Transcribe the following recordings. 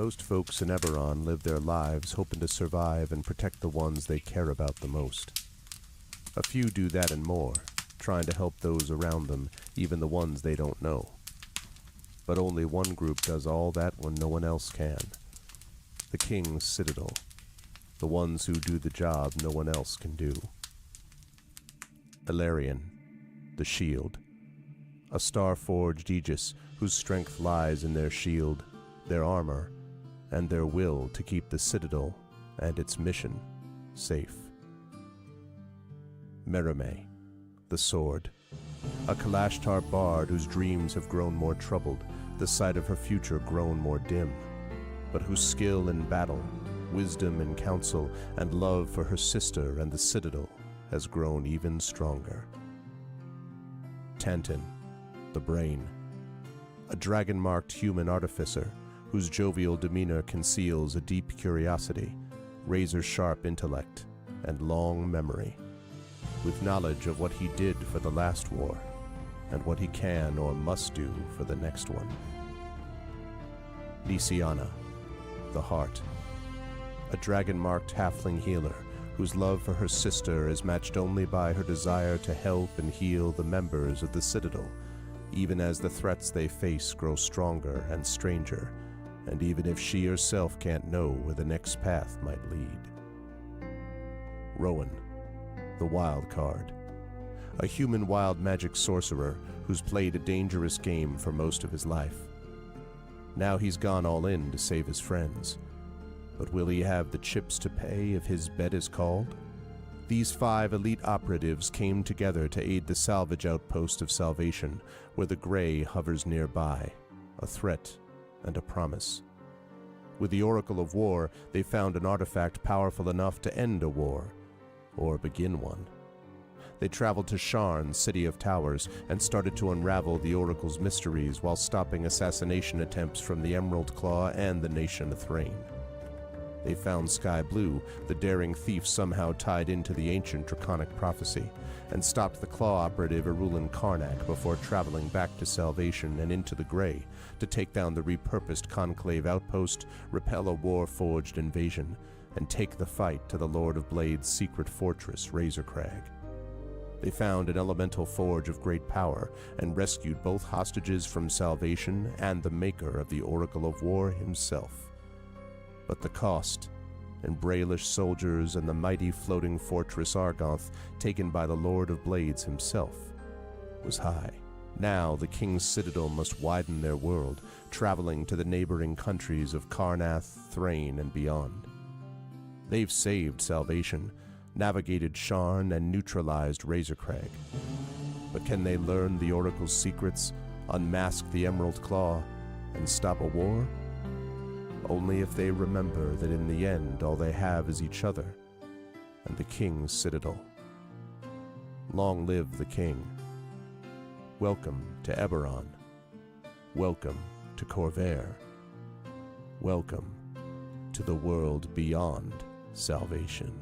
Most folks in Eberron live their lives hoping to survive and protect the ones they care about the most. A few do that and more, trying to help those around them, even the ones they don't know. But only one group does all that when no one else can. The King's Citadel. The ones who do the job no one else can do. Eberron, the Shield. A star-forged aegis whose strength lies in their shield, their armor, and their will to keep the Citadel and its mission safe. Merime, the Sword. A Kalashtar bard whose dreams have grown more troubled, the sight of her future grown more dim, but whose skill in battle, wisdom in counsel, and love for her sister and the Citadel has grown even stronger. Tantan, the Brain. A dragon-marked human artificer whose jovial demeanor conceals a deep curiosity, razor-sharp intellect, and long memory, with knowledge of what he did for the last war, and what he can or must do for the next one. Nisiana, the Heart. A dragon-marked halfling healer whose love for her sister is matched only by her desire to help and heal the members of the Citadel, even as the threats they face grow stronger and stranger, and even if she herself can't know where the next path might lead. Rowan, the Wild Card. A human wild magic sorcerer who's played a dangerous game for most of his life. Now he's gone all in to save his friends. But will he have the chips to pay if his bet is called? These 5 elite operatives came together to aid the salvage outpost of Salvation, where the Grey hovers nearby, a threat and a promise. With the Oracle of War, they found an artifact powerful enough to end a war, or begin one. They traveled to Sharn, City of Towers, and started to unravel the Oracle's mysteries while stopping assassination attempts from the Emerald Claw and the Nation of Thrain. They found Sky Blue, the daring thief somehow tied into the ancient draconic prophecy, and stopped the Claw operative Erulin Karnak before traveling back to Salvation and into the Grey to take down the repurposed Conclave outpost, repel a war-forged invasion, and take the fight to the Lord of Blade's secret fortress, Razorcrag. They found an elemental forge of great power and rescued both hostages from Salvation and the maker of the Oracle of War himself. But the cost, and Braelish soldiers and the mighty floating fortress Argoth taken by the Lord of Blades himself, was high. Now the King's Citadel must widen their world, traveling to the neighboring countries of Karnath, Thrain, and beyond. They've saved Salvation, navigated Sharn, and neutralized Razorcrag. But can they learn the Oracle's secrets, unmask the Emerald Claw, and stop a war? Only if they remember that in the end all they have is each other and the King's Citadel. Long live the King. Welcome to Eberron. Welcome to Corvair. Welcome to the world beyond Salvation.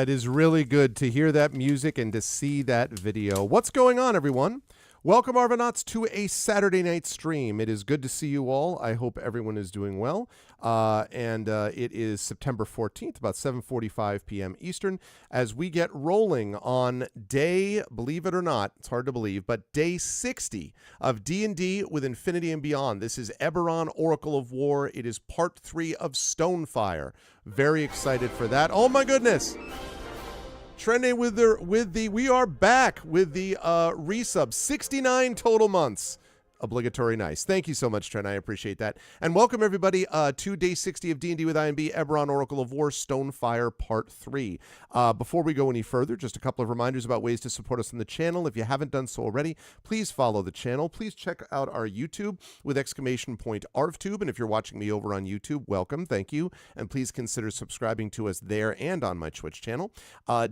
It is really good to hear that music and to see that video. What's going on, everyone? Welcome, Arvanauts, to a Saturday night stream. It is good to see you all. I hope everyone is doing well. It is September 14th, about 7:45 p.m. Eastern, as we get rolling on day, believe it or not, it's hard to believe, but day 60 of D&D with Infinity and Beyond. This is Eberron Oracle of War. It is part 3 of Stonefire. Very excited for that. Oh my goodness! Trending we are back with the resub. 69 total months. Obligatory nice. Thank you so much, Trent. I appreciate that. And welcome, everybody, to Day 60 of D&D with IMB, Eberron Oracle of War, Stonefire Part 3. Before we go any further, just a couple of reminders about ways to support us on the channel. If you haven't done so already, please follow the channel. Please check out our YouTube with !ArvTube. And if you're watching me over on YouTube, welcome. Thank you. And please consider subscribing to us there and on my Twitch channel.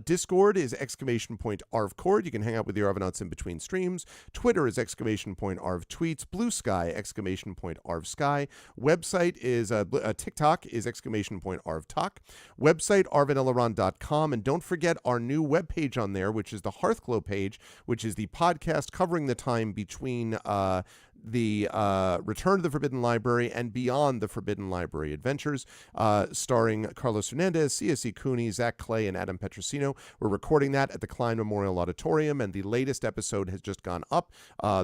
Discord is !ArvCord. You can hang out with the Arvanauts in between streams. Twitter is !ArvTweets. Blue Sky, !ArvSky. Website is TikTok is !ArvTalk. Website arvaneleron.com. And don't forget our new webpage on there, which is the Hearthglow page, which is the podcast covering the time between the Return to the Forbidden Library and Beyond the Forbidden Library Adventures, starring Carlos Hernandez, C.S.E. Cooney, Zach Clay, and Adam Petrosino. We're recording that at the Klein Memorial Auditorium, and the latest episode has just gone up.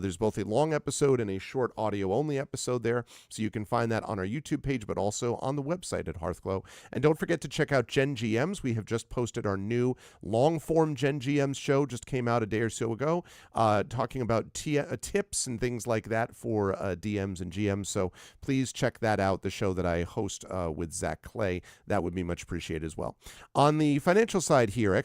There's both a long episode and a short audio-only episode there, so you can find that on our YouTube page, but also on the website at Hearthglow. And don't forget to check out Gen GMs. We have just posted our new long-form Gen GMs show, just came out a day or so ago, talking about tips and things like that for DMs and GMs, so please check that out, the show that I host with Zach Clay. That would be much appreciated as well. On the financial side here,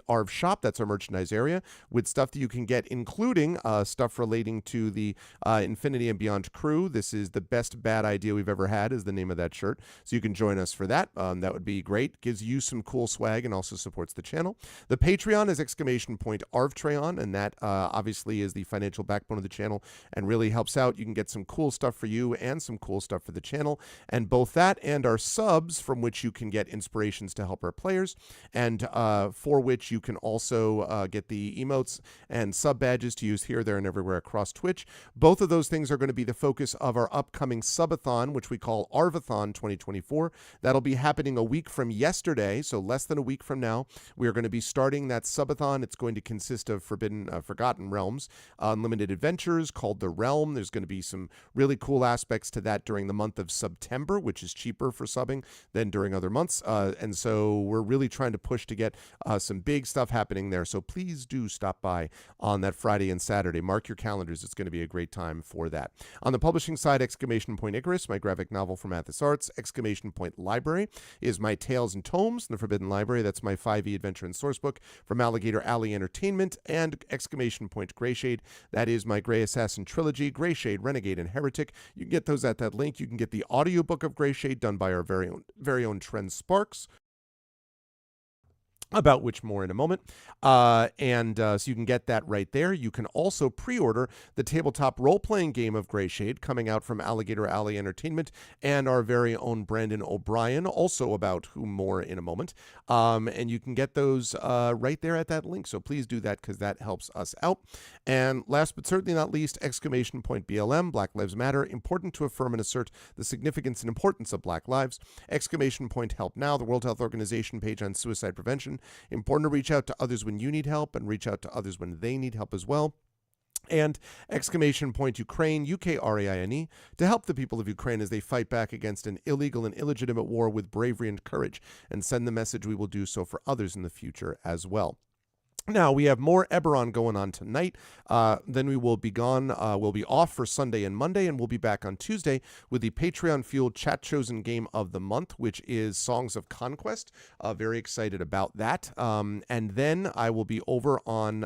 !Arv Shop, that's our merchandise area, with stuff that you can get, including stuff relating to the Infinity and Beyond crew. This is the best bad idea we've ever had is the name of that shirt, so you can join us for that. That would be great. Gives you some cool swag and also supports the channel. The Patreon is !ArvTrayon, and that obviously is the financial backbone of the channel and really helps out. You can get some cool stuff for you and some cool stuff for the channel, and both that and our subs, from which you can get inspirations to help our players, and for which you can also get the emotes and sub badges to use here, there, and everywhere across Twitch. Both of those things are going to be the focus of our upcoming subathon, which we call Arvathon 2024. That'll be happening a week from yesterday, so less than a week from now. We are going to be starting that subathon. It's going to consist of Forgotten Realms, Unlimited Adventures called The Realm. There's going to be some really cool aspects to that during the month of September, which is cheaper for subbing than during other months. And so we're really trying to push to get some big stuff happening there. So please do stop by on that Friday and Saturday. Mark your calendars. It's going to be a great time for that. On the publishing side, Icarus, my graphic novel from Athos Arts. Library is my Tales and Tomes in the Forbidden Library. That's my 5e adventure and sourcebook from Alligator Alley Entertainment. And Greyshade. That is my Grey Assassin trilogy, Greyshade, Renegade, and Heretic. You can get those at that link. You can get the audiobook of Greyshade done by our very own Trent Sparks, about which more in a moment. So you can get that right there. You can also pre-order the tabletop role-playing game of Greyshade coming out from Alligator Alley Entertainment and our very own Brandon O'Brien, also about whom more in a moment. And you can get those right there at that link. So please do that because that helps us out. And last but certainly not least, BLM, Black Lives Matter, important to affirm and assert the significance and importance of Black lives. Help Now, the World Health Organization page on suicide prevention. Important to reach out to others when you need help and reach out to others when they need help as well. And Ukraine, UKRAINE, to help the people of Ukraine as they fight back against an illegal and illegitimate war with bravery and courage, and send the message we will do so for others in the future as well. Now, we have more Eberron going on tonight. Then we will be gone. We'll be off for Sunday and Monday, and we'll be back on Tuesday with the Patreon-fueled chat-chosen game of the month, which is Songs of Conquest. Very excited about that. And then I will be over on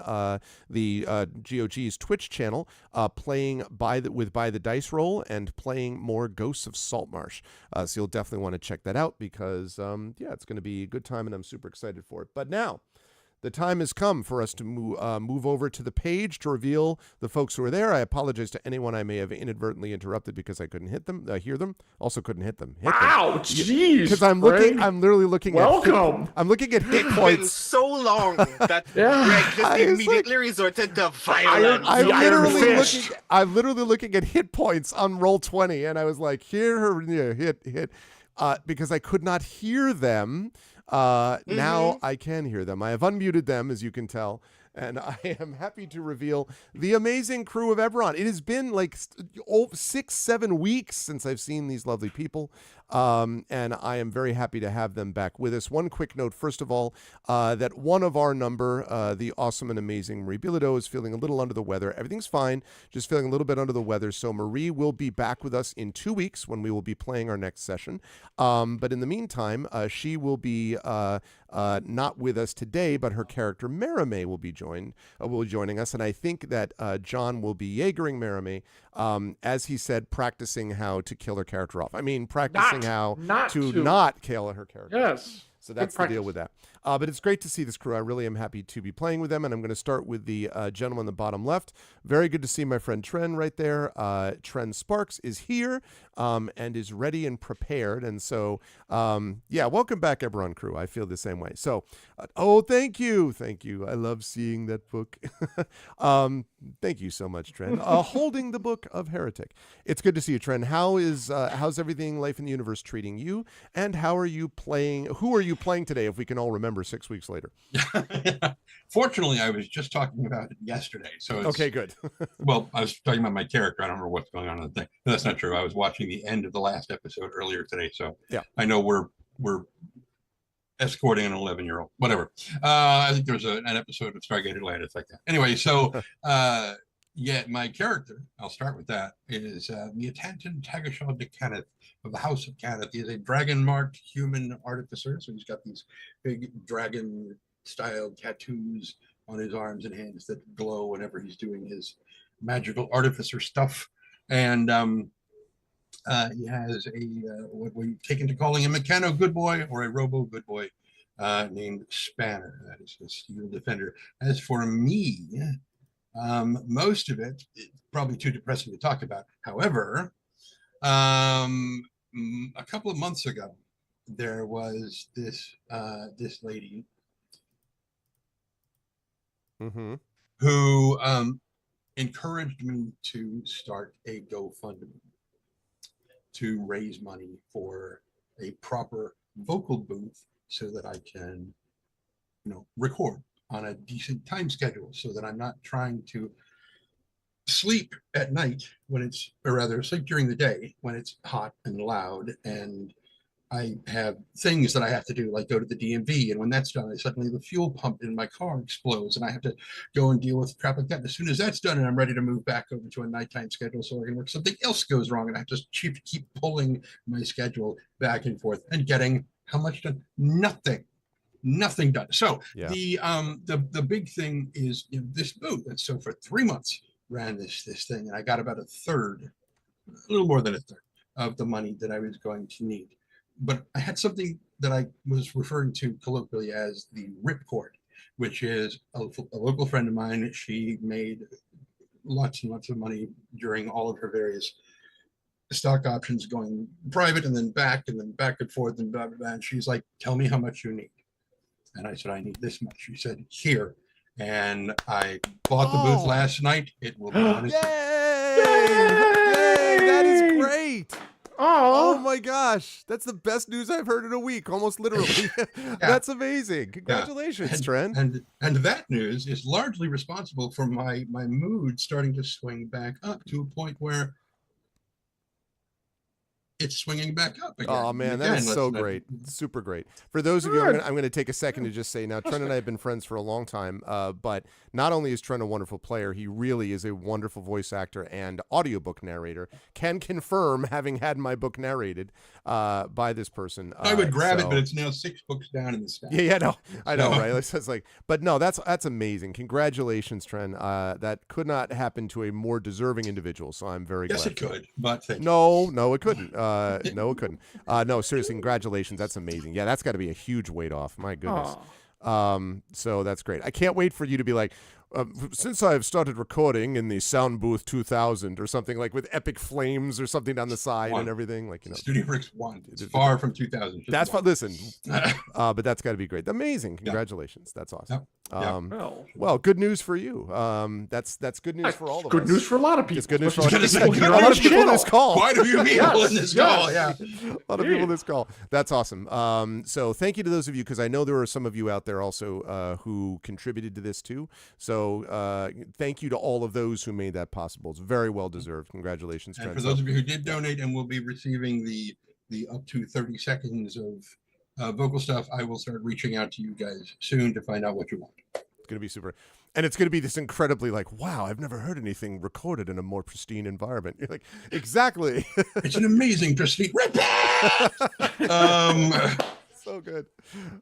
the GOG's Twitch channel playing with By the Dice Roll and playing more Ghosts of Saltmarsh. So you'll definitely want to check that out because, it's going to be a good time, and I'm super excited for it. But now, the time has come for us to move over to the page to reveal the folks who are there. I apologize to anyone I may have inadvertently interrupted because I couldn't hear them. Also couldn't hit them. Wow, jeez. Because I'm literally looking Welcome. I'm looking at hit It's points. been so long that Yeah. Greg just immediately resorted to violence. I'm literally looking at hit points on Roll20, and I was like, hit, because I could not hear them. Now I can hear them. I have unmuted them, as you can tell, and I am happy to reveal the amazing crew of Eberron. It has been like 6-7 weeks since I've seen these lovely people. And I am very happy to have them back with us. One quick note, first of all, that one of our number, the awesome and amazing Marie Bilodeau, is feeling a little under the weather. Everything's fine, just feeling a little bit under the weather. So Marie will be back with us in 2 weeks when we will be playing our next session. But in the meantime, she will be not with us today, but her character Merime will be joining us. And I think that John will be Jaegering Merime, as he said, practicing how to kill her character off. I mean, practicing how to not kill her character. Yes. So that's the deal with that. But it's great to see this crew. I really am happy to be playing with them, and I'm going to start with the gentleman in the bottom left. Very good to see my friend Tren right there. Tren Sparks is here and is ready and prepared. And so, yeah, welcome back, Eberron crew. I feel the same way. So, thank you. Thank you. I love seeing that book. Thank you so much, Tren. Holding the Book of Heretic. It's good to see you, Tren. How's everything, Life in the Universe, treating you? And how are you playing? Who are you playing today, if we can all remember 6 weeks later? Fortunately, I was just talking about it yesterday. So it's, okay, good. Well, I was talking about my character. I don't remember what's going on in the thing. No, that's not true. I was watching the end of the last episode earlier today. So yeah, I know we're escorting an 11-year-old. Whatever. I think there's an episode of Stargate Atlantis like that. Anyway, so yeah, my character, I'll start with that, is Miatantan Tagashal de Kenneth of the House of Kenneth. He is a dragon-marked human artificer. So he's got these big dragon-style tattoos on his arms and hands that glow whenever he's doing his magical artificer stuff. And he has what we've taken to calling a Meccano good boy or a Robo good boy named Spanner. That is the Steel Defender. As for me, most of it is probably too depressing to talk about. However, a couple of months ago, there was this lady who encouraged me to start a GoFundMe to raise money for a proper vocal booth so that I can, record on a decent time schedule, so that I'm not trying to sleep at night sleep during the day when it's hot and loud, and I have things that I have to do, like go to the DMV, and when that's done, suddenly the fuel pump in my car explodes, and I have to go and deal with crap like that. And as soon as that's done, and I'm ready to move back over to a nighttime schedule so I can work, something else goes wrong, and I have to keep pulling my schedule back and forth and getting how much done? Nothing done. So yeah. The big thing is this booth, and so for 3 months ran this thing, and I got about a little more than a third of the money that I was going to need. But I had something that I was referring to colloquially as the ripcord, which is a local friend of mine. She made lots and lots of money during all of her various stock options going private and then back and forth and blah, blah, blah. And she's like, tell me how much you need. And I said, I need this much. She said, here. And I bought the booth last night. It will be on its Yay! Yay! That is great. Oh my gosh. That's the best news I've heard in a week, almost literally. Yeah. That's amazing. Congratulations, Tren. And that news is largely responsible for my mood starting to swing back up to a point where it's swinging back up again. Oh man, that is so great. Super great. For those of you, I'm going to take a second to just say, now Tren and I have been friends for a long time, but not only is Tren a wonderful player, he really is a wonderful voice actor and audiobook narrator. Can confirm, having had my book narrated by this person. I would grab it, but it's now 6 books down in the stack. Yeah, no, I know, right? It's like, but no, that's amazing. Congratulations, Tren. That could not happen to a more deserving individual, so I'm very glad. Yes, it could, but thank you. No, it couldn't. No, it couldn't. No, seriously, congratulations. That's amazing. Yeah, that's got to be a huge weight off. My goodness. So that's great. I can't wait for you to be like, since I've started recording in the Sound Booth 2000 or something, like with epic flames or something down the side and everything, like Studio Bricks 1. It's far from 2000. That's fun. Listen, but that's got to be great. Amazing. Congratulations. That's awesome. Well, good news for you. That's good news for all of us. Good news for a lot of people. It's good news for a lot of people in this call. Quite a few people in this call. Yeah, a lot of people in this call. That's awesome. So thank you to those of you, because I know there are some of you out there also who contributed to this too. So thank you to all of those who made that possible. It's very well deserved. Congratulations, and Tren. for those of you who did donate and will be receiving the the up to 30 seconds of vocal stuff, I will start reaching out to you guys soon to find out what you want. It's going to be super. And it's going to be this incredibly like, wow, I've never heard anything recorded in a more pristine environment. You're like, exactly. It's an amazing pristine. So good.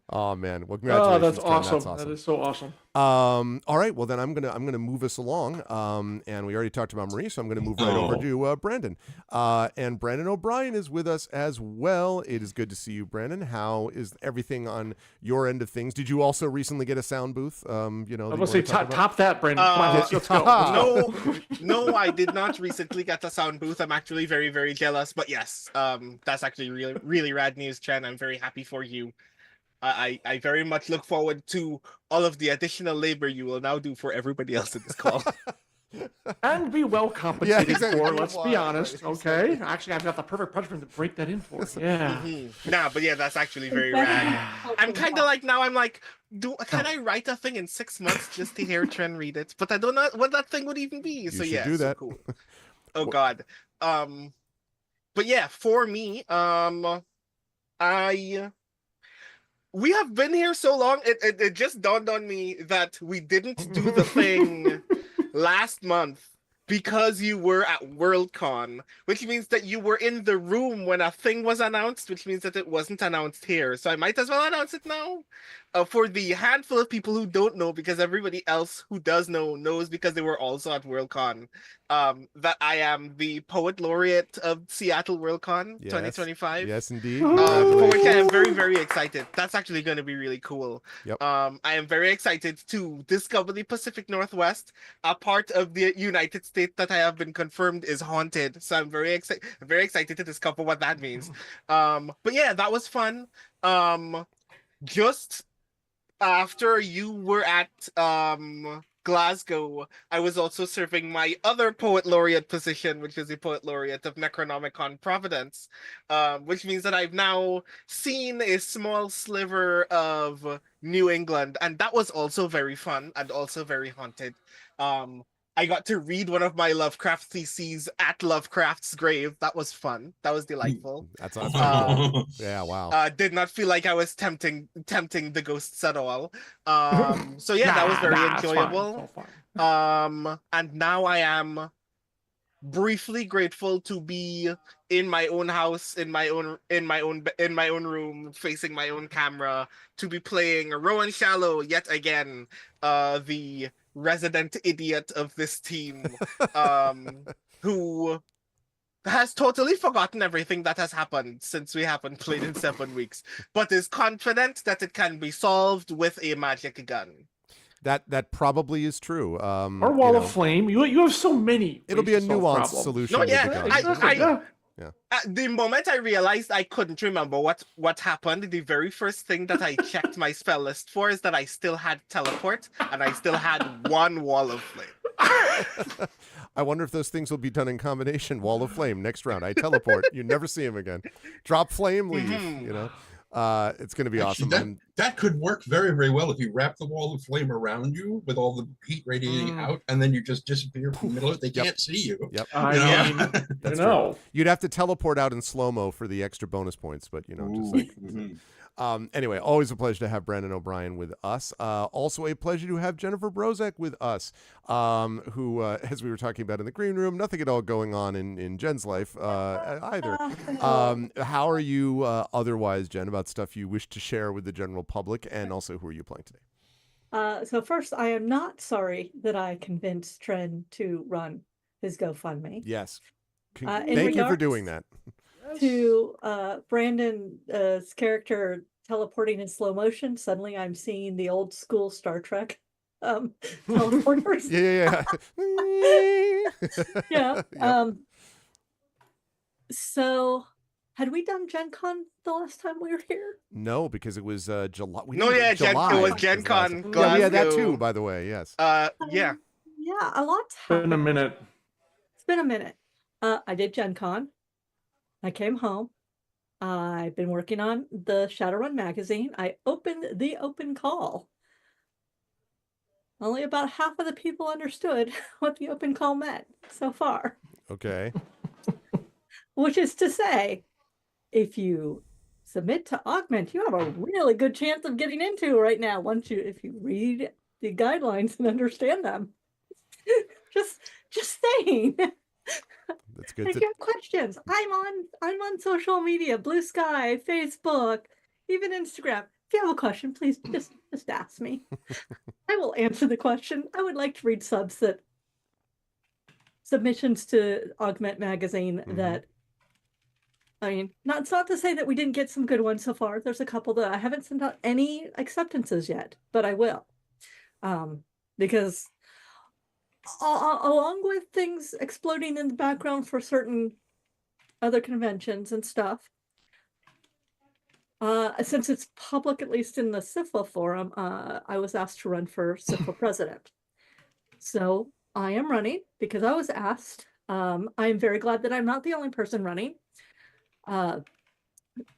Oh man. Well, Oh, congratulations. that's Ken. awesome. That's awesome. That is so awesome. All right. Well, then I'm gonna move us along. And we already talked about Marie, so I'm gonna move right over to Brandon. And Brandon O'Brien is with us as well. It is good to see you, Brandon. How is everything on your end of things? Did you also recently get a sound booth? I was gonna say top that, Brandon. Come on, let's go. No, I did not recently get a sound booth. I'm actually very, very jealous. But yes, that's actually really, really rad news, Chen. I'm very happy for you. I very much look forward to all of the additional labor you will now do for everybody else in this call. And be well compensated exactly. for, let's be honest. Right, Okay? Actually, I've got the perfect punishment to break that in for. Yeah. Nah, but yeah, that's actually very rad. I'm kind of like, now I'm like, can I write a thing in 6 months just to hear Tren read it? But I don't know what that thing would even be. So yeah, do that. So cool. Oh God. But yeah, for me, we have been here so long, it just dawned on me that we didn't do the thing last month because you were at Worldcon, which means that you were in the room when a thing was announced, which means that it wasn't announced here. So I might as well announce it now. For the handful of people who don't know, because everybody else who does know knows because they were also at Worldcon, that I am the Poet Laureate of Seattle Worldcon 2025. Yes, indeed. For which I am very, very excited. That's actually going to be really cool. Yep. I am very excited to discover the Pacific Northwest, a part of the United States that I have been confirmed is haunted. So I'm very excited to discover what that means. But yeah, that was fun. Just after you were at Glasgow, I was also serving my other Poet Laureate position, which is the Poet Laureate of Necronomicon Providence, which means that I've now seen a small sliver of New England, and that was also very fun and also very haunted. I got to read one of my Lovecraft theses at Lovecraft's grave. That was fun. That was delightful. That's awesome. Yeah, wow. Did not feel like I was tempting the ghosts at all. So yeah, that was very enjoyable. And now I am briefly grateful to be in my own house, in my own room, facing my own camera, to be playing Rowan Shallow yet again, the resident idiot of this team, who has totally forgotten everything that has happened since we haven't played in 7 weeks, but is confident that it can be solved with a magic gun. That probably is true. Or Wall of Flame. You have so many. It'll be a nuanced solution. No, yeah, Yeah. The moment I realized I couldn't remember what happened, the very first thing that I checked my spell list for is that I still had teleport and I still had one Wall of Flame. I wonder if those things will be done in combination. Wall of Flame next round. I teleport. You never see him again. Drop flame, leave. You know. It's going to be awesome. That could work very, very well if you wrap the Wall of Flame around you with all the heat radiating out, and then you just disappear from the middle of it. They can't see you. Yep. That's true. You'd have to teleport out in slow-mo for the extra bonus points, but just like... Anyway, always a pleasure to have Brandon O'Brien with us. Also a pleasure to have Jennifer Brozek with us, who, as we were talking about in the green room, nothing at all going on in Jen's life either. How are you otherwise, Jen, about stuff you wish to share with the general public, and also who are you playing today? So first, I am not sorry that I convinced Tren to run his GoFundMe. Yes. Thank you for doing that. To Brandon's character teleporting in slow motion, suddenly I'm seeing the old school Star Trek teleporters. Yeah. So had we done Gen Con the last time we were here? No, because it was July. It was Gen Con. Yeah, yeah, that too, by the way, yes. Yeah, a lot's happened. It's been a minute. I did Gen Con. I came home. I've been working on the Shadowrun magazine. I opened the open call. Only about half of the people understood what the open call meant so far. Okay. Which is to say, if you submit to Augment, you have a really good chance of getting into right now if you read the guidelines and understand them. just saying. That's good. If you have questions, I'm on social media, Blue Sky, Facebook, even Instagram. If you have a question, please just ask me. I will answer the question. I would like to read submissions to Augment magazine that, I mean, it's not to say that we didn't get some good ones so far. There's a couple that I haven't sent out any acceptances yet, but I will. Because along with things exploding in the background for certain other conventions and stuff, since it's public, at least in the SIFLA forum, I was asked to run for SIFLA president. So I am running because I was asked. I'm very glad that I'm not the only person running. And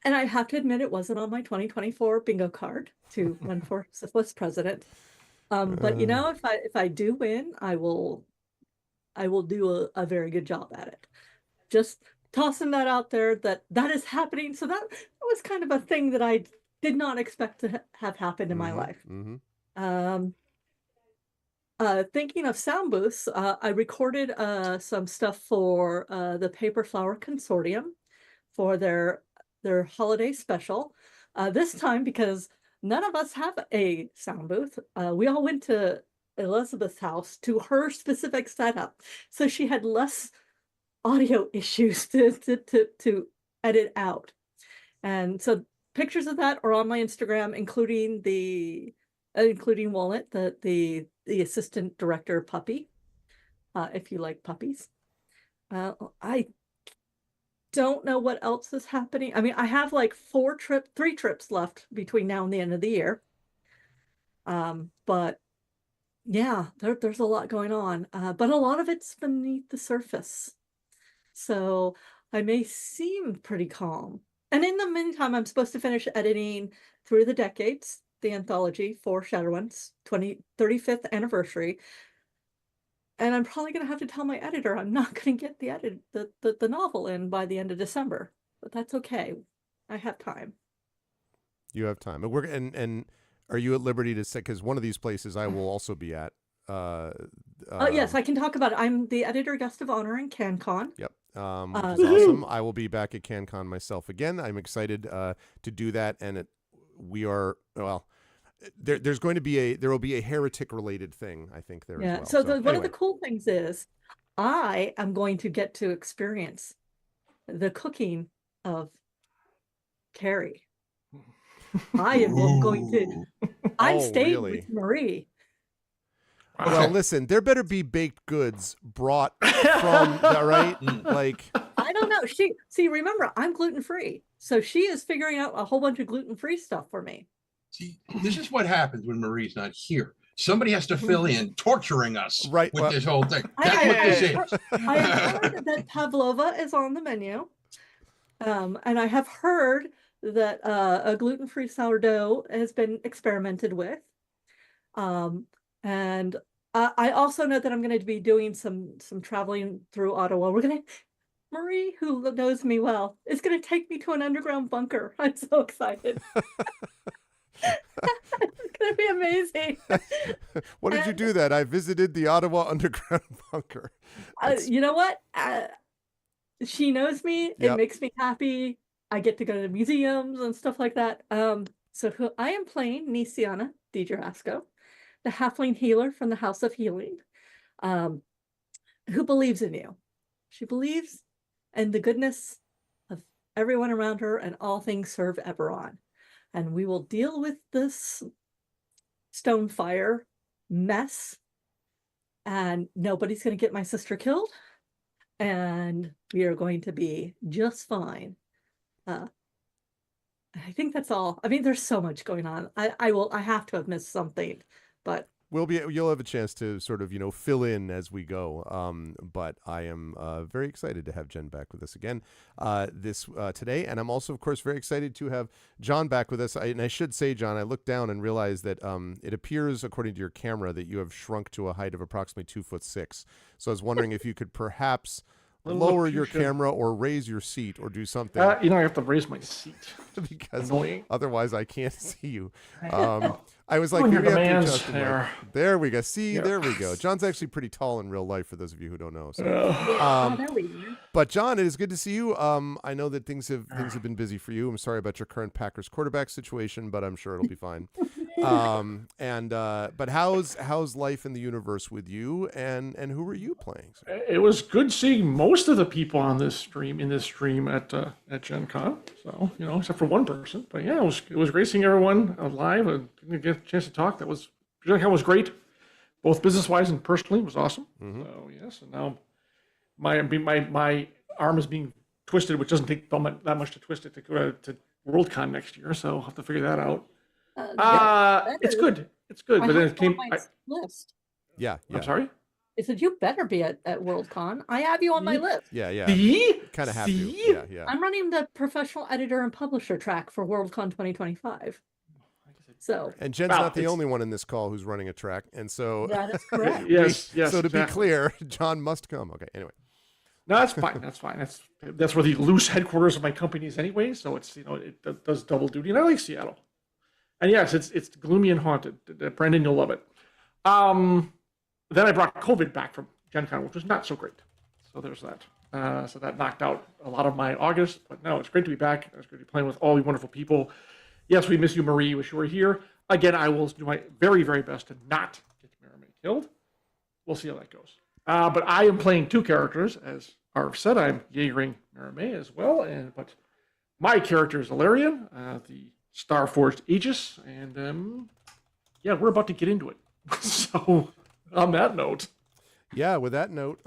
I have to admit, it wasn't on my 2024 bingo card to run for SIFLA's president. But you know, if I do win, I will do a very good job at it. Just tossing that out there that is happening. So that was kind of a thing that I did not expect to have happened in my life. Thinking of sound booths, I recorded some stuff for the Paper Flower Consortium for their holiday special. This time, because none of us have a sound booth, we all went to Elizabeth's house to her specific setup, so she had less audio issues to edit out. And so pictures of that are on my Instagram, including Walnut, the assistant director puppy, if you like puppies. I don't know what else is happening. I mean, I have like 3 trips left between now and the end of the year. But yeah, there's a lot going on, but a lot of it's beneath the surface. So I may seem pretty calm. And in the meantime, I'm supposed to finish editing Through the Decades, the anthology for Shadowrun's 35th anniversary. And I'm probably going to have to tell my editor I'm not going to get the novel in by the end of December. But that's okay. I have time. You have time. And are you at liberty to say, because one of these places I will also be at? Yes, I can talk about it. I'm the editor guest of honor in CanCon. Yep. Which is awesome. I will be back at CanCon myself again. I'm excited to do that. And we are, well, there will be a heretic related thing, I think, there as well. So one of the cool things is I am going to get to experience the cooking of Carrie. I am going to, I'm staying with Marie. Well, listen, there better be baked goods brought from right? Like, I don't know. Remember, I'm gluten-free. So she is figuring out a whole bunch of gluten-free stuff for me. See, this is what happens when Marie's not here. Somebody has to fill in, torturing us with this whole thing. That's what this is. I have heard that pavlova is on the menu. And I have heard that a gluten-free sourdough has been experimented with. And I also know that I'm going to be doing some traveling through Ottawa. Marie, who knows me well, is going to take me to an underground bunker. I'm so excited. It's going to be amazing. What did you do that? I visited the Ottawa underground bunker. You know what? She knows me. It makes me happy. I get to go to museums and stuff like that. So I am playing Nisiana DiGerasco, the halfling healer from the House of Healing, who believes in you. She believes in the goodness of everyone around her, and all things serve Eberron. And we will deal with this Stonefire mess, and nobody's going to get my sister killed, and we are going to be just fine. I think that's all. I mean, there's so much going on. I have to have missed something, but you'll have a chance to sort of, fill in as we go. But I am very excited to have Jen back with us again today. And I'm also, of course, very excited to have John back with us. And I should say, John, I looked down and realized that it appears, according to your camera, that you have shrunk to a height of approximately 2'6". So I was wondering if you could perhaps lower you your should. camera or raise your seat or do something You know, I have to raise my seat. because Annoying. otherwise I can't see you. I was like, Doing your maybe I have to demands adjust the mic. there. There we go. See, Yeah. there we go. John's actually pretty tall in real life for those of you who don't know. So. There we go. But John, it is good to see you. I know that things have been busy for you. I'm sorry about your current Packers quarterback situation, but I'm sure it'll be fine. But how's life in the universe with you, and who are you playing? It was good seeing most of the people on this stream at Gen Con. So, you know, except for one person. But yeah, it was great seeing everyone live and get a chance to talk. Gen Con was great, both business wise and personally. It was awesome. So yes, and now my arm is being twisted, which doesn't take that much to twist it to go to Worldcon next year. So I'll have to figure that out. It's good. It's good. I But then have it you on came. my list. Yeah. I'm sorry. I said you better be at Worldcon. I have you on my list. Yeah. See? Kind of have to. See? Yeah. I'm running the professional editor and publisher track for Worldcon 2025. So And Jen's Well, not the it's- only one in this call who's running a track, and so that is correct. Yes. so to be exactly. clear, John must come. Okay. Anyway. No, that's fine. That's fine. That's where the loose headquarters of my company is anyway. So it's, you know, it does double duty, and I like Seattle. And yes, it's gloomy and haunted. Brendan, you'll love it. Then I brought COVID back from Gen Con, which was not so great. So there's that. So that knocked out a lot of my August. But no, it's great to be back. It's great to be playing with all you wonderful people. Yes, we miss you, Marie. Wish you were here. Again, I will do my very, very best to not get Merrimaid killed. We'll see how that goes. But I am playing two characters, as Arv said. I'm Jaegering Merrimaid as well. But my character is Ilarion, the Starforged Aegis. And yeah, we're about to get into it. So on that note. Yeah, with that note,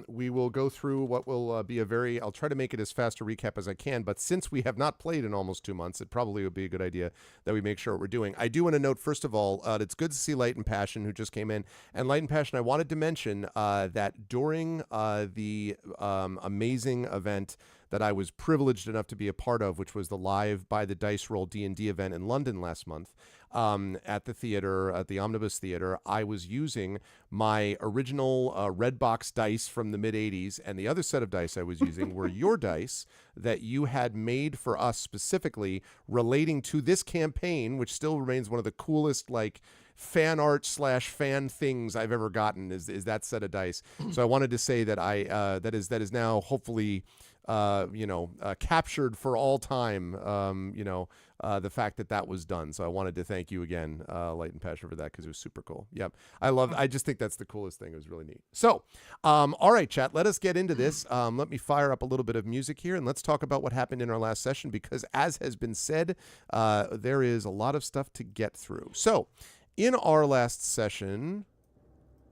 we will go through what will be I'll try to make it as fast a recap as I can, but since we have not played in almost 2 months, it probably would be a good idea that we make sure what we're doing. I do want to note, first of all, it's good to see Light and Passion, who just came in. And Light and Passion, I wanted to mention that during the amazing event that I was privileged enough to be a part of, which was the live by the Dice Roll D&D event in London last month, at the theater, at the Omnibus Theater, I was using my original red box dice from the mid-'80s, and the other set of dice I was using were your dice that you had made for us specifically relating to this campaign, which still remains one of the coolest, like, fan art / fan things I've ever gotten is that set of dice. So I wanted to say that that is now hopefully captured for all time, the fact that was done. So I wanted to thank you again, Light and Passion, for that, because it was super cool. Yep. I just think that's the coolest thing. It was really neat. So, all right, chat, let us get into this. Let me fire up a little bit of music here, and let's talk about what happened in our last session, because as has been said, there is a lot of stuff to get through. So, in our last session...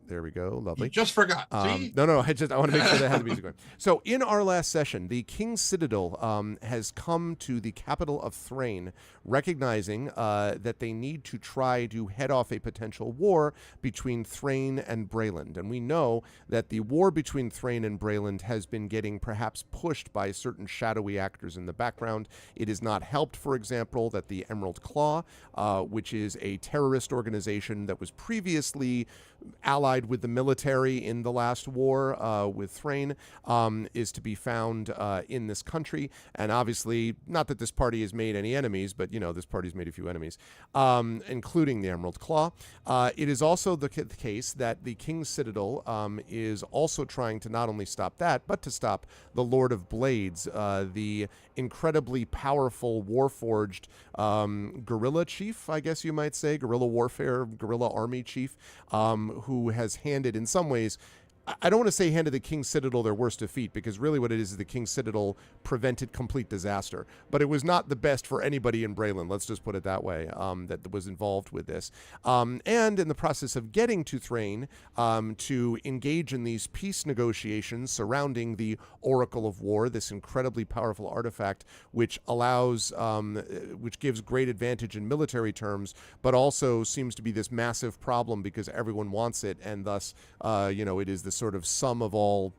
There we go. Lovely. You just forgot. See? No. I want to make sure that I have the music going. So in our last session, the King's Citadel has come to the capital of Thrain, recognizing that they need to try to head off a potential war between Thrain and Brayland. And we know that the war between Thrain and Brayland has been getting perhaps pushed by certain shadowy actors in the background. It is not helped, for example, that the Emerald Claw, which is a terrorist organization that was previously allied with the military in the last war with Thrain, is to be found in this country. And obviously, not that this party has made any enemies, but, this party's made a few enemies, including the Emerald Claw. It is also the case that the King's Citadel is also trying to not only stop that, but to stop the Lord of Blades, the incredibly powerful Warforged guerrilla chief, I guess you might say, guerrilla warfare, guerrilla army chief, who has handed, in some ways, I don't want to say handed the King's Citadel their worst defeat, because really what it is the King's Citadel prevented complete disaster. But it was not the best for anybody in Brayland, let's just put it that way, that was involved with this. And in the process of getting to Thrain to engage in these peace negotiations surrounding the Oracle of War, this incredibly powerful artifact which allows, which gives great advantage in military terms, but also seems to be this massive problem because everyone wants it, and thus, it is the sort of sum of all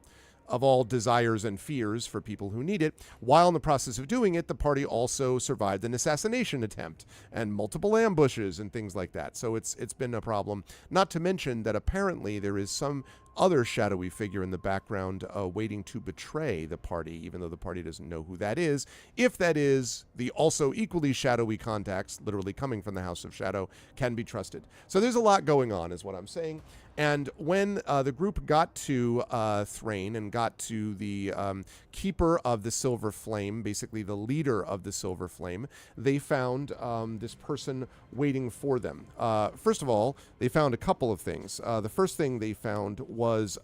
desires and fears for people who need it. While in the process of doing it, the party also survived an assassination attempt and multiple ambushes and things like that. So it's been a problem. Not to mention that apparently there is some other shadowy figure in the background waiting to betray the party, even though the party doesn't know who that is. If that is the also equally shadowy contacts, literally coming from the House of Shadow, can be trusted. So there's a lot going on, is what I'm saying. And when the group got to Thrain and got to the keeper of the Silver Flame, basically the leader of the Silver Flame, they found this person waiting for them. First of all, they found a couple of things. The first thing they found was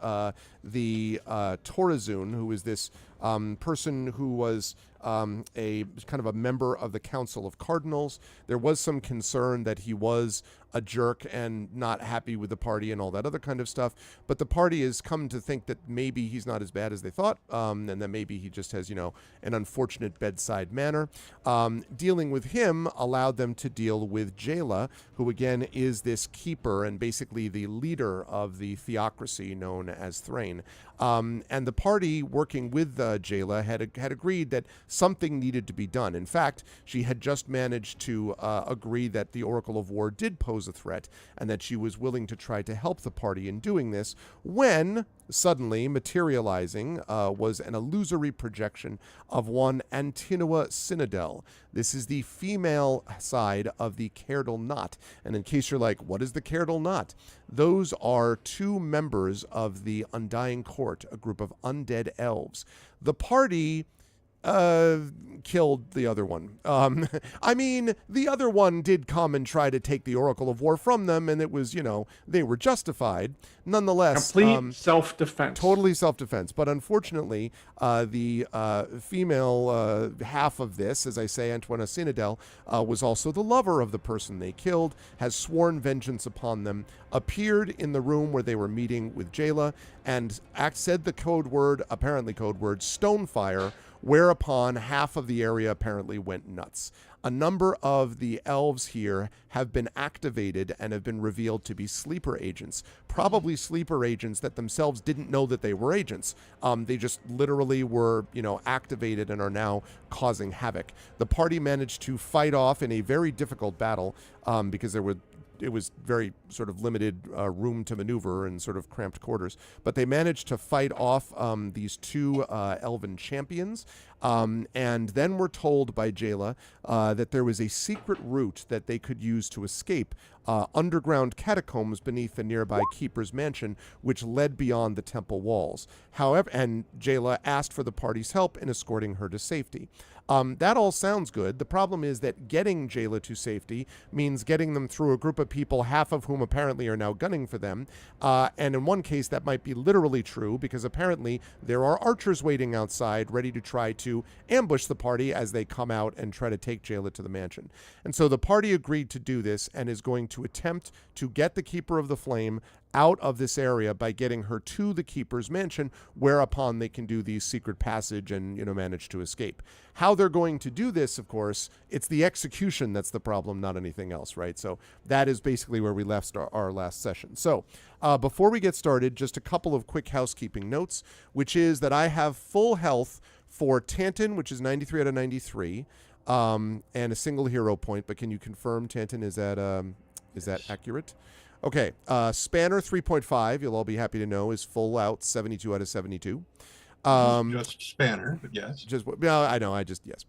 the Torazun, who is this person who was a kind of a member of the Council of Cardinals. There was some concern that he was a jerk and not happy with the party and all that other kind of stuff. But the party has come to think that maybe he's not as bad as they thought, and that maybe he just has, an unfortunate bedside manner. Dealing with him allowed them to deal with Jayla, who again is this keeper and basically the leader of the theocracy known as Thrain. And the party, working with Jayla, had agreed that something needed to be done. In fact, she had just managed to agree that the Oracle of War did pose a threat, and that she was willing to try to help the party in doing this, when suddenly materializing was an illusory projection of one Antinua Cynadel. This is the female side of the Cairdle Knot. And in case you're like, what is the Cairdle Knot? Those are two members of the Undying Court, a group of undead elves. The party killed the other one. I mean, the other one did come and try to take the Oracle of War from them, and it was, they were justified. Nonetheless, complete self-defense. Totally self-defense. But unfortunately, the female half of this, as I say, Antoine Cynadel, was also the lover of the person they killed, has sworn vengeance upon them, appeared in the room where they were meeting with Jayla, and said the apparently code word, Stonefire, whereupon half of the area apparently went nuts. A number of the elves here have been activated and have been revealed to be sleeper agents, probably sleeper agents that themselves didn't know that they were agents. They just literally were, activated and are now causing havoc. The party managed to fight off in a very difficult battle because it was very sort of limited room to maneuver and sort of cramped quarters. But they managed to fight off these two elven champions. And then were told by Jayla that there was a secret route that they could use to escape underground catacombs beneath the nearby keeper's mansion, which led beyond the temple walls. However, and Jayla asked for the party's help in escorting her to safety. That all sounds good. The problem is that getting Jayla to safety means getting them through a group of people, half of whom apparently are now gunning for them. And in one case, that might be literally true, because apparently there are archers waiting outside ready to try to ambush the party as they come out and try to take Jayla to the mansion. And so the party agreed to do this and is going to attempt to get the Keeper of the Flame out of this area by getting her to the Keeper's mansion, whereupon they can do the secret passage and, manage to escape. How they're going to do this, of course, it's the execution that's the problem, not anything else, right? So that is basically where we left our last session. So before we get started, just a couple of quick housekeeping notes, which is that I have full health for Tantin, which is 93 out of 93, and a single hero point. But can you confirm, Tantin, is that accurate? Okay, Spanner 3.5, you'll all be happy to know, is full out 72 out of 72. Just Spanner, but yes. I know, yes.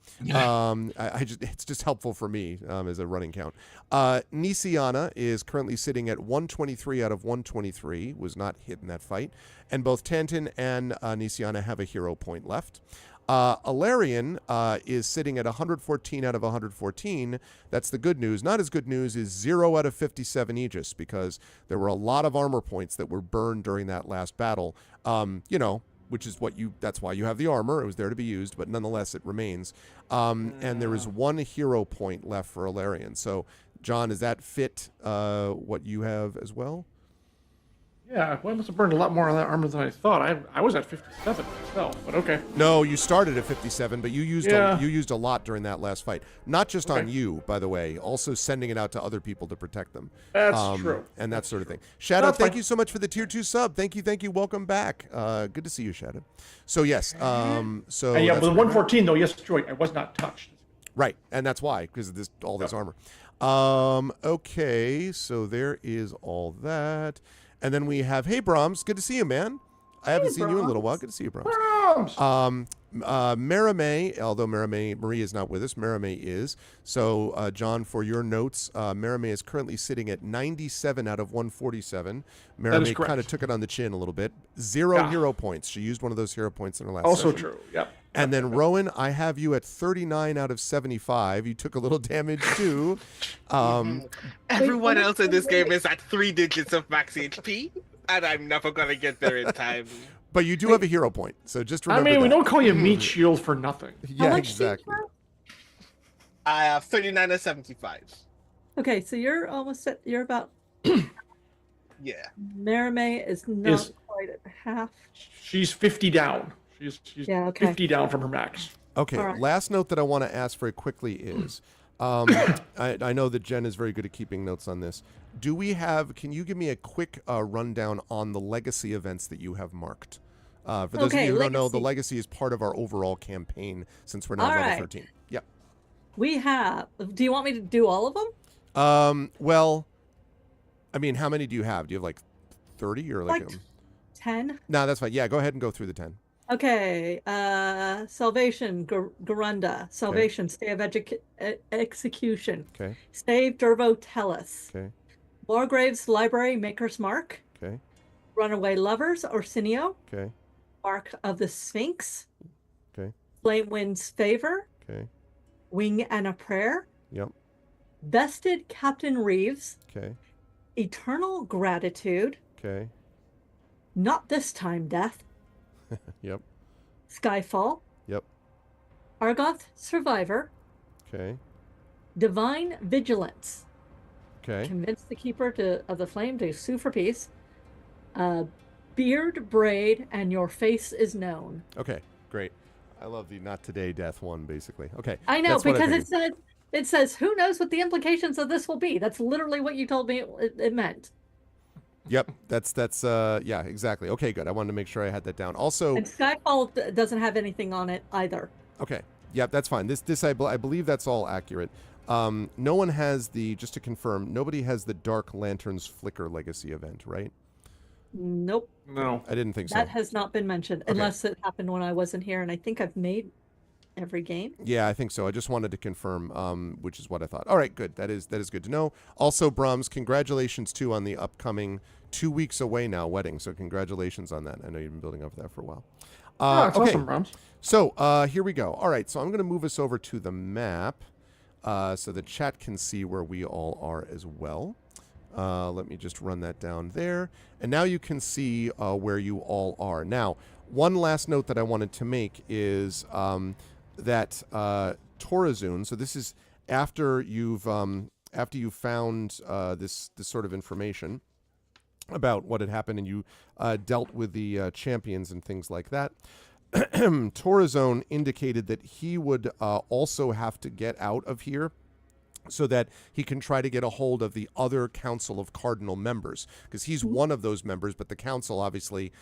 It's just helpful for me as a running count. Nisiana is currently sitting at 123 out of 123, was not hit in that fight. And both Tantin and Nisiana have a hero point left. Alarian is sitting at 114 out of 114. That's the good news. Not as good news is 0 out of 57 Aegis, because there were a lot of armor points that were burned during that last battle. Which is that's why you have the armor. It was there to be used, but nonetheless it remains. And there is 1 hero point left for Alarian. So, John, does that fit what you have as well? Yeah, well, I must have burned a lot more of that armor than I thought. I was at 57 myself, but okay. No, you started at 57, but you used a lot during that last fight. Not just on you, by the way, also sending it out to other people to protect them. That's true. And that sort of thing. Shadow, thank you so much for the tier 2 sub. Thank you. Welcome back. Good to see you, Shadow. So yes, with the 114 though, yes, Joy, I was not touched. Right, and that's why, because of all this armor. Okay, so there is all that. And then we have, hey, Brahms, good to see you, man. I haven't seen you in a little while. Good to see you, Brahms. Maramay, although Marie is not with us, Maramay is. So, John, for your notes, Maramay is currently sitting at 97 out of 147. Maramay kind of took it on the chin a little bit. 0 hero points. She used one of those hero points in her last Also session. true, yep. And then, Rowan, I have you at 39 out of 75. You took a little damage, too. Everyone else in this game is at 3 digits of max HP, and I'm never going to get there in time. But you do have a hero point, so just remember I mean, we that. don't call you Meat Shield for nothing. Yeah, exactly. I have 39 of 75. Okay, so you're almost at, you're about, Yeah. Maramay is not quite at half. She's 50 down. She's Yeah, okay. 50 down from her max. Okay, All right. last note that I want to ask very quickly is, I know that Jen is very good at keeping notes on this. Can you give me a quick rundown on the legacy events that you have marked? For those of you who don't know, the legacy is part of our overall campaign since we're now level 13. Yep. We have, do you want me to do all of them? Well, I mean, how many do you have? Do you have like 30 or like 10? No, that's fine. Yeah, go ahead and go through the 10. Okay, Salvation, Garunda. Salvation, Stay of Execution. Okay. Save Dervo Tellus. Okay. Wargrave's Library, Maker's Mark. Okay. Runaway Lovers, Orsinio. Okay. Mark of the Sphinx. Okay. Flame Wind's Favor. Okay. Wing and a Prayer. Yep. Vested Captain Reeves. Okay. Eternal Gratitude. Okay. Not This Time Death. Yep. Skyfall. Yep. Argoth Survivor. Okay. Divine Vigilance. Okay. Convince the Keeper of the Flame to sue for peace. Beard, Braid, and Your Face is Known. Okay, great. I love the not today death one, basically. Okay. I know, that's what because figured. it says, who knows what the implications of this will be? That's literally what you told me it meant. Yep, that's yeah, exactly. Okay, good. I wanted to make sure I had that down. Also, And Skyfall doesn't have anything on it either. okay, yep, that's fine. This I believe that's all accurate. No one has just to confirm, nobody has the Dark Lanterns Flicker Legacy event, right? Nope. No. I didn't think so. That has not been mentioned, Okay. unless it happened when I wasn't here, and I think I've made every game. Yeah, I think so. I just wanted to confirm, which is what I thought. All right, good. That is good to know. Also, Brahms, congratulations too on the upcoming 2 weeks away now wedding. So congratulations on that. I know you've been building up for that for a while. That's okay. awesome, Brahms. So here we go. All right, so I'm going to move us over to the map so the chat can see where we all are as well. Let me just run that down there. And now you can see where you all are. Now, one last note that I wanted to make is that Torazun, so this is after you've found this sort of information about what had happened and you dealt with the champions and things like that. Torazone indicated that he would also have to get out of here so that he can try to get a hold of the other Council of Cardinal members, because he's one of those members, but the Council obviously,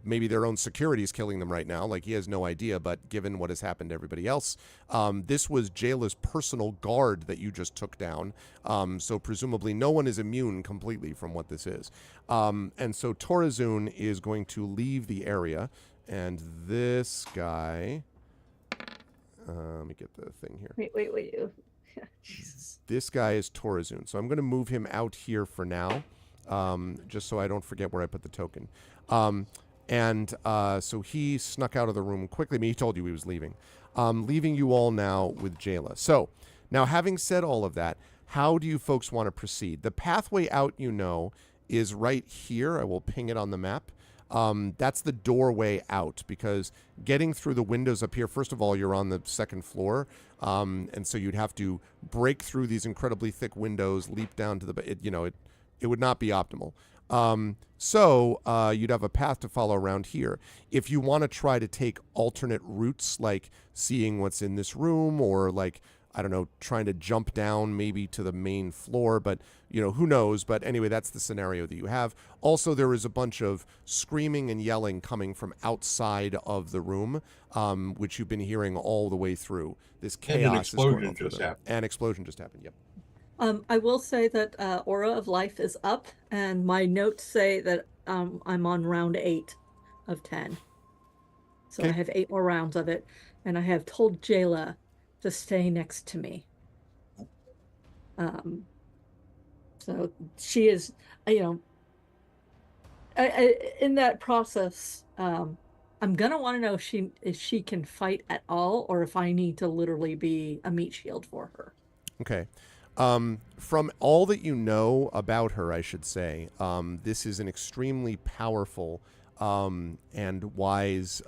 maybe their own security is killing them right now. Like, he has no idea, but given what has happened to everybody else, this was Jayla's personal guard that you just took down. So presumably no one is immune completely from what this is. And so Torazun is going to leave the area, and this guy, let me get the thing here. Wait. Jesus. This guy is Torazun. So I'm going to move him out here for now, just so I don't forget where I put the token. So he snuck out of the room quickly. I mean, he told you he was leaving. Leaving you all now with Jayla. So now, having said all of that, how do you folks want to proceed? The pathway out, is right here. I will ping it on the map. That's the doorway out, because getting through the windows up here, first of all, you're on the second floor. And so you'd have to break through these incredibly thick windows, leap down to it would not be optimal. So you'd have a path to follow around here. If you want to try to take alternate routes, like seeing what's in this room, or like, I don't know, trying to jump down maybe to the main floor, but who knows? But anyway, that's the scenario that you have. Also, there is a bunch of screaming and yelling coming from outside of the room, which you've been hearing all the way through. This chaos And an is going explosion on through just them. happened. An explosion just happened. Yep. I will say that Aura of Life is up, and my notes say that I'm on round 8 of 10. So I Okay. have 8 more rounds of it, and I have told Jayla to stay next to me. So she is, you know, in that process, I'm gonna want to know if she can fight at all, or if I need to literally be a meat shield for her. Okay. From all that you know about her, I should say, this is an extremely powerful and wise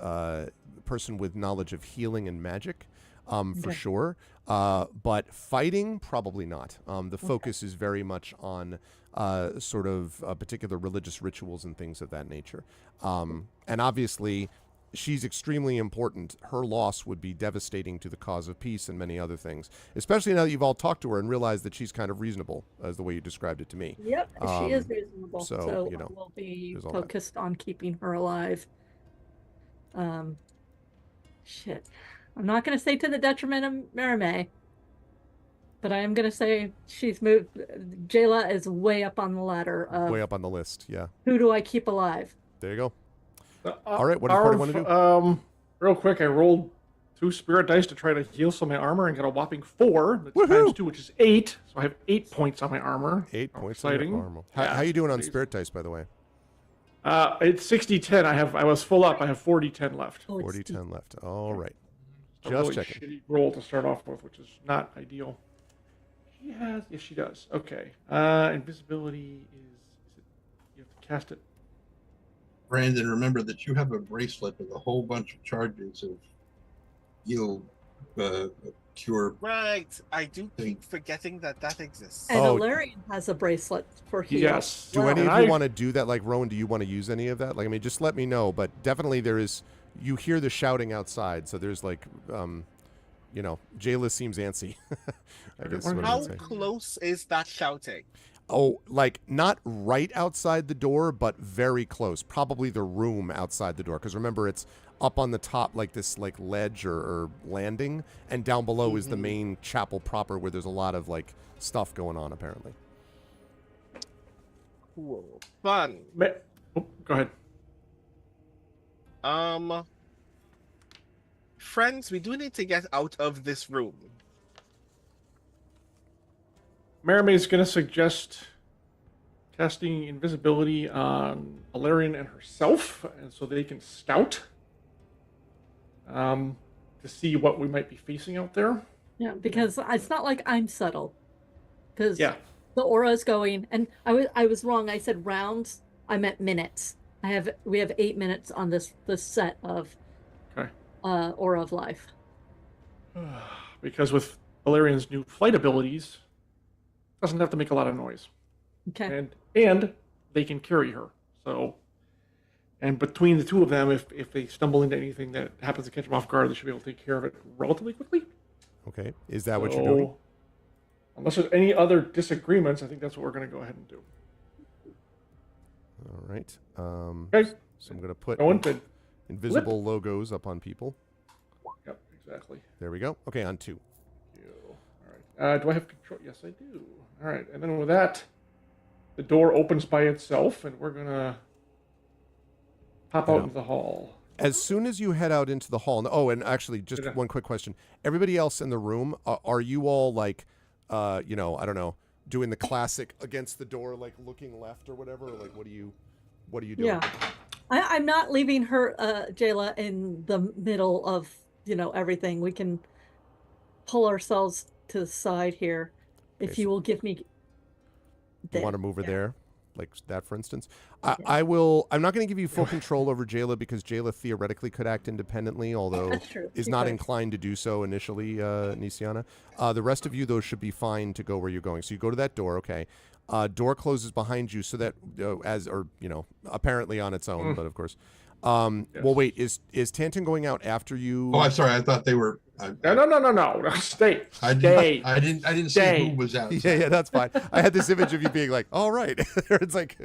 person with knowledge of healing and magic, for Okay. sure. But fighting, probably not. The focus is very much on sort of particular religious rituals and things of that nature. And obviously, she's extremely important. Her loss would be devastating to the cause of peace and many other things, especially now that you've all talked to her and realized that she's kind of reasonable, as the way you described it to me. Yep, she is reasonable. so, So you know, we'll be there's all that. focused on keeping her alive. Shit. I'm not going to say to the detriment of Marime, but I am going to say she's moved. Jayla is way up on the ladder of Way up on the list. Yeah. who do I keep alive? There you go. All right, what does Party want to do? Real quick, I rolled 2 spirit dice to try to heal some of my armor and got a whopping 4. That's Woohoo! times 2, which is 8. So I have 8 points on my armor. 8 How points on your exciting. armor. Yeah, How you doing on amazing. Spirit Dice, by the way? It's 60-10. I was full up. I have 40-10 left. Oh, 40-10 left. All right. A Just really checking. shitty roll to start off with, which is not ideal. She has, yes, she does. Okay. Invisibility is it? You have to cast it. Brandon, remember that you have a bracelet with a whole bunch of charges of heal, cure. Right. I do keep forgetting that exists. And Oh. Alarian has a bracelet for heal. Yes. Do Well, any of And you I- want to do that? Like, Rowan, do you want to use any of that? Like, I mean, just let me know. But definitely there is, you hear the shouting outside. So there's like, you know, Jayla seems antsy. I guess is what How I'd say. close is that shouting? Oh, like not right outside the door, but very close. Probably the room outside the door. Because remember, it's up on the top, like this like ledge or landing. And down below is the main chapel proper where there's a lot of like stuff going on, apparently. Cool. Fun. Oh, go ahead. Friends, we do need to get out of this room. Marimay's going to suggest casting invisibility on Alarian and herself, and so they can scout to see what we might be facing out there. Yeah, because it's not like I'm subtle. Because Yeah. the aura is going, and I was wrong. I said rounds. I meant minutes. We have 8 minutes on this set of Okay. Aura of Life. Because with Alarian's new flight abilities, doesn't have to make a lot of noise. Okay. And they can carry her. So, and between the two of them, if they stumble into anything that happens to catch them off guard, they should be able to take care of it relatively quickly. Okay. Is that what you're doing? Unless there's any other disagreements, I think that's what we're going to go ahead and do. All right. Okay. So I'm going to put No one did. invisible logos up on people. Yep, exactly. There we go. Okay, on 2. All right. Do I have control? Yes, I do. All right. And then with that, the door opens by itself, and we're going to pop out into the hall. As soon as you head out into the hall, oh, and actually, just Yeah. one quick question. Everybody else in the room, are you all like, you know, I don't know, doing the classic against the door, like looking left or whatever? Or like, what are you doing? Yeah. I'm not leaving her, Jayla, in the middle of, everything. We can pull ourselves to the side here. Okay, If you will give me... You want to move her Yeah. there? Like that, for instance? I will. I'm not going to give you full control over Jayla because Jayla theoretically could act independently, although That's true. is She not could. inclined to do so initially, Nisiana. The rest of you, though, should be fine to go where you're going. So you go to that door, okay. Door closes behind you so that, apparently on its own, but of course. Well, wait, is Tantan going out after you? Oh, I'm sorry. I thought they were. No. Stay. I didn't Stay. see who was out. Yeah, that's fine. I had this image of you being like, "All right," it's like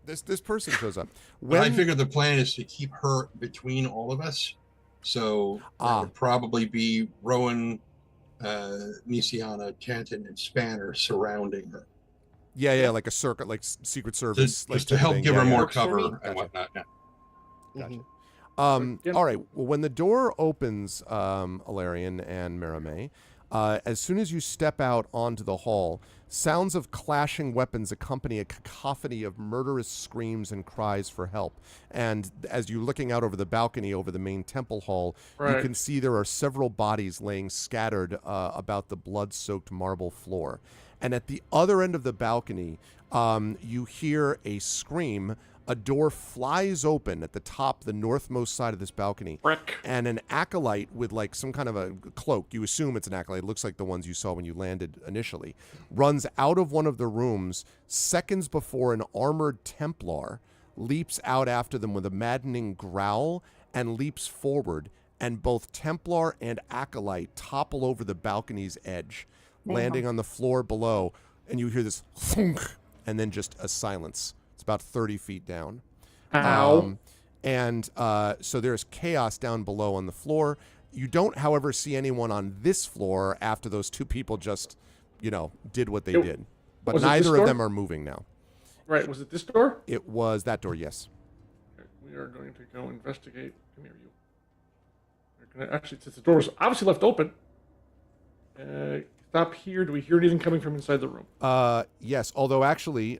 this person shows up. But I figure the plan is to keep her between all of us. So that would probably be Rowan, Nisiana, Canton, and Spanner surrounding her. Yeah, like a circuit, like Secret Service, Just, like just to type of help thing. give Yeah, her yeah. more Works for me. cover Gotcha. and whatnot. Yeah. Gotcha. Yeah. All right. Well, when the door opens, Alarian and Merame, as soon as you step out onto the hall, sounds of clashing weapons accompany a cacophony of murderous screams and cries for help. And as you're looking out over the balcony over the main temple hall, you Right. can see there are several bodies laying scattered about the blood-soaked marble floor. And at the other end of the balcony, you hear a scream. A door flies open at the top, the northmost side of this balcony. Brick. And an acolyte with like some kind of a cloak, you assume it's an acolyte, it looks like the ones you saw when you landed initially, runs out of one of the rooms seconds before an armored Templar leaps out after them with a maddening growl and leaps forward. And both Templar and acolyte topple over the balcony's edge, landing on the floor below. And you hear this thunk, and then just a silence. It's about 30 feet down. Ow. So there's chaos down below on the floor. You don't, however, see anyone on this floor after those two people just, did what they did. But was it this neither of door? them are moving now. Right. Was it this door? It was that door, yes. Okay, we are going to go investigate. Come here, you. We're gonna actually, since the door was obviously left open. Stop here. Do we hear anything coming from inside the room? Yes, although actually,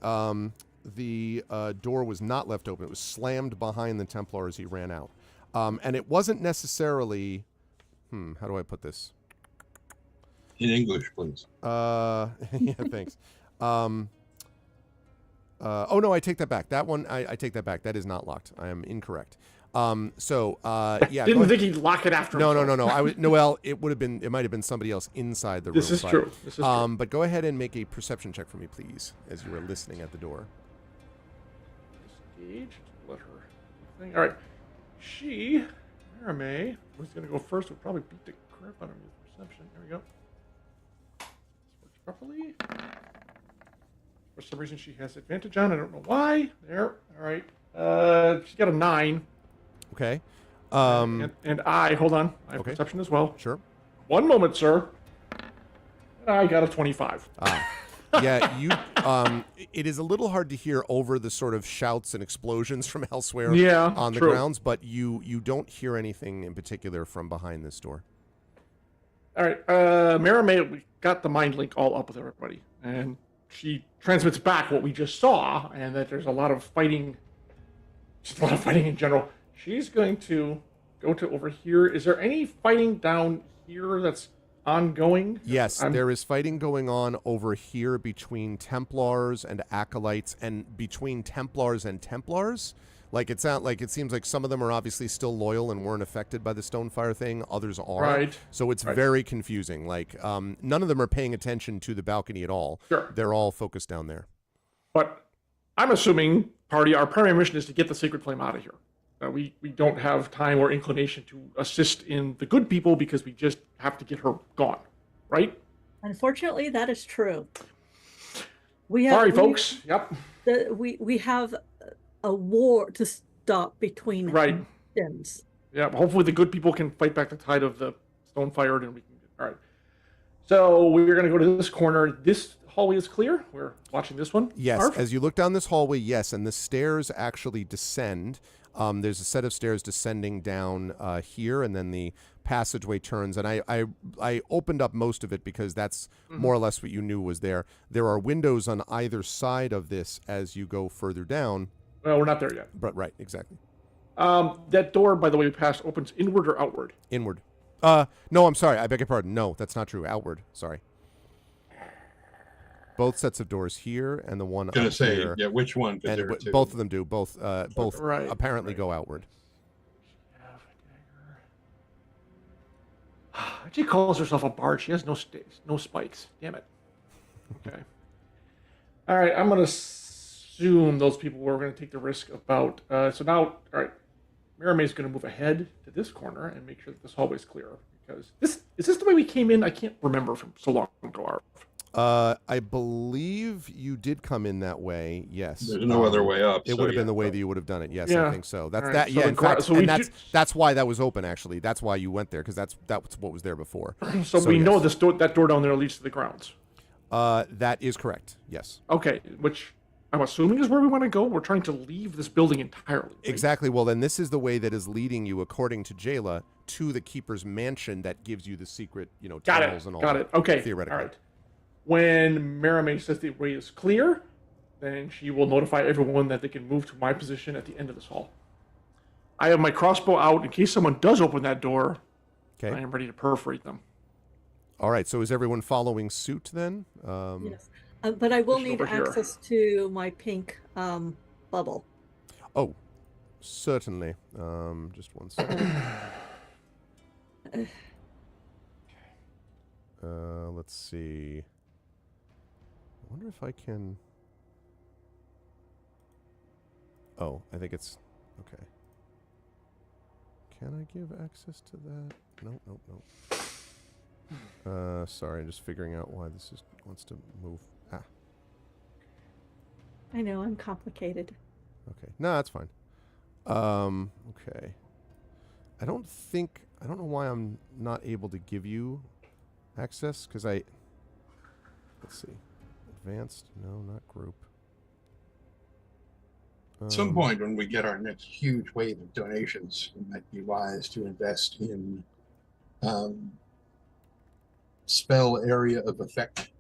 the door was not left open. It was slammed behind the Templar as he ran out. And it wasn't necessarily... how do I put this? In English, please. Yeah, thanks. Oh, no, I take that back. That one, I take that back. That is not locked. I am incorrect. Yeah. Didn't think he'd lock it after. No. himself. Well, it might have been somebody else inside the room. This is true. This is true. But go ahead and make a perception check for me, please, as you are listening at the door. Disengage. Let her. All right. She, Merame, who's going to go first, will probably beat the crap out of me with perception. There we go. This works properly. For some reason, she has advantage on. I don't know why. There. All right. She's got a 9. Okay. And I, hold on. I have Okay. perception as well. Sure. One moment, sir. And I got a 25. Yeah, it is a little hard to hear over the sort of shouts and explosions from elsewhere on the true. grounds, but you don't hear anything in particular from behind this door. All right. Merame, we got the mind link all up with everybody. And she transmits back what we just saw, and that there's a lot of fighting. Just a lot of fighting in general. She's going to go to over here. Is there any fighting down here that's ongoing? Yes, there is fighting going on over here between Templars and Acolytes, and between Templars and Templars. Like it seems like some of them are obviously still loyal and weren't affected by the Stonefire thing. Others are. Right. So it's very confusing. Like none of them are paying attention to the balcony at all. Sure. They're all focused down there. But I'm assuming our primary mission is to get the Sacred Flame out of here. We don't have time or inclination to assist in the good people because we just have to get her gone, right? Unfortunately, that is true. Sorry, folks. Yep. We have a war to stop between Right. nations. Yeah. Hopefully, the good people can fight back the tide of the Stonefire, and we can. All right. So we're going to go to this corner. This hallway is clear. We're watching this one. Yes, Arf. as you look down this hallway, yes, and the stairs actually descend. There's a set of stairs descending down here, and then the passageway turns. And I opened up most of it because that's more or less what you knew was there. There are windows on either side of this as you go further down. Well, we're not there yet. But right, exactly. That door, by the way, we passed opens inward or outward? Inward. No, I'm sorry. I beg your pardon. No, that's not true. Outward. Sorry. Both sets of doors here and the one Gonna up say, here. yeah, which one? 'Cause And there were two. both of them do. Both Right, apparently go outward. She calls herself a bard. She has no spikes. Damn it. Okay. All right. I'm going to assume those people were going to take the risk about. So now, all right. Mirame's going to move ahead to this corner and make sure that this hallway's clear. Because is this the way we came in? I can't remember from so long ago. I believe you did come in that way. Yes. There's no other way up. It so would have yeah. been the way that you would have done it. Yes, Yeah. I think so. That's All right, that. so Yeah, the in fact, so we and do- that's why that was open. Actually, that's why you went there because that's what was there before. So we know yes. that door down there leads to the grounds. That is correct. Yes. Okay, which I'm assuming is where we want to go. We're trying to leave this building entirely. Right? Exactly. Well, then this is the way that is leading you, according to Jayla, to the Keeper's mansion that gives you the secret, Got tunnels it. and all Got that. it. Okay. Theoretically. All right. When Merame says the way is clear, then she will notify everyone that they can move to my position at the end of this hall. I have my crossbow out in case someone does open that door. Okay. I am ready to perforate them. All right. So is everyone following suit then? Yes. But I will Push it need over here. access to my pink bubble. Oh, certainly. Just one second. Let's see. I wonder if I can. Oh, I think it's okay. Can I give access to that? Nope, nope, nope. Sorry, I'm just figuring out why this wants to move. Ah, I know, I'm complicated. okay. No, that's fine. Okay. I don't know why I'm not able to give you access because let's see. Advanced? No, not group. At some point when we get our next huge wave of donations, it might be wise to invest in spell area of effect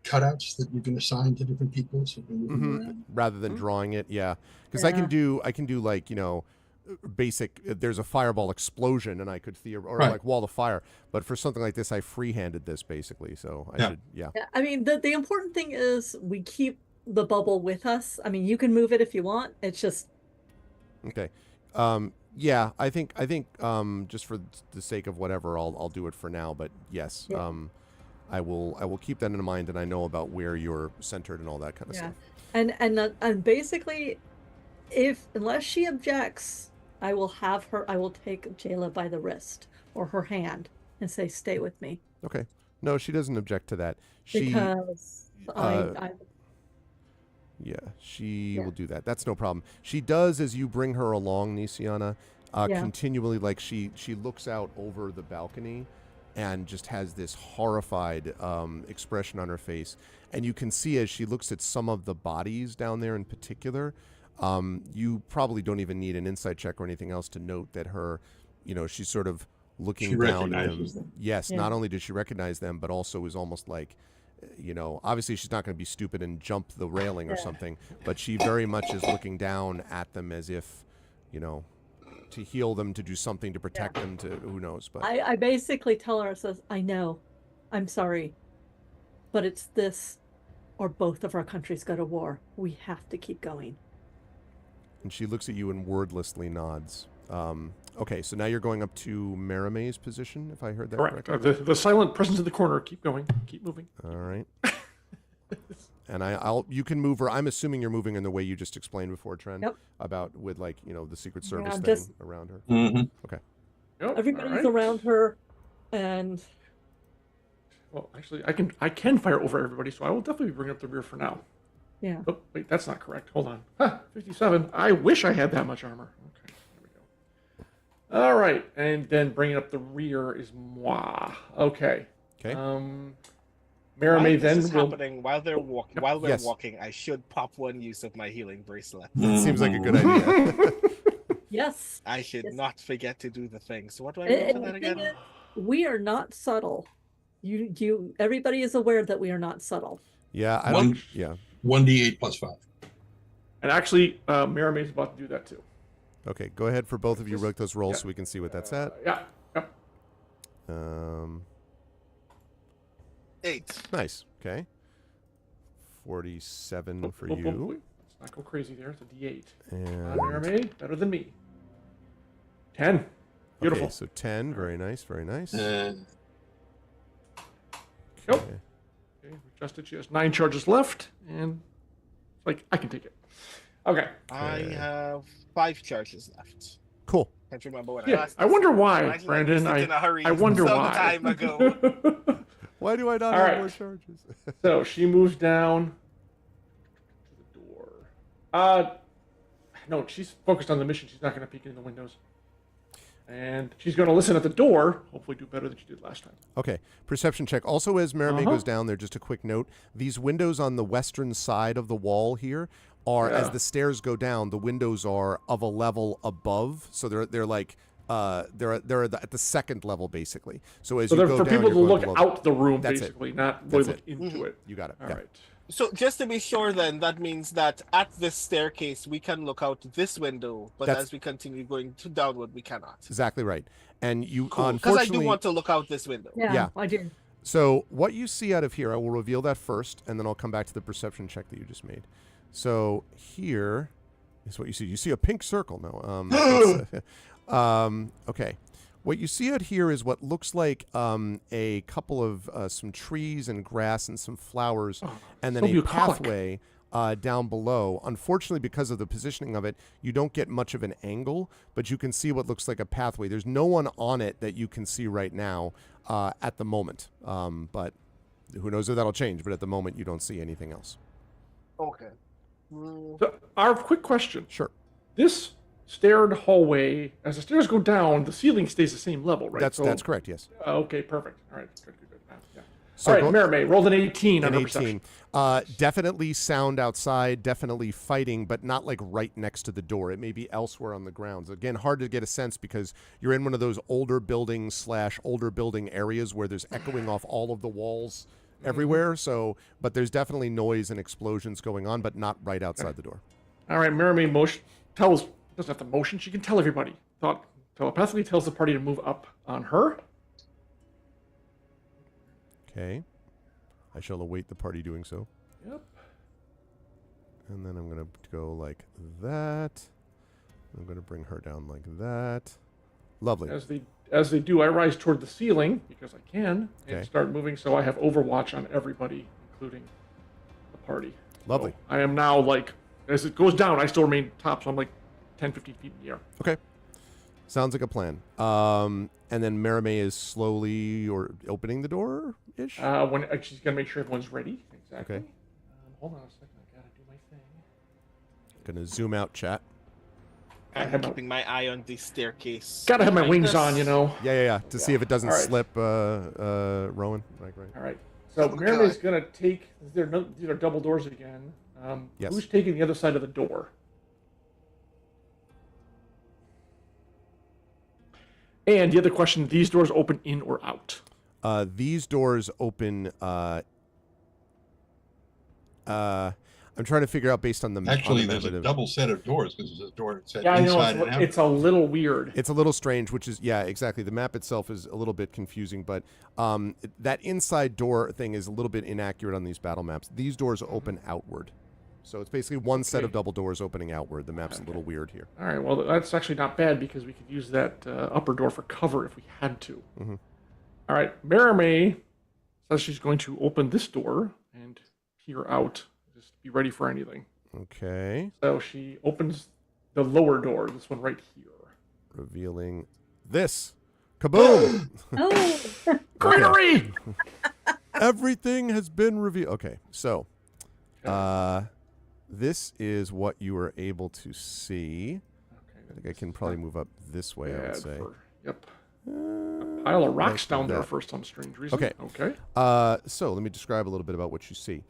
cutouts that you can assign to different people so you can move them around. Rather than drawing it, yeah. Because I can do like, basic, there's a fireball explosion and I could or Right. like wall of fire. But for something like this, I freehanded this basically. So I should, yeah. Yeah, I mean, the important thing is we keep the bubble with us. I mean, you can move it if you want. It's just Okay. Yeah, I think just for the sake of whatever, I'll do it for now. But yes, Yeah. I will keep that in mind, and I know about where you're centered and all that kind of stuff. and basically, unless she objects, I will take Jayla by the wrist or her hand and say, "Stay with me," Okay. No, she doesn't object to that. because Yeah, she Yeah. will do that. That's no problem. She does as you bring her along, Nisiana, Yeah. continually, like she looks out over the balcony and just has this horrified expression on her face. And you can see as she looks at some of the bodies down there in particular, you probably don't even need an insight check or anything else to note that she's sort of looking She down at recognizes them. them. Yes, Yeah. not only does she recognize them, but also is almost like, obviously she's not going to be stupid and jump the railing or Yeah. something, but she very much is looking down at them as if, to heal them, to do something to protect them, to who knows. But I basically tell her, says, "I know, I'm sorry, but it's this, or both of our countries go to war. We have to keep going." and she looks at you and wordlessly nods. Okay, so now you're going up to Marame's position, if I heard that Correct. correctly. The silent presence in the corner. Keep going. Keep moving. All right. And you can move her. I'm assuming you're moving in the way you just explained before, Tren. Yep. About with the Secret Service I'm thing just- around her. Mm-hmm. Yep, Everybody's all right. around her, and Well, actually, I can fire over everybody, so I will definitely bring up the rear for now. yeah. Oh, wait, that's not correct. Hold on. 57. I wish I had that much armor. Okay, there we go. All right, and then bringing up the rear is moi. Okay. Okay. Merame While then this is will. happening, while they're walking, while we're Yes. walking, I should pop one use of my healing bracelet. That seems like a good idea. Yes. I should Yes. not forget to do the thing. So what do I do for And that the thing again? is, we are not subtle. Everybody is aware that we are not subtle. Yeah, I One- don't. Yeah. 1d8 plus 5. And actually, Merame is about to do that too. Okay, go ahead for both of you. Just- Wrote those rolls yeah. so we can see what that's at. Yeah. Yep. 8. Nice. Okay. 47 for Oh, you. wait. Let's not go crazy there. It's a D8. And Merame, better than me. 10. Beautiful. okay, so 10. Very nice. Very nice. And Nope. Okay. Okay, adjusted. She has 9 charges left, and I can take it. Okay. I Okay. have 5 charges left. Cool. can't remember when I Yeah, last. I wonder why, Imagine I Brandon. missed it in a hurry I wonder some why. time ago. Why do I not All have right. more charges? So she moves down to the door. No, she's focused on the mission. She's not going to peek in the windows. And she's going to listen at the door. Hopefully, do better than she did last time. Okay, perception check. Also, as Merime goes down there, just a quick note: these windows on the western side of the wall here are, as the stairs go down, the windows are of a level above, so they're like they're at the second level basically. So as you they're go for down, people to you're going look below. out the room, That's basically, not That's look it. into it. You got it. All yeah. right. So just to be sure, then that means that at this staircase we can look out this window, but That's- as we continue going to downward, we cannot. Exactly right. And you Cool. Because unfortunately, I do want to look out this window. Yeah. I do. So what you see out of here, I will reveal that first, and then I'll come back to the perception check that you just made. So here is what you see. You see a pink circle. No. Okay. What you see out here is what looks like a couple of some trees and grass and some flowers, and then so a bucolic. pathway down below. Unfortunately, because of the positioning of it, you don't get much of an angle, but you can see what looks like a pathway. There's no one on it that you can see right now at the moment, but who knows if that'll change. But at the moment, you don't see anything else. Okay. So, our quick question. Sure. This staired hallway, as the stairs go down, the ceiling stays the same level, right? That's correct. Yes. Okay, perfect. All right, good. Yeah. So All right, Merime, rolled an 18 on An her 18. perception. Definitely sound outside, definitely fighting, but not like right next to the door. It may be elsewhere on the grounds. Again, hard to get a sense because you're in one of those older buildings / older building areas where there's echoing off all of the walls everywhere. So, but there's definitely noise and explosions going on, but not right outside the door. All right, Merime doesn't have to motion. She can tell everybody. Telepathically tells the party to move up on her. Okay. I shall await the party doing so. Yep. And then I'm going to go like that. I'm going to bring her down like that. Lovely. As they do, I rise toward the ceiling because I can Okay. and start moving. So I have Overwatch on everybody, including the party. Lovely. So I am now as it goes down, I still remain top. So I'm 10, 15 feet in the air. Okay. Sounds like a plan. And then Merime is slowly opening the door-ish? When she's gonna make sure everyone's ready. Exactly. Okay. Hold on a second. I gotta do my thing. Gonna zoom out, chat. I'm keeping my eye on the staircase. Gotta have my Like wings this. on, Yeah. To see if it doesn't All right. slip, Rowan. Right. All right. So Merime's gonna take. These are double doors again. Yes. Who's taking the other side of the door? And the other question: these doors open in or out? These doors open. I'm trying to figure out based on the Actually, on the there's a method of- double set of doors because there's a door that said Yeah, I inside know and out. it's a little weird. It's a little strange, which is exactly. The map itself is a little bit confusing, but that inside door thing is a little bit inaccurate on these battle maps. These doors open outward, so it's basically one set of double doors opening outward. The map's a little weird here. All right. Well, that's actually not bad because we could use that upper door for cover if we had to. Mhm. All right. Merime says she's going to open this door and peer out. Just be ready for anything. Okay. So she opens the lower door, this one right here. Revealing this. Kaboom! Oh, Greenery! Everything has been revealed. Okay, so this is what you were able to see. I think I can probably move up this way, I would say. Yep. A pile of rocks like down there that. for some strange reason. Okay. Okay. So let me describe a little bit about what you see.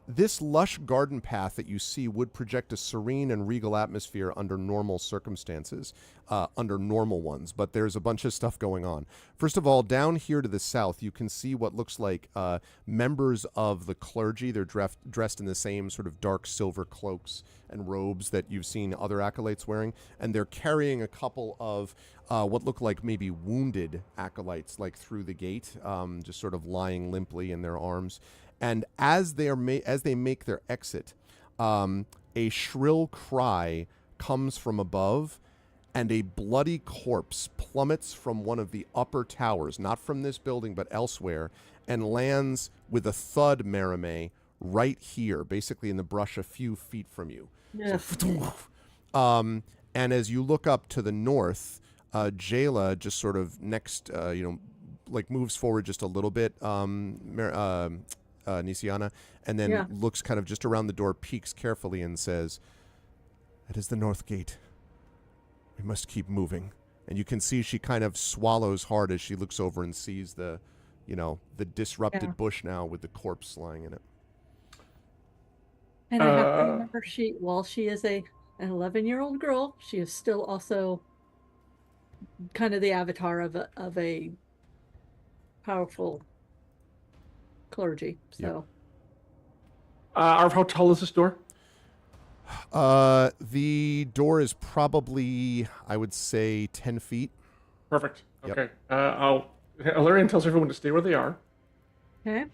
This lush garden path that you see would project a serene and regal atmosphere under normal circumstances, under normal ones, but there's a bunch of stuff going on. First of all, down here to the south, you can see what looks like members of the clergy. They're dressed in the same sort of dark silver cloaks and robes that you've seen other acolytes wearing, and they're carrying a couple of what look like maybe wounded acolytes, like through the gate, just sort of lying limply in their arms. And as they make their exit, a shrill cry comes from above, and a bloody corpse plummets from one of the upper towers, not from this building but elsewhere, and lands with a thud, Merime, right here, basically in the brush a few feet from you. yeah. And as you look up to the north, Jayla just sort of next, like moves forward just a little bit, Nisiana, and then looks kind of just around the door, peeks carefully, and says, "That is the north gate. We must keep moving." And you can see she kind of swallows hard as she looks over and sees the disrupted bush now with the corpse lying in it. And I have to remember, while she is an 11-year-old girl, she is still also kind of the avatar of a powerful clergy. So, How tall is this door? The door is probably, I would say, 10 feet. Perfect. Yep. Okay. Alarian tells everyone to stay where they are. okay.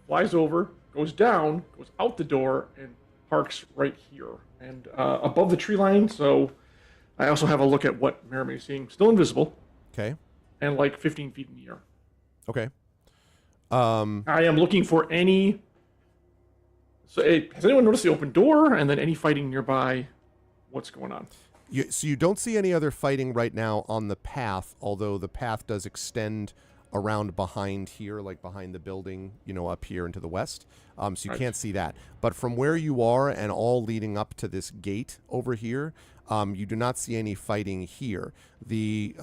Flies over, goes down, goes out the door, and parks right here. And above the tree line, so I also have a look at what Merriman is seeing. Still invisible. Okay. And like 15 feet in the air. Okay. I am looking for any... So has anyone noticed the open door? And then any fighting nearby? What's going on? So you don't see any other fighting right now on the path, although the path does extend around behind here, like behind the building, up here into the west. So you can't see that. But from where you are and all leading up to this gate over here, you do not see any fighting here. The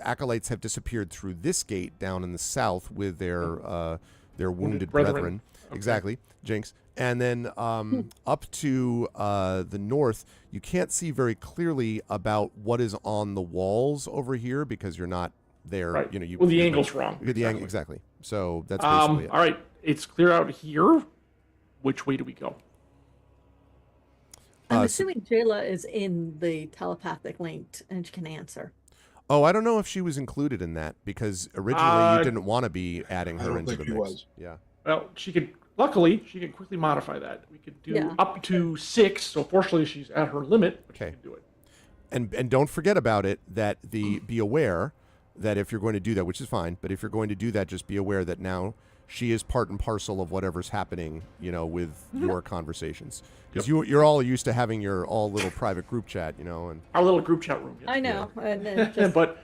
acolytes have disappeared through this gate down in the south with their wounded brethren. Okay. Exactly, Jinx. And then up to the north, you can't see very clearly about what is on the walls over here because you're not there. Right. Well, the angle's wrong. Exactly. So that's basically it. All right, it's clear out here. Which way do we go? I'm assuming Jayla is in the telepathic link and she can answer. Oh, I don't know if she was included in that because originally you didn't want to be adding her into the mix. Was. Yeah. Well, luckily, she can quickly modify that. We could do up to 6, so fortunately she's at her limit, but she can do it. And don't forget about it, that be aware that if you're going to do that, which is fine, but if you're going to do that, just be aware that now she is part and parcel of whatever's happening, with your conversations. Because you're all used to having your all little private group chat, and our little group chat room. Yes. I know. Yeah. And then just... but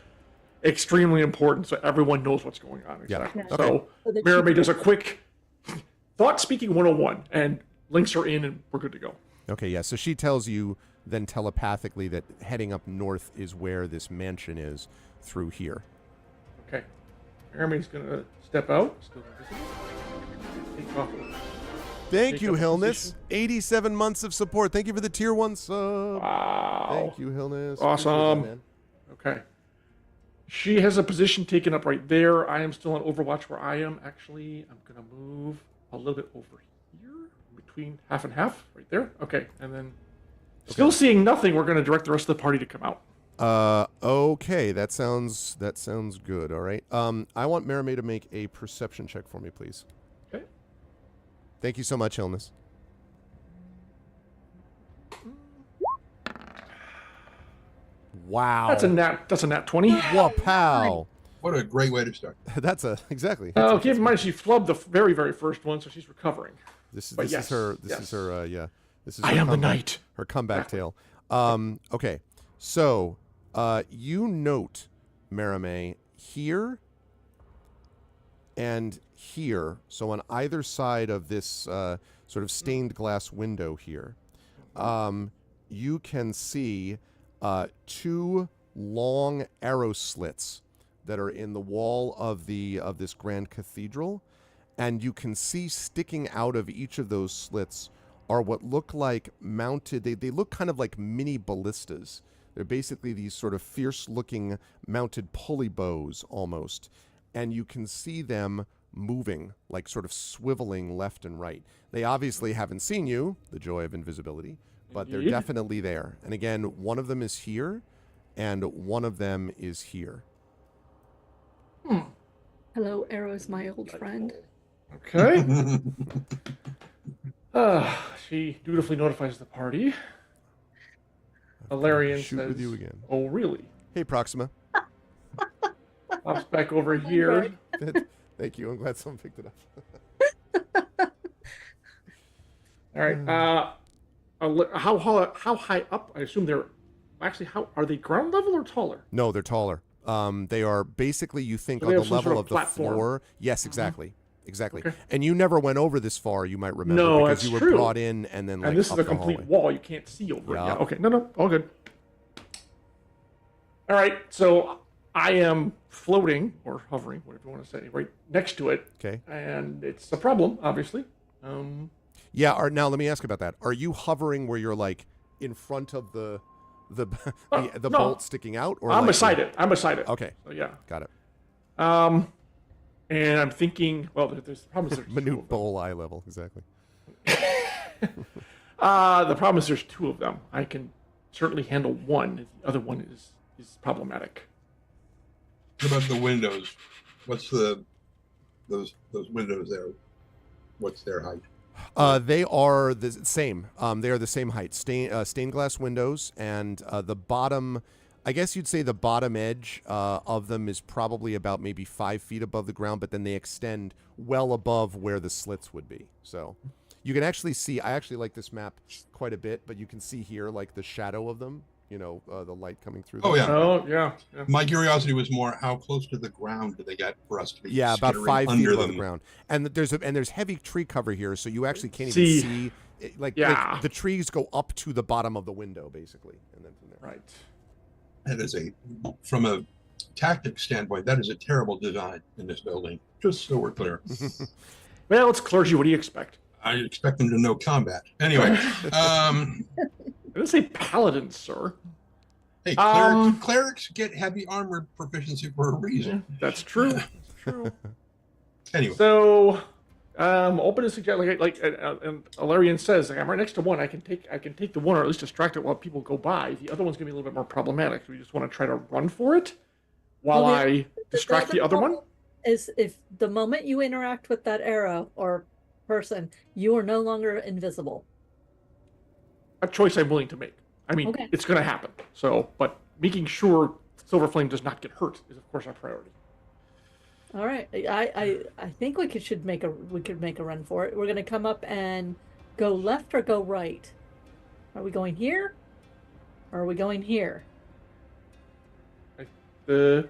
extremely important so everyone knows what's going on. Exactly. Yeah. So Merrimaid does a quick thought speaking 101 and links her in and we're good to go. Okay, yeah. So she tells you then telepathically that heading up north is where this mansion is through here. Okay. Merrimaid's going to step out. Still invisible. Take off. Thank you, Hillness. 87 months of support. Thank you for the tier 1 sub. Wow. Thank you, Hillness. Awesome. That, okay. She has a position taken up right there. I am still on Overwatch where I am. Actually, I'm going to move a little bit over here, between half and half, right there. Okay, and then still seeing nothing. We're going to direct the rest of the party to come out. Okay, that sounds good. All right. I want Merrimaid to make a perception check for me, please. Okay. Thank you so much, Illness. Wow. That's a nat 20. Wow. What a great way to start. That's exactly. Keep in mind she flubbed the very, very first one, so she's recovering. This is her. This is her. This is. I am the knight. Her comeback tale. Okay. So, you note, Merrimaid, here and here. So on either side of this sort of stained glass window here, you can see 2 long arrow slits that are in the wall of this grand cathedral, and you can see sticking out of each of those slits are what look like mounted. They look kind of like mini ballistas. They're basically these sort of fierce-looking mounted pulley bows almost, and you can see them moving, like sort of swiveling left and right. They obviously haven't seen you, the joy of invisibility, but they're definitely there. And again, one of them is here, and one of them is here. Hello, Arrow's my old friend. Okay. She dutifully notifies the party. Valerian says, with you again. "Oh, really?" Hey, Proxima. Pops back over here. Thank you. I'm glad someone picked it up. All right. How high up? I assume they're actually, how are they ground level or taller? No, they're taller. They are basically, you think, So on they the have some level sort of of the platform. floor. Yes, exactly. Exactly. Okay. And you never went over this far, you might remember, No, because that's you were true. brought in and then like And this is up a the complete hallway. wall. You can't see over it. Yeah. Yeah. Okay. No. All good. All right. So I am floating or hovering, whatever you want to say, right next to it. Okay. And it's a problem, obviously. Yeah. Now let me ask about that. Are you hovering where you're like in front of the the No. bolt sticking out, or I'm like beside it. I'm beside it. Okay. So yeah. Got it. And I'm thinking, well, there's the problem is there's two Minute of them. bowl eye level. Exactly. The problem is there's two of them. I can certainly handle one. The other one is problematic. What about the windows? What's those windows there? What's their height? They are the same. They are the same height. Stained glass windows, and the bottom, I guess you'd say the bottom edge of them is probably about maybe 5 feet above the ground, but then they extend well above where the slits would be. So you can actually see, I actually like this map quite a bit, but you can see here like the shadow of them, the light coming through them. Oh, yeah. Oh yeah. My curiosity was more how close to the ground do they get for us to be Yeah, about skittering 5 feet under above them? the ground, and there's heavy tree cover here, so you actually can't See. even see. Like the trees go up to the bottom of the window, basically, and then from there. Right. That is from a tactics standpoint, that is a terrible design in this building. Just so we're clear. Well, it's clergy. What do you expect? I expect them to know combat. Anyway, I didn't say paladins, sir. hey, clerics get heavy armor proficiency for a reason. That's true. That's true. Anyway, So, open to suggest and Alarian says, like, I'm right next to one. I can take the one, or at least distract it while people go by. The other one's gonna be a little bit more problematic. So we just want to try to run for it while Well, I distract the other one. Is if the moment you interact with that arrow or person, you are no longer invisible. A choice I'm willing to make. I mean, Okay. it's gonna happen. So, but making sure Silver Flame does not get hurt is, of course, our priority. All right, I think we could make a run for it. We're gonna come up and go left or go right. Are we going here? Or are we going here? The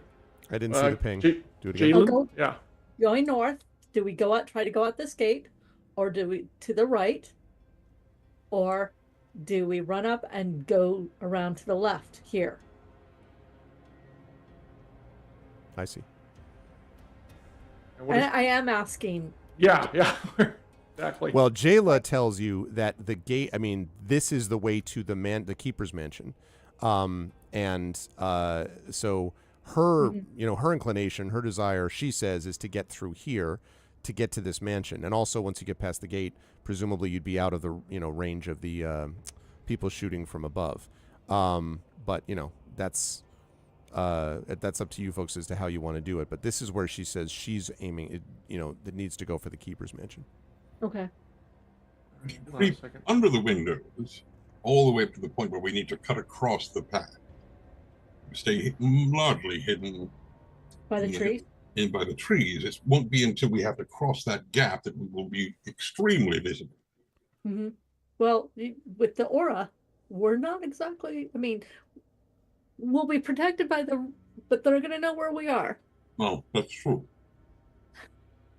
I didn't see the ping. Do it again. Jalen? I'll go. Yeah. Going north. Do we try to go out this gate, or do we to the right, or do we run up and go around to the left here? I see. And what is- I am asking. yeah. Exactly. Well, Jayla tells you that the gate. I mean, this is the way to the keeper's mansion, and so her, her inclination, her desire, she says, is to get through here, to get to this mansion, and also once you get past the gate, presumably you'd be out of the range of the people shooting from above. But that's up to you folks as to how you want to do it. But this is where she says she's aiming. That needs to go for the keeper's mansion. Okay. Hold on a second. under the windows, all the way up to the point where we need to cut across the path. Stay largely hidden By the tree. by the trees. It won't be until we have to cross that gap that we will be extremely visible. Mm-hmm. Well, with the aura, we're not exactly. I mean, we'll be protected but they're gonna know where we are. Oh, that's true.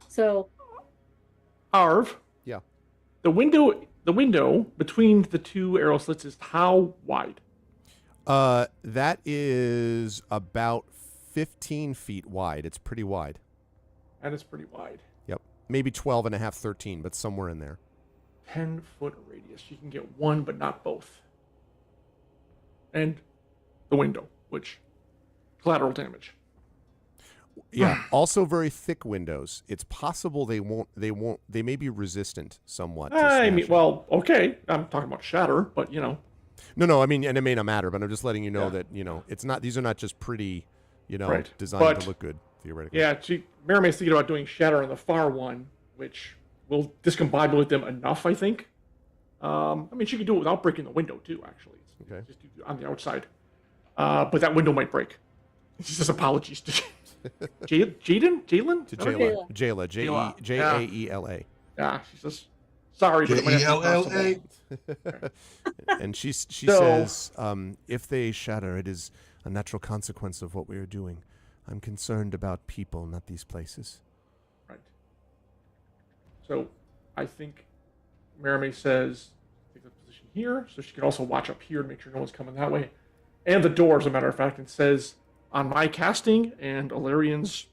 So, Arv. Yeah. The window between the two arrow slits is how wide? That is about 15 feet wide. It's pretty wide. That is pretty wide. Yep. Maybe 12 and a half, 13, but somewhere in there. 10-foot radius. You can get one, but not both. And the window, which collateral damage. Yeah. Also very thick windows. It's possible they may be resistant somewhat. To I mean, smashing. well, okay. I'm talking about shatter, but No, I mean, and it may not matter, but I'm just letting you know Yeah. that, it's not, these are not just pretty, Right. designed But- to look good, theoretically. Yeah, Miramay's thinking about doing shatter on the far one, which will discombobulate them enough, I think. I mean, she could do it without breaking the window, too, actually. Okay. Just do on the outside. But that window might break. She says apologies to Jalen? To Okay. Jayla. Jayla. Jaela. Jaela. Yeah, she says Sorry, but it might have to be Jella. possible. And she So- says, if they shatter, it is a natural consequence of what we are doing. I'm concerned about people, not these places. Right. So I think Merame says take the position here, so she can also watch up here to make sure no one's coming that way. And the door, as a matter of fact, and says, on my casting and Alarian's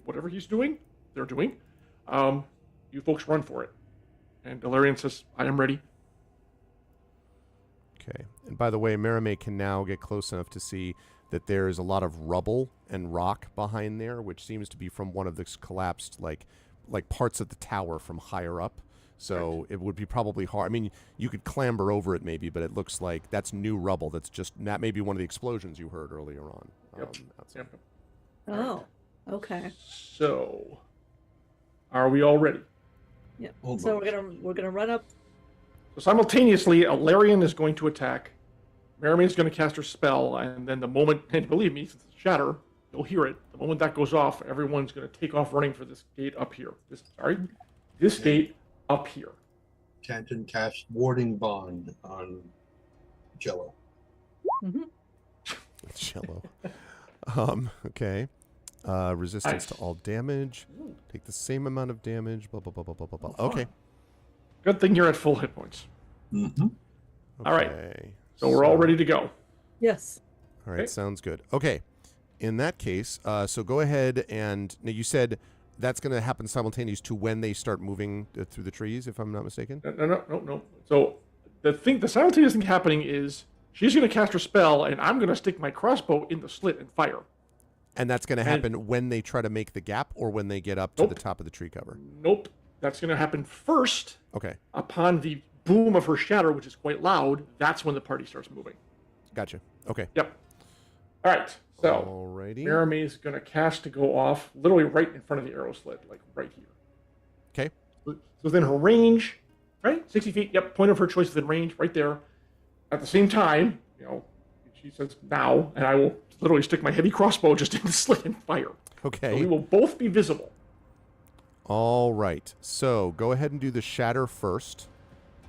whatever he's doing, they're doing, you folks run for it. And Alarian says, I am ready. Okay. And by the way, Merame can now get close enough to see that there is a lot of rubble and rock behind there, which seems to be from one of the collapsed, like parts of the tower from higher up. So it would be probably hard. I mean, you could clamber over it maybe, but it looks like that's new rubble. That may be one of the explosions you heard earlier on. Yep. Outside. Yep. Oh, okay. So, are we all ready? Yep. Almost. So we're gonna run up. So simultaneously, Alarian is going to attack. Mermaid's going to cast her spell, and then the moment, and believe me, since it's shatter, you'll hear it. The moment that goes off, everyone's going to take off running for this gate up here. This gate up here. Canton cast warding bond on Jello. Cello. Okay. Resistance to Nice. all damage. Take the same amount of damage. Blah, blah, blah, blah, blah, blah, blah. Okay. Good thing you're at full hit points. Mm-hmm. All right. Okay. So we're all ready to go. Yes. All right, Okay. sounds good. Okay. In that case, so go ahead and now you said that's going to happen simultaneous to when they start moving through the trees, if I'm not mistaken. No. So the simultaneous thing happening is she's going to cast her spell, and I'm going to stick my crossbow in the slit and fire. And that's going to happen when they try to make the gap or when they get up to Nope. the top of the tree cover. Nope. That's going to happen first. Okay. Upon the boom of her shatter, which is quite loud, that's when the party starts moving. Gotcha. Okay. Yep. All right. So Alrighty. Merame is going to cast to go off literally right in front of the arrow slit, like right here. Okay. So within her range, right? 60 feet. Yep. Point of her choice within range, right there. At the same time, she says now, and I will literally stick my heavy crossbow just in the slit and fire. So Okay. we will both be visible. All right. So go ahead and do the shatter first.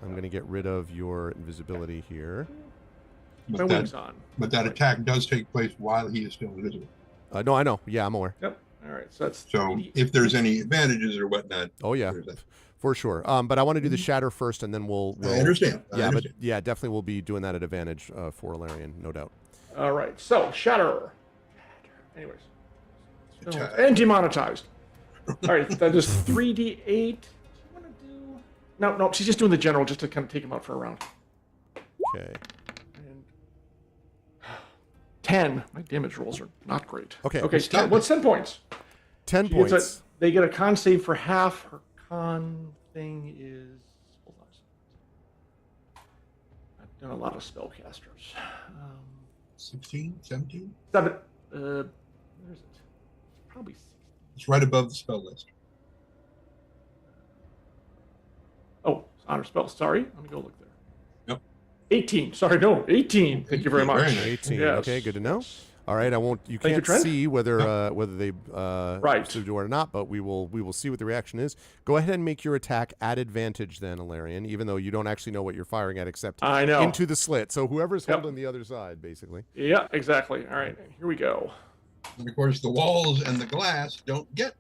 I'm going to get rid of your invisibility here. My But wings that, on. but that attack does take place while he is still invisible. No, I know. Yeah, I'm aware. Yep. All right. So that's So 80. if there's any advantages or whatnot, Oh, yeah. there's that. For sure. But I want to do the shatter first, and then we'll I understand. I Yeah, understand. but yeah, definitely we'll be doing that at advantage for Alarian, no doubt. All right. So shatter. Anyways. Attack. And demonetized. All right. That is 3d8. Do you want to do? No. She's just doing the general just to kind of take him out for a round. Okay. And 10. My damage rolls are not great. Okay. Okay. 10. What's 10 points? 10 She gets points. they get a con save for half. Her con thing is. Hold on a second. I've done a lot of spellcasters. 16, 17? 7. Where is it? Probably 60. It's right above the spell list. Oh, honor spell. Sorry. Let me go look there. Yep. 18. Sorry, no. 18. Thank you very much. Very nice. 18. Yes. Okay, good to know. All right, I won't. You Thank you, can't Trent. see whether they Right. do or not, but we will see what the reaction is. Go ahead and make your attack at advantage, then, Alarian. Even though you don't actually know what you're firing at, except I know. into the slit. So whoever's Yep. holding the other side, basically. Yeah, exactly. All right. Here we go. And of course, the walls and the glass don't get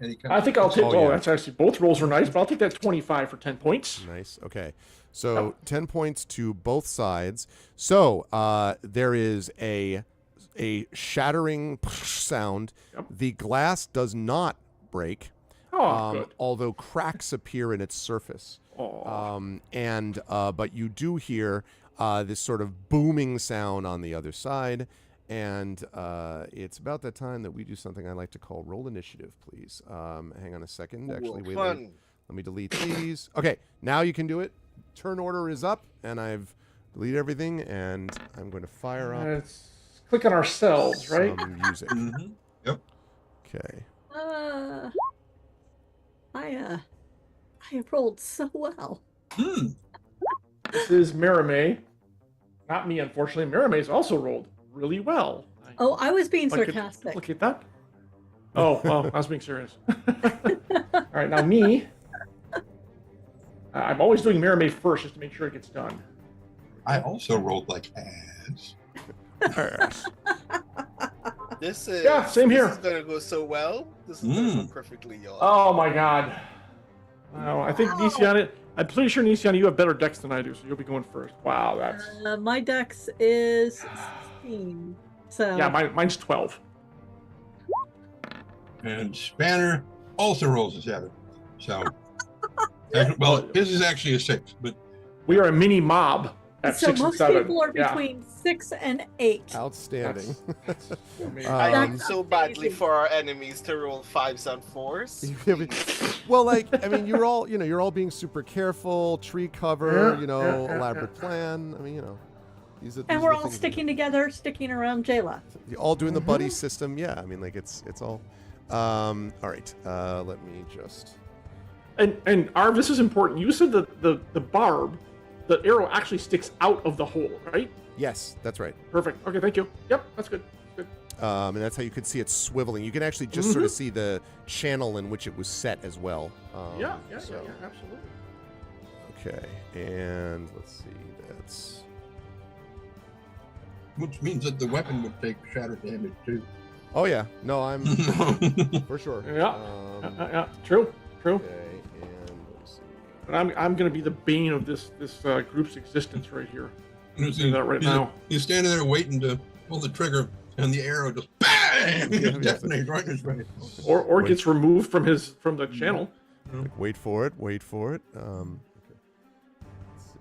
any kind I think I'll take. Oh, Oh, yeah. that's actually both rolls are nice, but I'll take that 25 for 10 points. Nice. Okay. So 10 points to both sides. So there is a shattering sound. Yep. The glass does not break, Oh, good. although cracks appear in its surface. Oh, But you do hear this sort of booming sound on the other side. And it's about that time that we do something I like to call roll initiative, please. Hang on a second. Actually, wait. Let me delete these. Okay, now you can do it. Turn order is up, and I've deleted everything, and I'm going to fire up let's click on ourselves, right? some music. Mhm. Yep. Okay. I have rolled so well. Hmm. This is Merame. Not me, unfortunately. Merame's also rolled really well. Oh, I was being I could sarcastic. duplicate that. Oh, well, I was being serious. All right, now me. I'm always doing Merame first just to make sure it gets done. I also rolled like ass. This is same here. This is gonna go so well. This is gonna go perfectly, y'all. Oh my god. Oh, I think Nisiana. I'm pretty sure Nisiana, you have better decks than I do, so you'll be going first. Wow, that's. My dex is 16. So Yeah, mine's 12. And Spanner also rolls a 7. So, well, his is actually a 6, but We are a mini mob at so 6 and most 7. people are Yeah. between 6 and 8. Outstanding. Amazing. I Um, need so badly for our enemies to roll 5s and 4s. Well, like, I mean, you're all being super careful, tree cover, Yeah, elaborate plan. I mean, these are. And these we're are the all things sticking together, sticking around Jayla. You're all doing the buddy system. Yeah, I mean, like it's all. All right. Let me just. And Arv, this is important. You said that the barb, the arrow actually sticks out of the hole, right? Yes, that's right. Perfect. Okay, thank you. Yep, that's good. Good. And that's how you could see it swiveling. You can actually just sort of see the channel in which it was set as well. Yeah, so- yeah, absolutely. Okay, and let's see. That's which means that the weapon would take shatter damage too. oh yeah. No, I'm for sure. Yeah. Yeah, true. Okay, and let's see. But I'm going to be the bane of this group's existence right here. You See that right now. He's standing there waiting to pull the trigger, and the arrow just bang! Yeah, Detonates right in his face. Or gets removed from the channel. Like, wait for it. Okay. Let's see.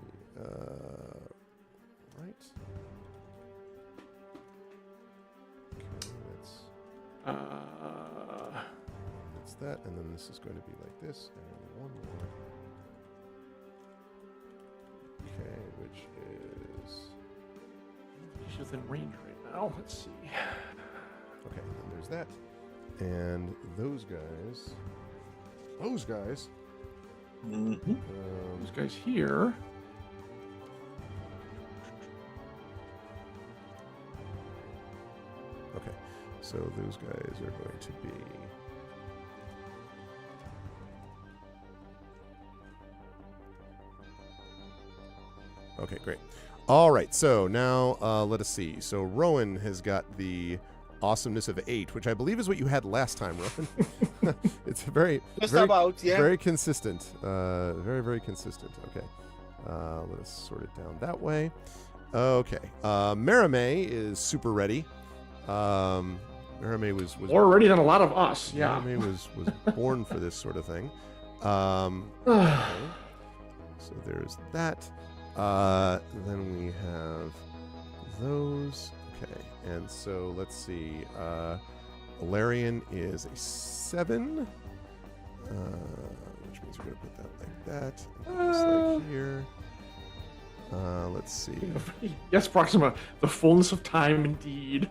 Right. Okay, that's that, and then this is going to be like this, and one more. Okay, which is He's within range right now. Let's see. okay. And there's that, and those guys. Mm-hmm. These guys here. Okay, so those guys are going to be. Okay, great. All right, so now let us see. So Rowan has got the awesomeness of 8, which I believe is what you had last time, Rowan. It's very, Just very, about, yeah. very consistent. Very, very consistent. Okay, let us sort it down that way. Okay, Merame is super ready. Merame was More ready than a lot of us. Yeah. Merame was born for this sort of thing. Okay. So there's that. Then we have those. Okay, and so let's see. Alarian is a 7, which means we're going to put that like that. And this like here. Let's see. Yes, Proxima. The fullness of time, indeed.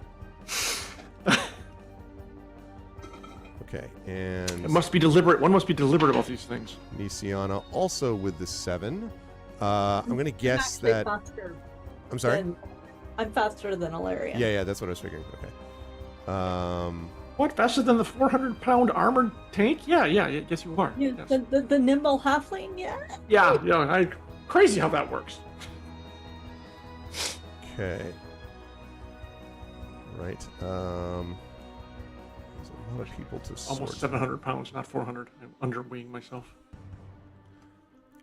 Okay, and It must be deliberate. One must be deliberate about these things. Nisiana also with the 7. I'm going to guess Actually that. faster I'm sorry. I'm faster than Alarian. Yeah, that's what I was figuring. Okay. What? Faster than the 400-pound armored tank? Yeah, yes, you are. Yeah, Yes. the nimble halfling, yeah. Yeah. Crazy how that works. Okay. Right. There's a lot of people to sort. Almost 700 pounds, not 400. I'm underweighing myself.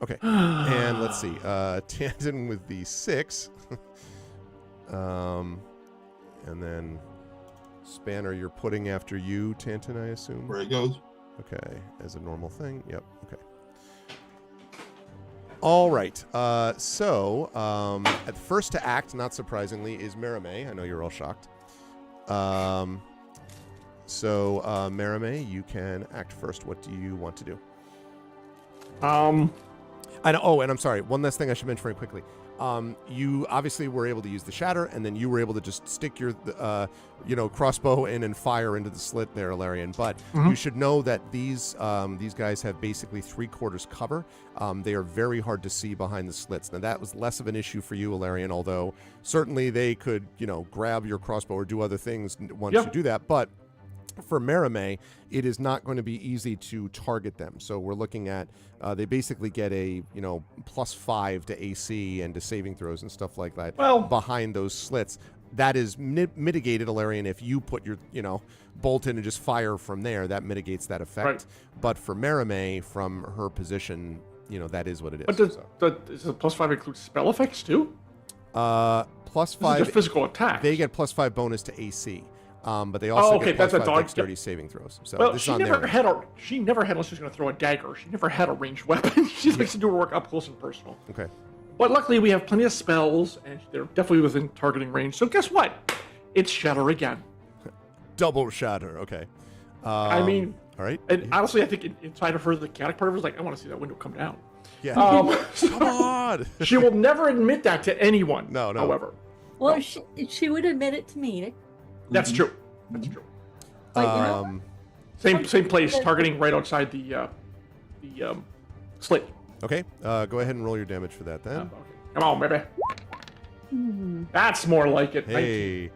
Okay. And let's see. Tandon with the 6. And then Spanner, you're putting after you, Tanton, I assume? Where he goes. Okay. As a normal thing. Yep. Okay. All right. So, at first to act, not surprisingly, is Merame. I know you're all shocked. So, Merame, you can act first. What do you want to do? And I'm sorry. One last thing I should mention very quickly. You obviously were able to use the shatter, and then you were able to just stick your, crossbow in and fire into the slit there, Alarian. But you should know that these guys have basically 3/4 cover. They are very hard to see behind the slits. Now that was less of an issue for you, Alarian, although certainly they could, grab your crossbow or do other things once you do that. But For Merime, it is not going to be easy to target them. So we're looking at they basically get a +5 to AC and to saving throws and stuff like that. Well, behind those slits, that is mitigated, Alarian. If you put your bolt in and just fire from there, that mitigates that effect. Right. But for Merime, from her position, that is what it is. But does the +5 include spell effects too? +5 This is just physical attack. They get +5 bonus to AC. But they also get that's a +5 dog. dexterity saving throws. So Well, this is she on never there. had unless she was going to throw a dagger. She never had a ranged weapon. She likes to do her work up close and personal. Okay. But luckily, we have plenty of spells, and they're definitely within targeting range. So guess what? It's Shatter again. Double shatter. Okay. I mean, all right. and honestly, I think inside of her, the chaotic part of her is like, I want to see that window come down. Yeah. Come on. She will never admit that to anyone. No. However, Well, she would admit it to me. that's true. That's true. Like, Same place, targeting right outside the slit. Okay. Go ahead and roll your damage for that then. Okay. Come on, baby. That's more like it. Hey.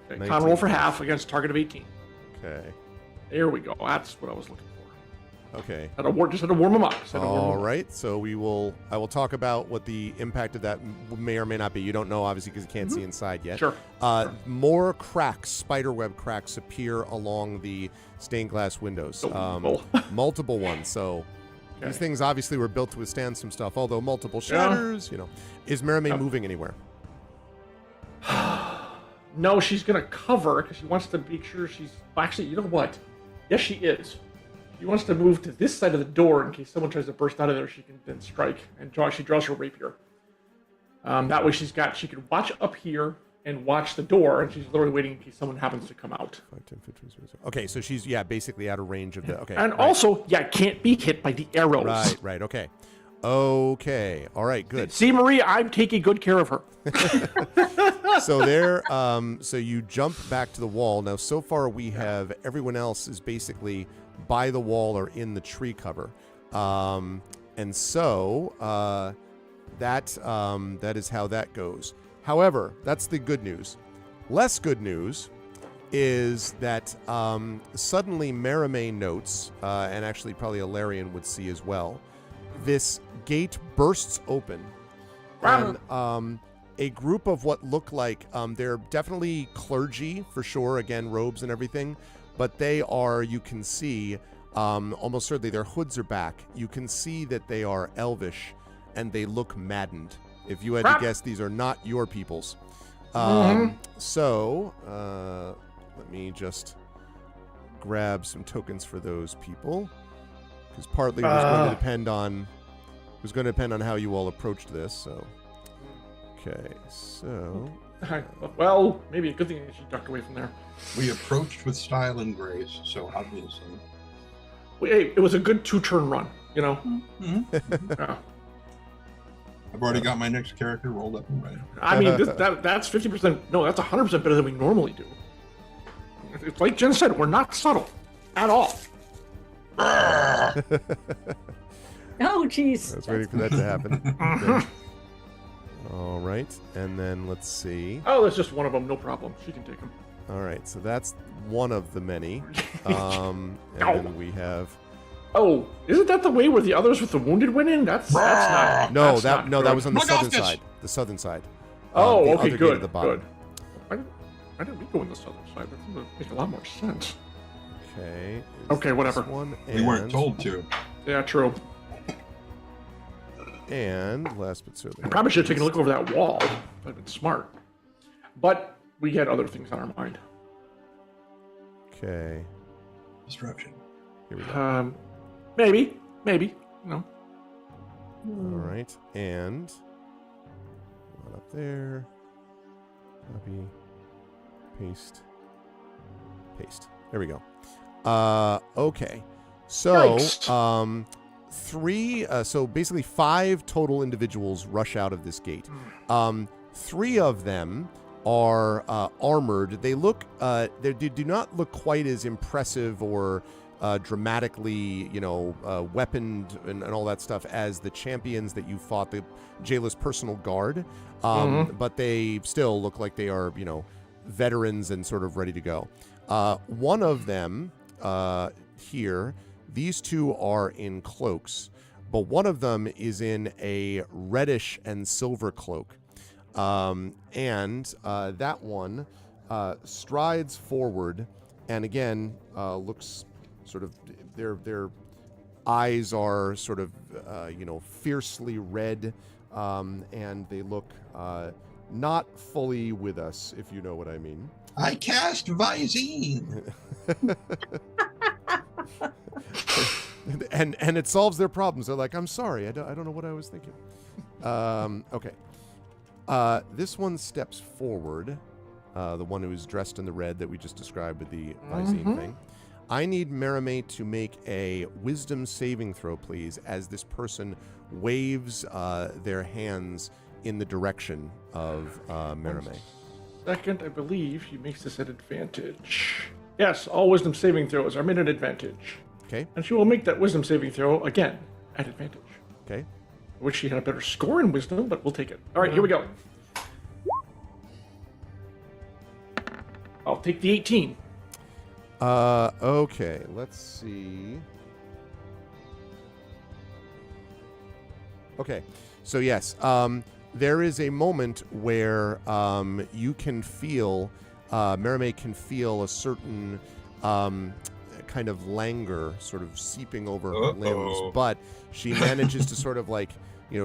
19. Okay, 19. con roll for half against target of 18. Okay. There we go. That's what I was looking for. Okay. Just had to warm them up. All right. So I will talk about what the impact of that may or may not be. You don't know, obviously, because you can't see inside yet. Sure. More cracks, spiderweb cracks, appear along the stained glass windows. Multiple ones. So these things obviously were built to withstand some stuff, although multiple shatters, Is Merime moving anywhere? No, she's going to cover because she wants to make sure she's... Actually, you know what? Yes, she is. She wants to move to this side of the door in case someone tries to burst out of there. She can then strike and she draws her rapier. That way she can watch up here and watch the door, and she's literally waiting in case someone happens to come out. 5, 10, 15, 16. Okay, so she's basically out of range of the... Okay. And also, can't be hit by the arrows. Right, okay. Okay, all right, good. See, Maria, I'm taking good care of her. So so you jump back to the wall. Now, so far we have everyone else is basically by the wall or in the tree cover. And so that is how that goes. However, that's the good news. Less good news is that suddenly Merime notes, and actually probably Alarian would see as well, this gate bursts open. And a group of what look like, they're definitely clergy for sure, again, robes and everything, but they are, you can see, almost certainly their hoods are back. You can see that they are elvish and they look maddened. If you had to guess, these are not your peoples. So, let me just grab some tokens for those people, because partly it was going to depend on how you all approached this. So, okay, so well, maybe a good thing that she ducked away from there. We approached with style and grace, so obviously. Hey, it was a good 2-turn run, Yeah. I've already got my next character rolled up and ready. I mean, that's 50%. No, that's 100% better than we normally do. It's like Jen said, we're not subtle at all. Oh, jeez. I was waiting for that to happen. Okay. All right, and then let's see. Oh, that's just one of them. No problem. She can take them. All right, so that's one of the many. And then we have. Oh, isn't that the way where the others with the wounded went in? That's not. No, that was on the Look southern off this! side. The southern side. Oh, the okay, other gate good. at the bottom. Good. Why didn't we go in the southern side? That would make a lot more sense. Okay. Okay, whatever. One We weren't told to. Yeah, true. And last but certainly. I probably should have taken a look over that wall. That'd been smart. But we had other things on our mind. Okay. Disruption. Here we go. Maybe. No. All right, and one up there. Copy. Paste. There we go. Okay. So, Yikes. so basically 5 total individuals rush out of this gate. 3 of them are armored. They look, they do not look quite as impressive or dramatically, weaponed and all that stuff as the champions that you fought, the Jayla's personal guard. But they still look like they are, veterans and sort of ready to go. One of them here, these two are in cloaks, but one of them is in a reddish and silver cloak. And that one strides forward and again looks sort of, their eyes are sort of, fiercely red, and they look not fully with us, if you know what I mean. I cast Visine. and it solves their problems. They're like, I'm sorry, I don't know what I was thinking. Okay. This one steps forward, the one who is dressed in the red that we just described with the Visine thing. I need Merime to make a wisdom saving throw, please, as this person waves their hands in the direction of Merime. Second, I believe she makes this at advantage. Yes, all wisdom saving throws are made at advantage. Okay. And she will make that wisdom saving throw again at advantage. Okay. Which she had a better score in wisdom, but we'll take it. All right, here we go. I'll take the 18. Okay, let's see. Okay, so yes, there is a moment where you can feel, Merime can feel a certain kind of languor sort of seeping over her limbs, but she manages to sort of like,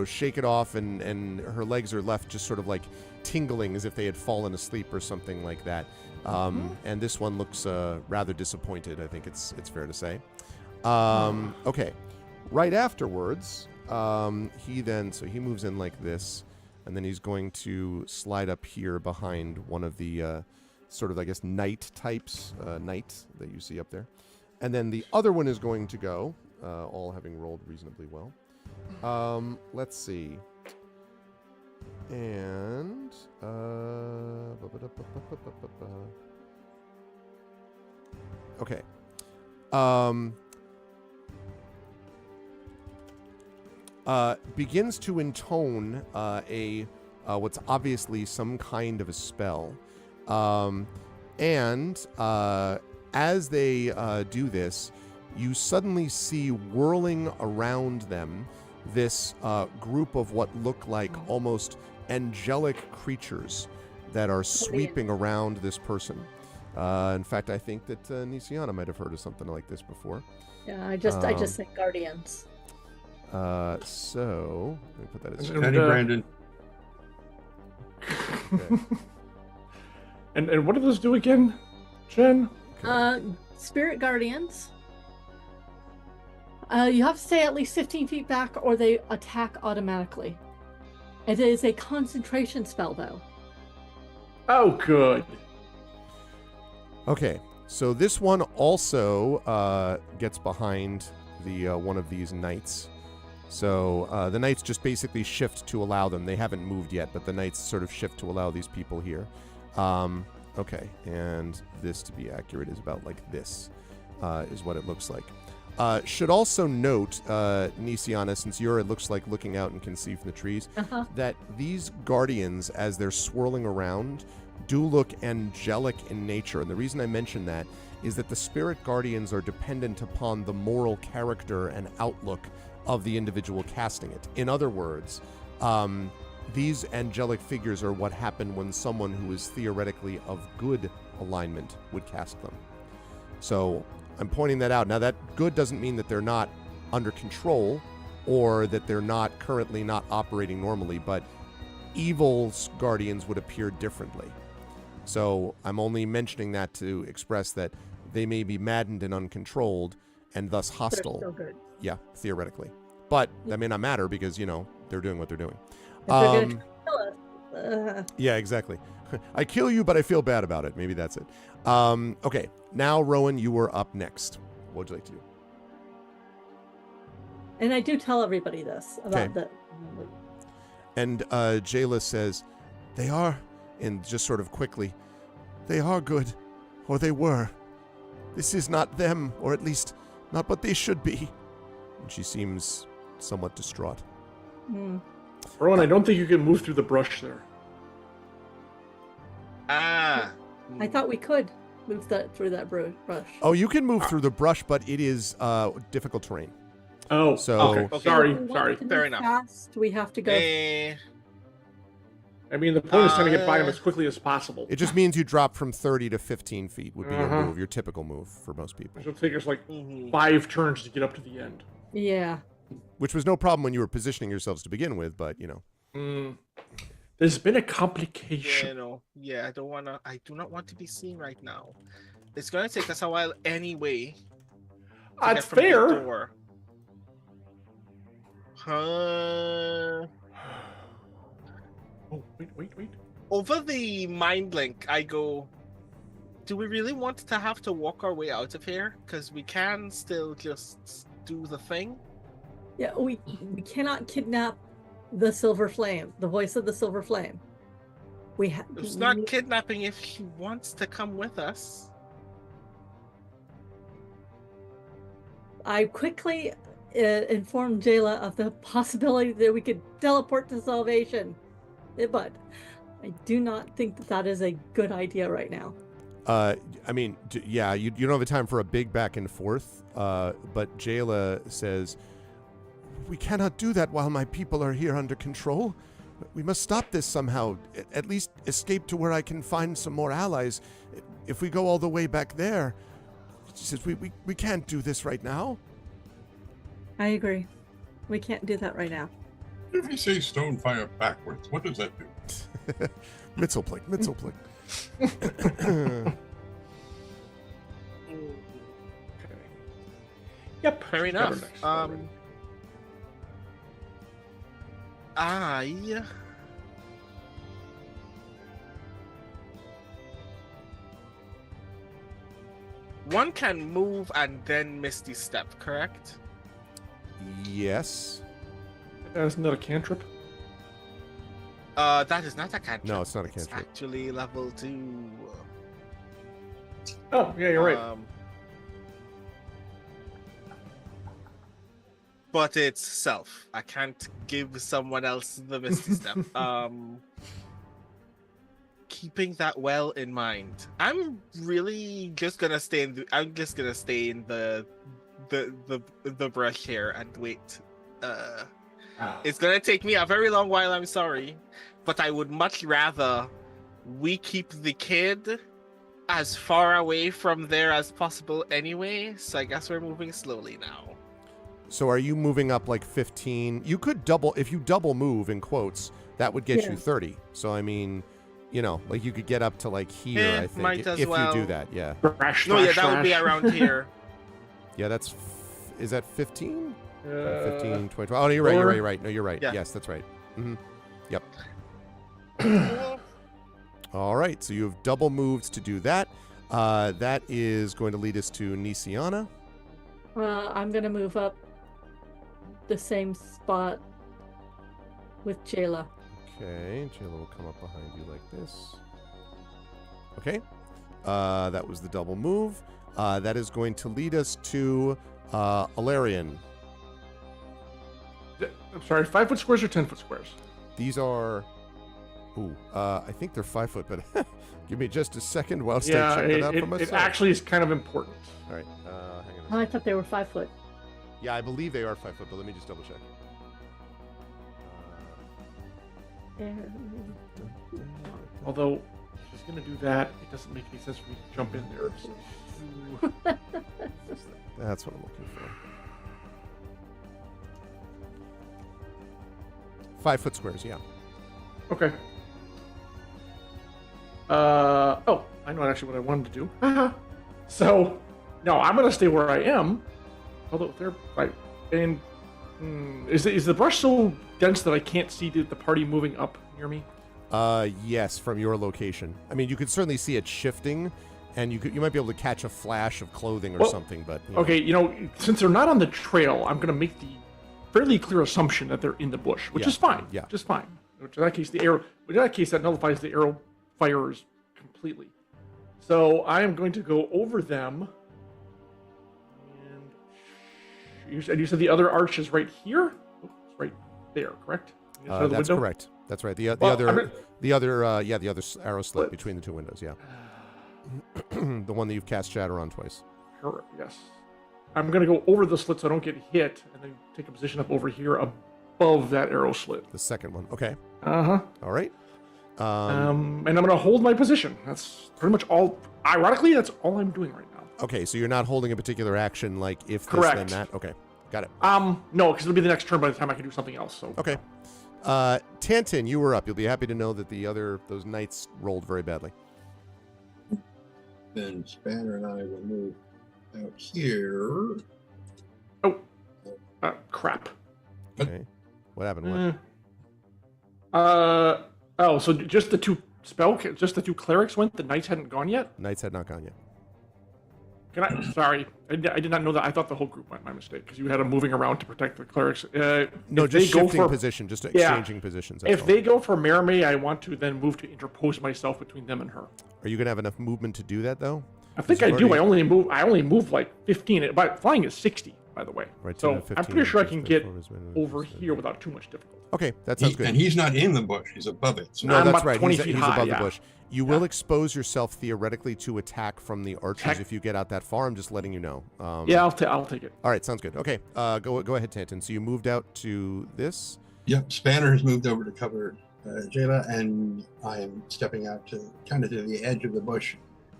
shake it off, and her legs are left just sort of like tingling as if they had fallen asleep or something like that. And this one looks rather disappointed, I think it's fair to say. Okay, right afterwards, he moves in like this, and then he's going to slide up here behind one of the sort of, I guess, knight types, knight that you see up there. And then the other one is going to go, all having rolled reasonably well. Let's see. And okay. Begins to intone what's obviously some kind of a spell. And as they do this, you suddenly see whirling around them this group of what look like almost angelic creatures that are sweeping around this person. In fact, I think that Nisiana might have heard of something like this before. Yeah, I just think guardians. So let me put that as Penny Brandon. Okay. And what do those do again, Jen? Spirit guardians. You have to stay at least 15 feet back, or they attack automatically. It is a concentration spell, though. Oh, good. Okay, so this one also gets behind the one of these knights. So the knights just basically shift to allow them. They haven't moved yet, but the knights sort of shift to allow these people here. Okay, and this, to be accurate, is about like this, is what it looks like. Should also note, Nisiana, since it looks like looking out and can see from the trees, that these guardians, as they're swirling around, do look angelic in nature. And the reason I mention that is that the spirit guardians are dependent upon the moral character and outlook of the individual casting it. In other words, these angelic figures are what happen when someone who is theoretically of good alignment would cast them. So I'm pointing that out. Now, that good doesn't mean that they're not under control or that they're not currently not operating normally, but evil guardians would appear differently. So I'm only mentioning that to express that they may be maddened and uncontrolled and thus hostile. They're still good. Yeah, theoretically. But that may not matter because, they're doing what they're doing. If they're gonna kill us. Yeah, exactly. I kill you, but I feel bad about it. Maybe that's it. Okay, now, Rowan, you were up next. What would you like to do? And I do tell everybody this about the... And Jayla says, they are, and just sort of quickly, they are good, or they were. This is not them, or at least not what they should be. And she seems somewhat distraught. Rowan, I don't think you can move through the brush there. Ah. I thought we could. move through that brush. Oh, you can move through the brush, but it is difficult terrain. Oh, So- okay. Okay. Sorry, If we want sorry. to move Fair enough. Fast, we have to go. I mean, the point is trying to get by them as quickly as possible. It just means you drop from 30 to 15 feet would be your Uh-huh. move, your typical move for most people. It'll take us like Mhm. 5 turns to get up to the end. Yeah. Which was no problem when you were positioning yourselves to begin with, but you know. There's been a complication. You know, yeah, I do not want to be seen right now. It's gonna take us a while anyway. to That's get from the fair. door. Oh, wait. Over the mind link, I go, do we really want to have to walk our way out of here? Because we can still just do the thing. Yeah, we cannot kidnap the Silver Flame, the voice of the Silver Flame. It's not kidnapping if she wants to come with us. I quickly informed Jayla of the possibility that we could teleport to Salvation, but I do not think that is a good idea right now. I mean, yeah, you don't have the time for a big back and forth, but Jayla says, we cannot do that while my people are here under control. We must stop this somehow, at least escape to where I can find some more allies. If we go all the way back there, she says, we can't do this right now. I agree. We can't do that right now. If you say Stonefire backwards, what does that do? Mitzelplick. Yep. Fair enough. Next already. One can move and then Misty Step, correct? Yes. Isn't that a cantrip? That is not a cantrip. No, it's not a It's cantrip. actually level 2. Oh, yeah, you're right. But it's self. I can't give someone else the Misty Step. Keeping that well in mind, I'm really just gonna stay in. I'm just gonna stay in the brush here and wait. It's gonna take me a very long while. I'm sorry, but I would much rather we keep the kid as far away from there as possible anyway. So I guess we're moving slowly now. So are you moving up like 15? You could double, if you double move in quotes, that would get Yeah. you 30. So I mean, you know, like you could get up to like here, Eh, I think, might as if you well. do that. Yeah. Thrash, No, yeah, thrash, that would be thrash. around here. Yeah, that's, is that 15? 15, 20. Oh, no, you're right. No, you're right. Yeah. Yes, that's right. Yep. All right. So you have double moved to do that. That is going to lead us to Nisiana. I'm gonna move up the same spot with Jayla. Okay, Jayla will come up behind you like this. Okay, that was the double move. That is going to lead us to Alarian. I'm sorry, 5-foot squares or 10-foot squares? These are, I think they're 5 foot, but give me just a second whilst I check it out for myself. It actually is kind of important. All right, hang on. Oh, I thought they were 5 foot. Yeah, I believe they are 5 foot, but let me just double check. Although, if she's going to do that, it doesn't make any sense for me to jump in there. So, That's what I'm looking for. 5 foot squares, yeah. okay. Oh, I know actually what I wanted to do. So, no, I'm going to stay where I am. Although they're right. And is the brush so dense that I can't see the party moving up near me? Yes, from your location. I mean, you could certainly see it shifting, and you might be able to catch a flash of clothing or something. But Okay, since they're not on the trail, I'm going to make the fairly clear assumption that they're in the bush, which is fine. Yeah. Just fine. Which in that case, that nullifies the arrow fires completely. So I am going to go over them. And you said the other arch is right here? Oh, it's right there, correct? that's correct. That's right. The other arrow slit between the two windows. Yeah. The one that you've cast Shatter on twice. Sure, yes. I'm going to go over the slit so I don't get hit, and then take a position up over here above that arrow slit. The second one. Okay. Uh-huh. All right. And I'm going to hold my position. That's pretty much all. Ironically, that's all I'm doing right now. Okay, so you're not holding a particular action like if this, Correct. then that? Okay, got it. No, because it'll be the next turn by the time I can do something else. So. Okay. Tantin, you were up. You'll be happy to know that those knights rolled very badly. Then Spanner and I will move out here. Oh, crap. Okay. What happened? So just the two clerics went. The knights hadn't gone yet. Knights had not gone yet. Sorry, I did not know that. I thought the whole group went. My mistake, because you had them moving around to protect the clerics. No, just shifting position, just exchanging positions. If they go for Merame, I want to then move to interpose myself between them and her. Are you gonna have enough movement to do that though? I think I do. I only move like 15. But flying is 60, by the way. Right, so 15, I'm pretty sure I can get 24, over here without too much difficulty. Okay, that sounds good. And he's not in the bush; he's above it. So. No, I'm that's about right. 20 He's feet above high, the yeah. bush. You will expose yourself theoretically to attack from the archers if you get out that far. I'm just letting you know. Yeah, I'll take it. All right, sounds good. Okay, go ahead, Tantin. So you moved out to this. Yep, Spanner has moved over to cover Jayla, and I'm stepping out to kind of to the edge of the bush.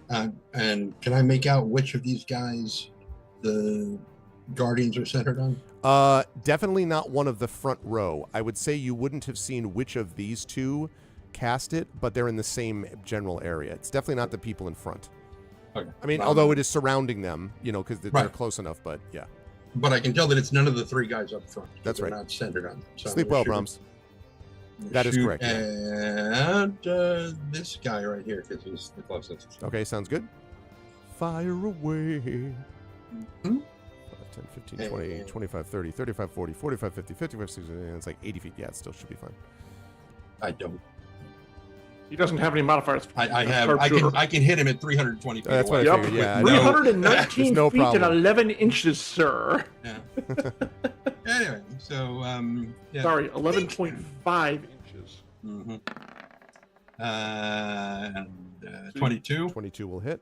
And can I make out which of these guys the guardians are centered on? Definitely not one of the front row. I would say you wouldn't have seen which of these two cast it, but they're in the same general area. It's definitely not the people in front. Okay. I mean, although it is surrounding them, because they're close enough, but yeah. But I can tell that it's none of the three guys up front. That's right. They're not centered on them. So Sleep well, Brahms. That is correct. And this guy right here, because he's the closest. Okay, sounds good. Fire away. 5, 10, 15, 20, 25, 30, 35, 40, 45, 50, 55, 60, and it's like 80 feet. Yeah, it still should be fine. I don't. He doesn't have any modifiers. I can hit him at 320 feet That's away. what I figured, yeah. 319 no feet problem. and 11 inches, sir. Yeah. Anyway, so yeah. Sorry, 11.5 inches. Mm-hmm. And 22. 22 will hit.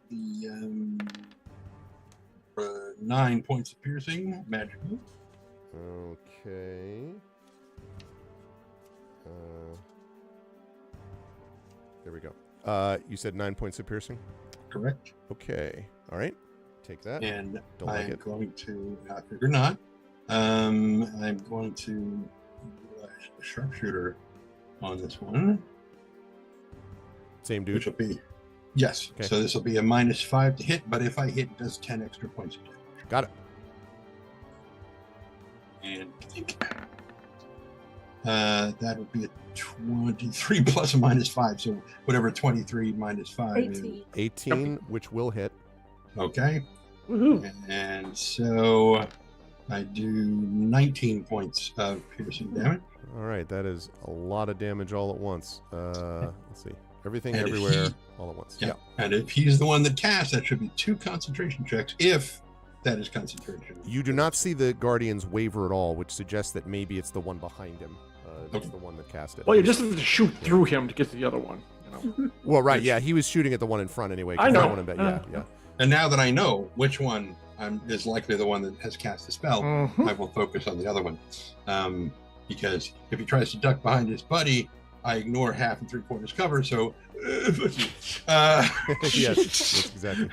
The 9 points of piercing, magical. Okay. There we go. You said 9 points of piercing? Correct. Okay. All right. Take that. And Don't I'm like it. going to, I figure not, I'm going to do a sharpshooter on this one. Same dude. Which will be, yes. Okay. So this will be a -5 to hit, but if I hit, it does 10 extra points of damage. Got it. And I think that would be a 23 plus a -5. So whatever 23 minus 5 is. 18, which will hit. Okay. Woohoo. And so I do 19 points of piercing damage. All right. That is a lot of damage all at once. Let's see. Everything, And if everywhere, he- all at once. Yeah. And if he's the one that casts, that should be 2 concentration checks if that is concentration. You do not see the Guardians waver at all, which suggests that maybe it's the one behind him. That's Okay. the one that cast it. Well, you just have to shoot through him to get to the other one. Well, right, yeah, he was shooting at the one in front anyway. 'cause I know. that one in back- yeah. And now that I know which one is likely the one that has cast the spell, Mhm. I will focus on the other one. Because if he tries to duck behind his buddy, I ignore 1/2 and 3/4 cover. So, yes, exactly.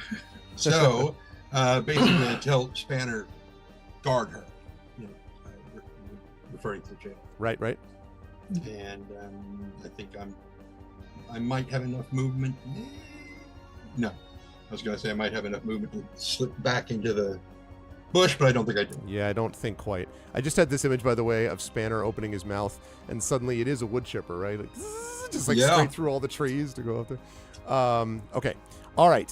So, basically, I tell Spanner, guard her. Referring to the jail. Right. And I think I might have enough movement. No, I was going to say I might have enough movement to slip back into the bush, but I don't think I do. Yeah, I don't think quite. I just had this image, by the way, of Spanner opening his mouth, and suddenly it is a wood chipper, right? Like, just like straight through all the trees to go up there. Okay. All right.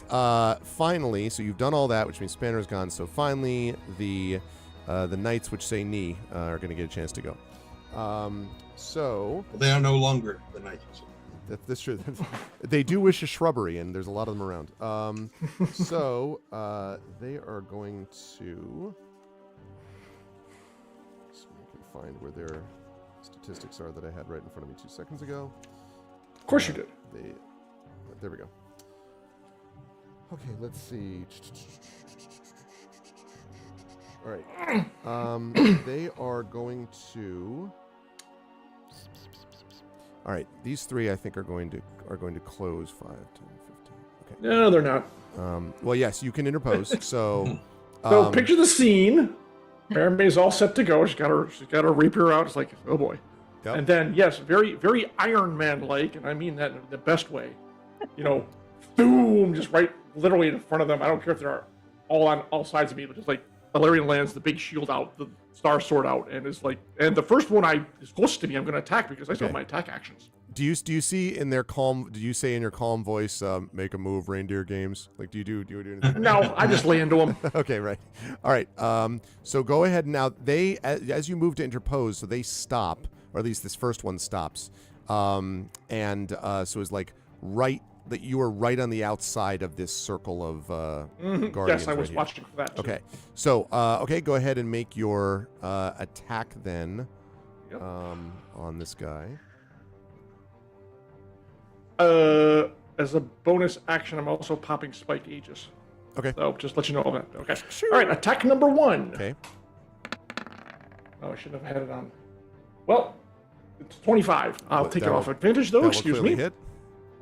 Finally, so you've done all that, which means Spanner's gone. So finally, the knights which say knee are going to get a chance to go. So Well, they are no longer the knights. that's true. They do wish a shrubbery, and there's a lot of them around. So they are going to. So I can find where their statistics are that I had right in front of me 2 seconds ago. Of course you did. They There we go. Okay, let's see. All right. They are going to. All right, these three I think are going to close 5, 10, 15. Okay. No, they're not. Well, yes, you can interpose. So. So picture the scene. Mermaid's all set to go. She's got her rapier out. It's like, oh boy. Yep. And then, yes, very, very Iron Man-like, and I mean that in the best way. You know, boom, just right, literally in front of them. I don't care if they're all on all sides of me, but just like Valerian lands the big shield out, the star sword out, and is like, and the first one is close to me, I'm going to attack because I still have my attack actions. Do you see in their calm? Do you say in your calm voice, "Make a move, reindeer games"? Like, do you do anything? No, I just lay into them. Okay, right. All right. So go ahead now. They, as you move to interpose, so they stop, or at least this first one stops. So it's like right that you are right on the outside of this circle of guardians. Yes, I was right watching for that. Too. Okay. So okay, go ahead and make your attack then. Yep. On this guy. As a bonus action, I'm also popping Spike Aegis. Okay. So just let you know all that. Okay. Sure. All right, attack number 1. Okay. Oh, I shouldn't have had it on. Well, it's 25. I'll take it That off will- advantage, though. that will Excuse clearly me. hit.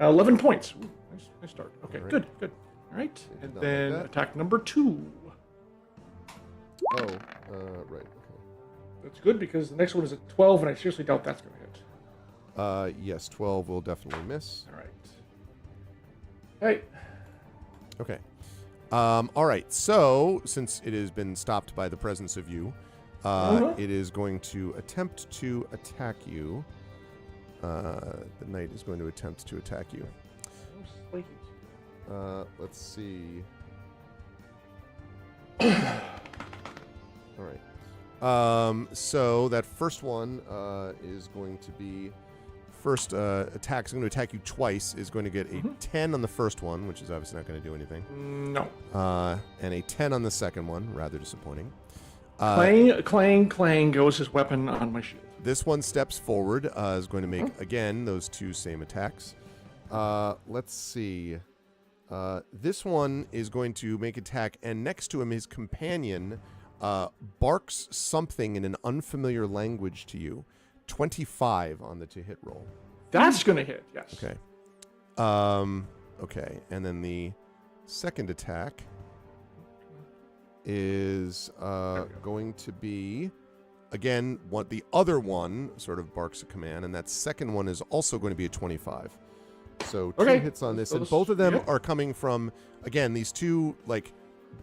11 points. Ooh, nice start. Okay, All right. good. All right, and Not like then that. attack number 2. Oh, right. Okay. That's good because the next one is at 12, and I seriously doubt that's going to hit. Yes, 12 will definitely miss. All right. Hey. Okay. All right. So, since it has been stopped by the presence of you, it is going to attempt to attack you. The knight is going to attempt to attack you. Let's see. All right. So that first one is going to be first attack is going to attack you twice. Is going to get a 10 on the first one, which is obviously not going to do anything. No. And a 10 on the second one, rather disappointing. Clang, clang goes his weapon on my shield. This one steps forward, is going to make, again, those two same attacks. Let's see. This one is going to make attack, and next to him, his companion barks something in an unfamiliar language to you. 25 on the to-hit roll. That's going to hit, yes. Okay. Okay, and then the second attack is going to be, again, what the other one sort of barks a command, and that second one is also going to be a 25. So two hits on this, and both of them are coming from, again, these two, like,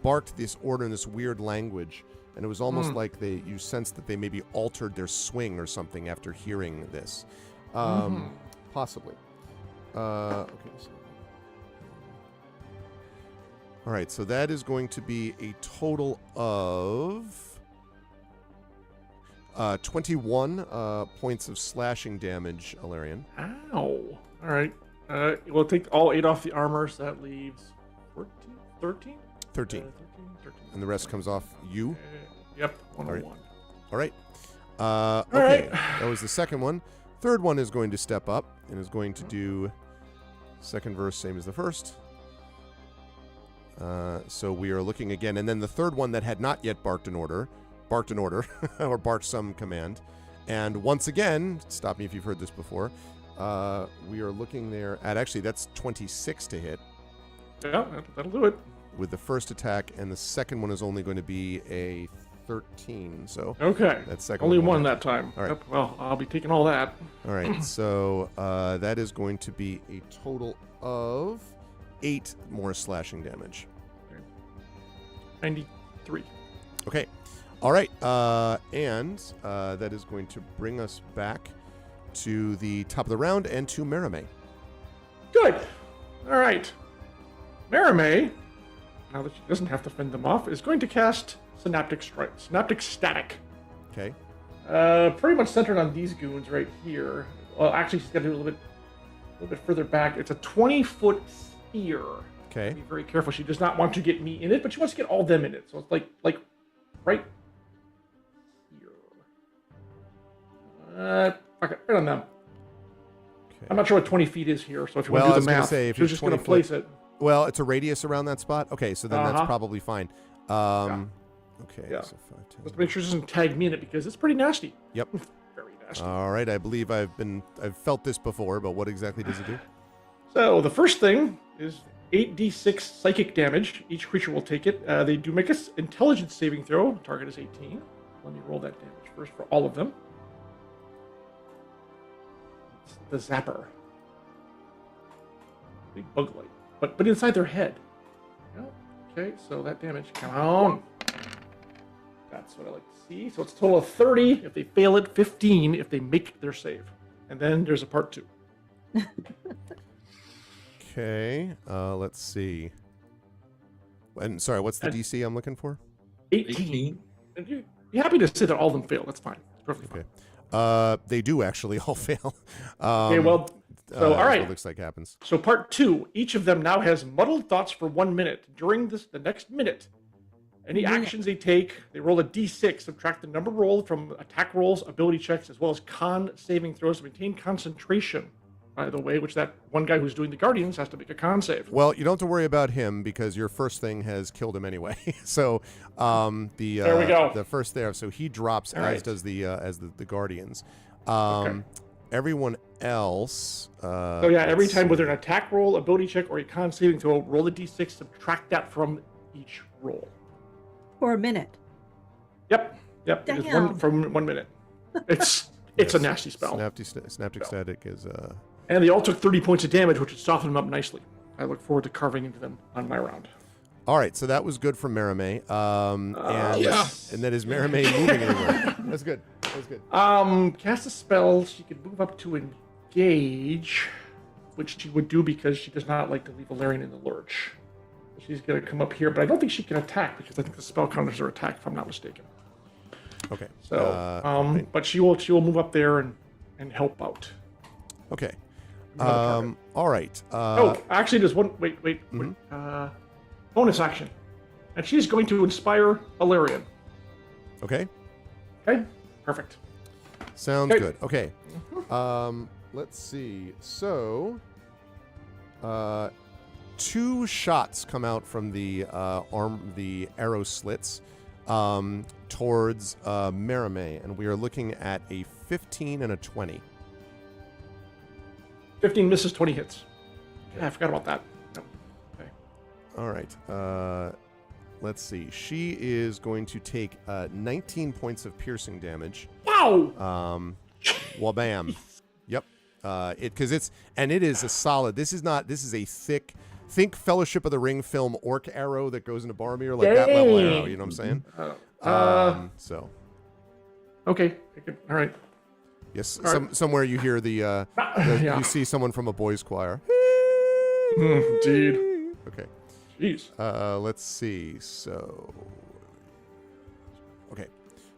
barked this order in this weird language, and it was almost like you sensed that they maybe altered their swing or something after hearing this. Possibly. Okay. So. All right, so that is going to be a total of 21 points of slashing damage, Alarian. Ow. All right. We'll take all 8 off the armor, so that leaves 14, 13? 13. 13. And the rest comes off you? Yep, 101. All right. All Okay, right. that was the second one. Third one is going to step up and is going to do second verse, same as the first. So we are looking again. And then the third one that had not yet barked an order, or barked some command. And once again, stop me if you've heard this before, we are looking there at, actually, that's 26 to hit. Yeah, that'll do it. With the first attack, and the second one is only going to be a 13. So Okay. that second Only one one that time. All right. Yep, well, I'll be taking all that. All right, so that is going to be a total of 8 more slashing damage. 93. Okay. All right, and that is going to bring us back to the top of the round and to Merime. Good. All right. Merime, now that she doesn't have to fend them off, is going to cast Synaptic Strike, Synaptic Static. Okay. Pretty much centered on these goons right here. Well, actually, she's got to do a little bit further back. It's a 20-foot sphere. Okay. Be very careful. She does not want to get me in it, but she wants to get all them in it. So it's like right here. Fuck it, right on them. Okay. I'm not sure what 20 feet is here, so if you Well, I want to was do the gonna math, say, if you're you're just going to 20 place it. Well, it's a radius around that spot. Okay, so then that's Uh-huh. probably fine. Yeah. Okay, Yeah. so 5, 10. Let's make sure it doesn't tag me in it because it's pretty nasty. Yep. Very nasty. All right, I believe I've felt this before, but what exactly does it do? So the first thing is 8d6 psychic damage. Each creature will take it. They do make an intelligence saving throw. Target is 18. Let me roll that damage first for all of them. It's the zapper. Big bug light, but inside their head. Yeah. Okay, so that damage. Come on. That's what I like to see. So it's a total of 30 if they fail it, 15 if they make their save. And then there's a part 2. Okay, let's see. And sorry, what's the And- DC I'm looking for? 18. And you're happy to say that all of them fail. That's fine. It's perfectly fine. Okay. They do actually all fail. Okay, well, so all that's what right. it looks like happens. So part 2, each of them now has muddled thoughts for 1 minute. During the next minute, any actions they take, they roll a d6, subtract the number rolled from attack rolls, ability checks, as well as con saving throws to maintain concentration. By the way, which that one guy who's doing the Guardians has to make a con save. Well, you don't have to worry about him because your first thing has killed him anyway. So There we go. the first there, so he drops All as right. does the Guardians. Okay. Everyone else. So yeah, every let's time see. whether an attack roll, ability check, or a con saving throw, roll a d6, subtract that from each roll. For a minute. Yep. It is Damn. from 1 minute. It's a nasty spell. Synaptic Static is And they all took 30 points of damage, which would soften them up nicely. I look forward to carving into them on my round. all right. So that was good for Merime. Yeah. And then is Merime moving anywhere? That's good. That's good. Cast a spell. She could move up to engage, which she would do because she does not like to leave Valerian in the lurch. She's going to come up here, but I don't think she can attack because I think the spell counters her attack, if I'm not mistaken. Okay. So, right. but she will move up there and help out. Okay. Another target. All right. Actually, there's one. Wait. Bonus action, and she's going to inspire Valerian. Okay. Okay, perfect. Sounds Okay. good. Okay. Let's see. So, 2 shots come out from the the arrow slits towards Merime, and we are looking at a 15 and a 20. 15 misses, 20 hits. Yeah, I forgot about that. No. Okay. All right. Let's see. She is going to take 19 points of piercing damage. Wow. Well, bam. Yep. It is a solid. This is a thick. Think Fellowship of the Ring film orc arrow that goes into Boromir, like that level arrow. You know what I'm saying? So. Okay. All right. Yes. All right. Somewhere you hear the Yeah. you see someone from a boys' choir. Indeed. Okay. Jeez. Let's see. So. Okay.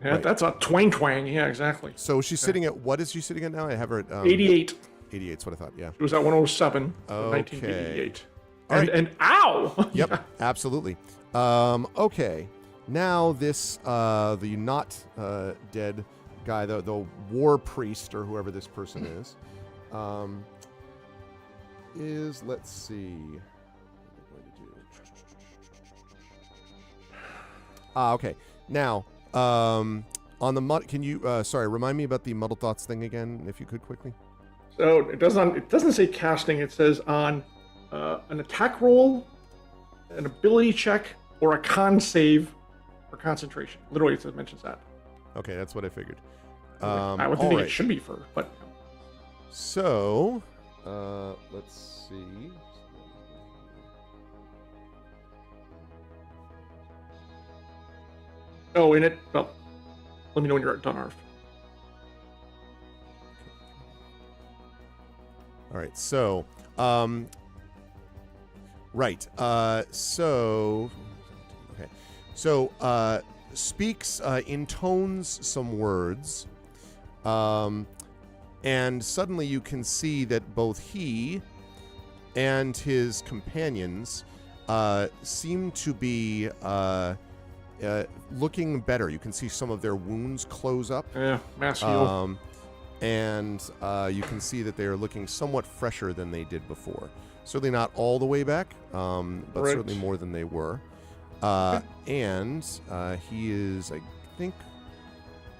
Yeah, Right. that's a twang. Yeah, exactly. So she's sitting at, what is she sitting at now? I have her at 88. 88 is what I thought. Yeah. She was at 107. Okay. 1988. All right. And ow! Yep, absolutely. Okay, now this the not dead guy, the war priest or whoever this person is let's see. What am I going to do? Okay. Now, on the can you remind me about the muddle thoughts thing again, if you could quickly? So it doesn't say casting. It says on an attack roll, an ability check, or a con save for concentration. Literally, it mentions that. Okay, that's what I figured. I would think it should be for, but So, let's see. oh, in it. Well, let me know when you're done, Arf. All right, so, right, speaks, intones some words, and suddenly you can see that both he and his companions seem to be looking better. You can see some of their wounds close up. Yeah, mass heal. and you can see that they are looking somewhat fresher than they did before. Certainly not all the way back, but Right. certainly more than they were. And he is, I think,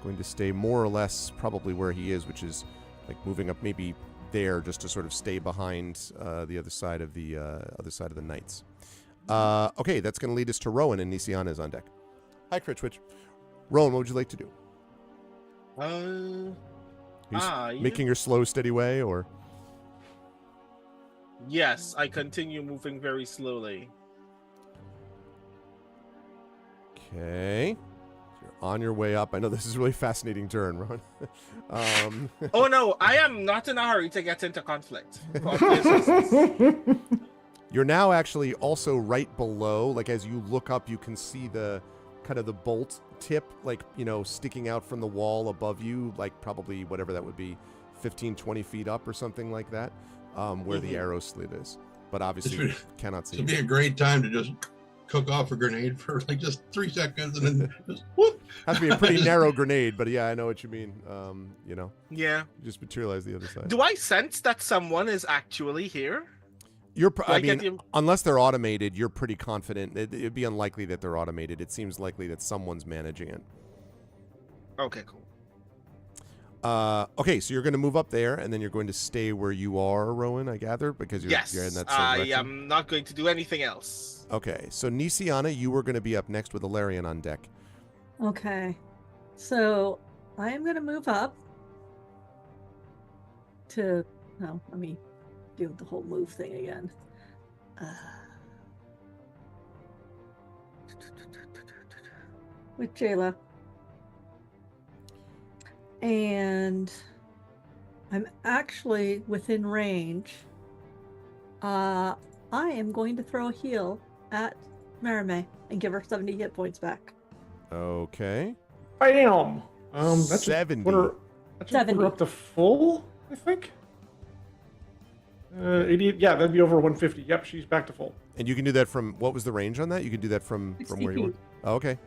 going to stay more or less probably where he is, which is like moving up maybe there just to sort of stay behind the other side of the knights. Okay, that's going to lead us to Rowan, and Nisiana is on deck. Hi, Critchwitch. Rowan, what would you like to do? Are you making your slow, steady way, or? Yes, I continue moving very slowly. Okay. You're on your way up. I know this is a really fascinating turn, Rowan. Oh no, I am not in a hurry to get into conflict. For obvious reasons. You're now actually also right below, like as you look up, you can see the kind of the bolt tip, like, you know, sticking out from the wall above you, like probably whatever that would be, 15, 20 feet up or something like that, where the arrow slit is. But obviously you cannot see It'd it. be a great time to just cook off a grenade for like just 3 seconds and then just whoop. Has to be a pretty narrow grenade, but yeah, I know what you mean. You know, Yeah. just materialize the other side. Do I sense that someone is actually here? I mean, unless they're automated, you're pretty confident. It'd be unlikely that they're automated. It seems likely that someone's managing it. Okay, cool. Okay, so you're going to move up there, and then you're going to stay where you are, Rowan, I gather, because you're in that same I direction. am not going to do anything else. Okay, so Nisiana, you were going to be up next with Alarian on deck. Okay. So I am going to move up to, no, let me do the whole move thing again. With Jayla. And I'm actually within range. I am going to throw a heal at Marime and give her 70 hit points back. Okay. Bam! That's 70. Put her up to full, I think. 80. Yeah, that'd be over 150. Yep, she's back to full. And you can do that from, what was the range on that? You can do that from 60 where you were? feet. Oh, okay.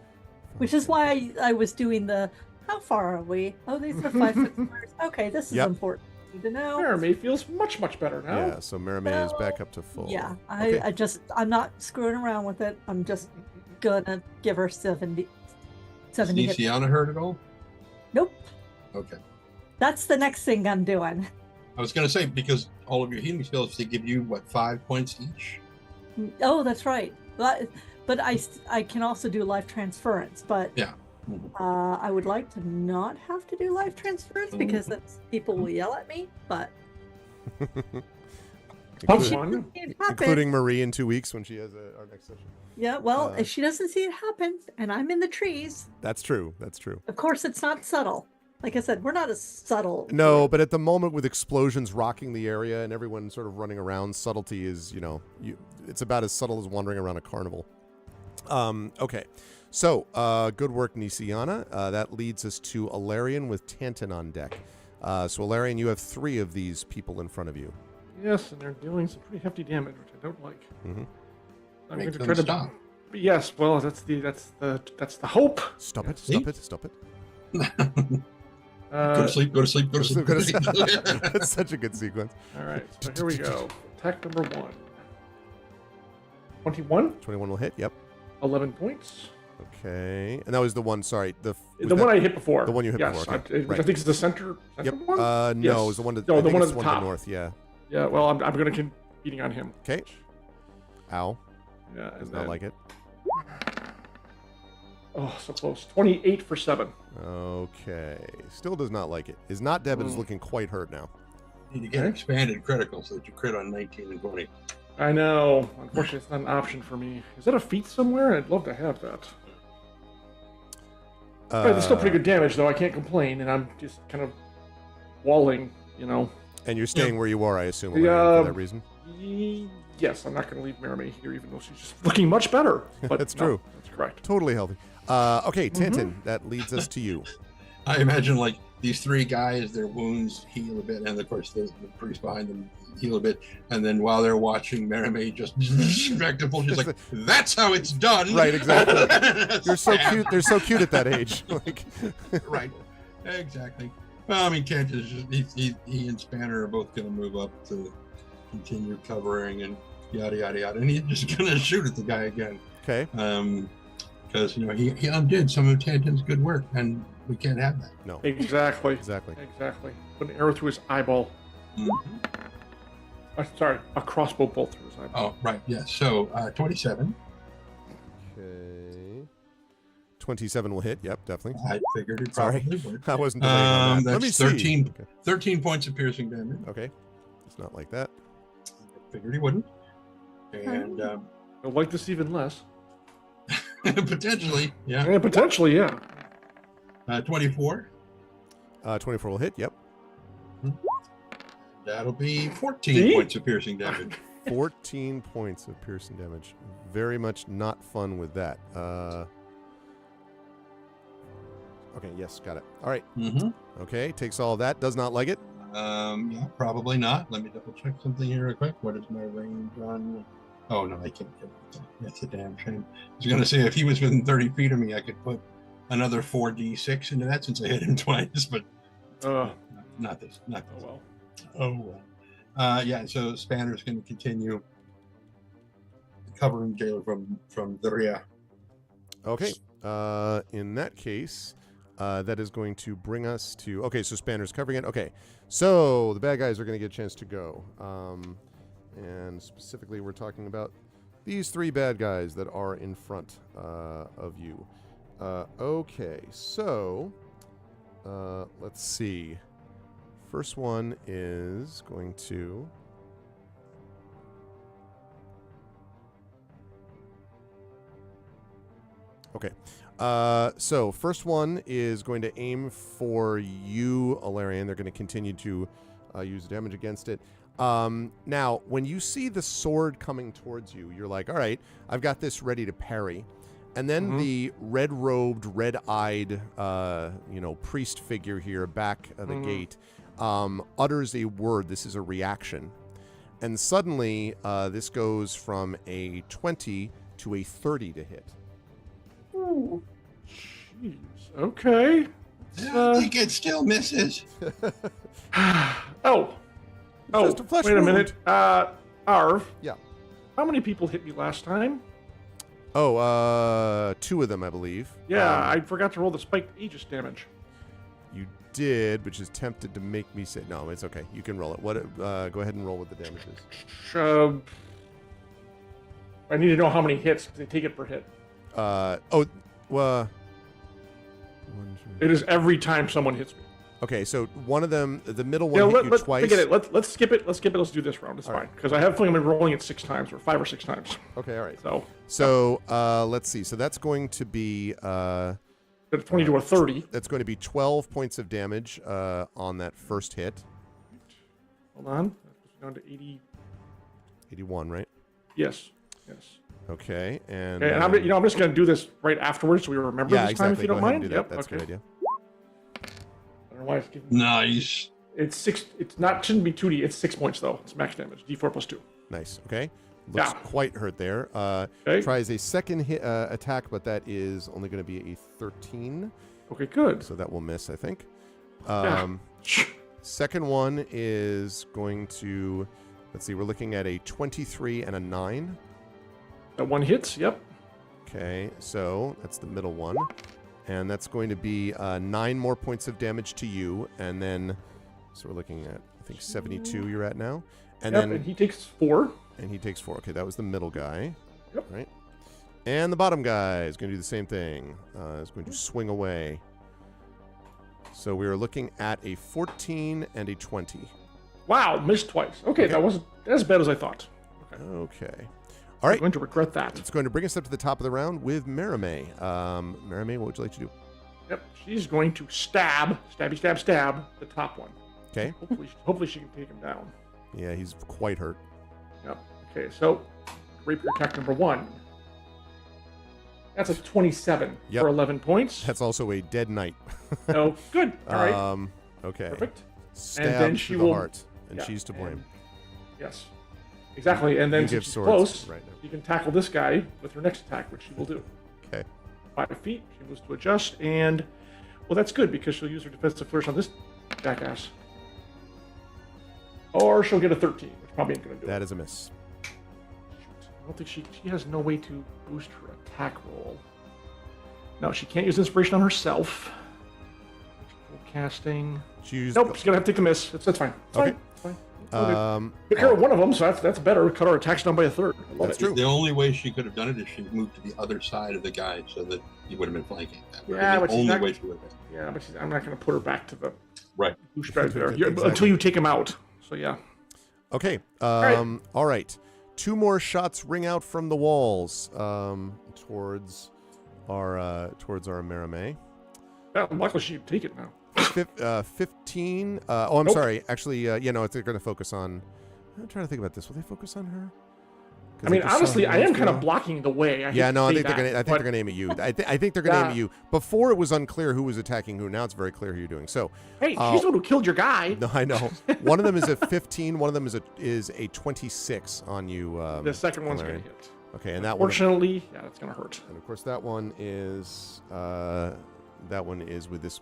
Which is why I was doing the, how far are we? Oh, these are 5 foot squares. Okay, this is Yep. important to know. Marime feels much, much better now. Yeah, so Marime is back up to full. Yeah, Okay. I'm not screwing around with it. I'm just gonna give her 70 hit. Nisiana heard it all? Nope. Okay. That's the next thing I'm doing. I was going to say, because all of your healing spells, they give you, what, 5 points each? Oh, that's right. But I can also do life transference. But Yeah. I would like to not have to do life transference because that's, people will yell at me. But Have she fun. doesn't see it happen. Including Marie in 2 weeks when she has our next session. Yeah, well, if she doesn't see it happen, and I'm in the trees, That's true. That's true. of course it's not subtle. Like I said, we're not as subtle. No, but at the moment with explosions rocking the area and everyone sort of running around, subtlety is, it's about as subtle as wandering around a carnival. Okay. So, good work, Nisiana. That leads us to Alarian with Tantan on deck. So, Alarian, you have 3 of these people in front of you. Yes, and they're dealing some pretty hefty damage, which I don't like. Mm-hmm. I'm Make going to them try to stop. Yes, well, that's the hope. Stop it, See? stop it, stop it. Go to sleep, go to sleep, go to sleep. Go to sleep. That's such a good sequence. All right, so here we go. Attack number 1. 21, 21 will hit, yep. 11 points. Okay. And that was the one, sorry. The one I hit before. The one you hit yes, before, okay. which I think is the center Yep. one? No, Yes. it was the one to, No, I the think one it's at the the one to top. the north, yeah. Yeah, well, I'm going to keep beating on him. Okay. Ow. Yeah, Does and not then, like it. Oh, so close. 28 for 7. Okay. Still does not like it. Is not dead, but is looking quite hurt now. Need to get Okay. expanded critical so that you crit on 19 and 20. I know. Unfortunately, it's not an option for me. Is that a feat somewhere? I'd love to have that. That's still pretty good damage, though. I can't complain, and I'm just kind of walling, And you're staying where you are, I assume, Yeah. Alarian, for that reason. Yes, I'm not going to leave Marime here, even though she's just looking much better. But That's no, true. That's correct. Totally healthy. Okay, Tintin, that leads us to you. I imagine like these 3 guys, their wounds heal a bit, and of course the priest behind them heal a bit, and then while they're watching Marime just back to full, she's like, "That's how it's done." Right, exactly. You're so Stab. cute. They're so cute at that age. Like, Right, exactly. Well, I mean, Kent is just, he and Spanner are both going to move up to continue covering and yada yada yada, and he's just going to shoot at the guy again. Okay. Because he undid some of Tantan's good work, and we can't have that. No. Exactly. Exactly. Put an arrow through his eyeball. Mm-hmm. Sorry, a crossbow bolt through his eyeball. Oh, right. Yes. So 27. Okay. 27 will hit. Yep, definitely. I figured it Sorry. probably would. I wasn't delaying on that. That's Let me 13, see. Okay. 13 points of piercing damage. Okay. It's not like that. I figured he wouldn't. And I'd like this even less. potentially, yeah. Yeah, potentially, yeah. 24. 24 will hit. Yep. That'll be 14 See? points of piercing damage. 14 points of piercing damage. Very much not fun with that. Okay, yes, got it. All right. Mm-hmm. Okay, takes all of that. Does not like it. Yeah, probably not. Let me double check something here real quick. What is my range on? Oh, no, I can't get it. That's a damn shame. I was going to say, if he was within 30 feet of me, I could put another 4d6 into that since I hit him twice, but not this. Not this. Oh, well. Oh, well. Yeah, so Spanner's going to continue covering Jailer from the rear. Okay. In that case, that is going to bring us to... Okay, so Spanner's covering it. Okay, so the bad guys are going to get a chance to go. And specifically, we're talking about these three bad guys that are in front of you. Okay, so let's see. First one is going to... Okay. So first one is going to aim for you, Alarian. They're going to continue to use damage against it. Now, when you see the sword coming towards you, you're like, all right, I've got this ready to parry. And then the red-robed, red-eyed, priest figure here back at the gate utters a word. This is a reaction. And suddenly, this goes from a 20 to a 30 to hit. Ooh. Jeez. Okay. I think it still misses. Just a flesh wait a wound. minute. Arv. Yeah. How many people hit me last time? Oh, two of them, I believe. Yeah, I forgot to roll the spiked Aegis damage. You did, which is tempted to make me say... No, it's okay. You can roll it. Go ahead and roll what the damage is. I need to know how many hits, because they take it per hit. It is every time someone hits me. Okay, so one of them, the middle one hit you twice. Forget it. Let's skip it. Let's do this round. It's fine. Because I have a feeling I've been rolling it 6 times, or 5 or 6 times. Okay, all right. So let's see. So that's going to be... 20 to a 30. That's going to be 12 points of damage on that first hit. Hold on. Down to 80. 81, right? Yes. Okay, and... Okay, and I'm just going to do this right afterwards so we remember this time, if you don't mind. Do that. Yep, That's a good idea. I don't know why it's giving Nice. It's 6. It's not. Shouldn't be 2d. It's 6 points though. It's max damage. D4 plus 2. Nice. Okay. Looks quite hurt there. Tries a second hit attack, but that is only going to be a 13. Okay, good. So that will miss, I think. Yeah. Second one is going to... Let's see. We're looking at a 23 and a 9. That one hits. Yep. Okay, so that's the middle one. And that's going to be 9 more points of damage to you. And then, so we're looking at, I think, 72 you're at now. And then and he takes 4. And he takes 4. Okay, that was the middle guy. Yep. Right. And the bottom guy is going to do the same thing. Is going to swing away. So we are looking at a 14 and a 20. Wow, missed twice. Okay, that wasn't as bad as I thought. Okay. All right. I'm going to regret that. It's going to bring us up to the top of the round with Merime. Merime, what would you like to do? Yep, she's going to stab the top one. Okay. Hopefully she can take him down. Yeah, he's quite hurt. Yep. Okay, so rapier attack number 1. That's a 27 for 11 points. That's also a dead knight. Oh, good. All right. Okay. Perfect. Stabbed and then she to the heart, and she's to blame. Yes. Exactly. And then since she's close, right now. you can tackle this guy with her next attack, which she will do. Okay. 5 feet. She moves to adjust, and well, that's good because she'll use her defensive flourish on this Jackass. Or she'll get a 13, which probably ain't gonna do That it. is a miss. I don't think she has no way to boost her attack roll. No, she can't use inspiration on herself. Casting. She used. Nope, she's gonna have to take the miss. That's fine. It's Okay. fine. It's fine. It's all good. Took Oh. care of one of them, so that's better. Cut our attacks down by a third. I love That's it. true. The only way she could have done it is she moved to the other side of the guy so that he would have been flanking. That would Yeah, have but been the she's only not- way she would have. Yeah, but I'm not gonna put her back to the Right. douchebag there Exactly. until you take him out. So yeah. Okay. right. All right. 2 more shots ring out from the walls towards our Merame. Yeah, luckily she take it now. 15. I'm Nope. sorry. Actually, no, it's going to focus on. I'm trying to think about this. Will they focus on her? 'Cause I mean, just saw honestly, her I am moves kind go. of blocking the way. I hate Yeah, to no, I say think they're that, gonna. I think but they're gonna aim at you. I think they're gonna aim Yeah. at you. Before it was unclear who was attacking who. Now it's very clear who you're doing. So, Hey, she's the one who killed your guy. no, I know. One of them is a 15. One of them is a 26 on you. The second one's Valerian. gonna hit. Okay, and that one. Unfortunately, yeah, that's gonna hurt. And of course, that one is with this,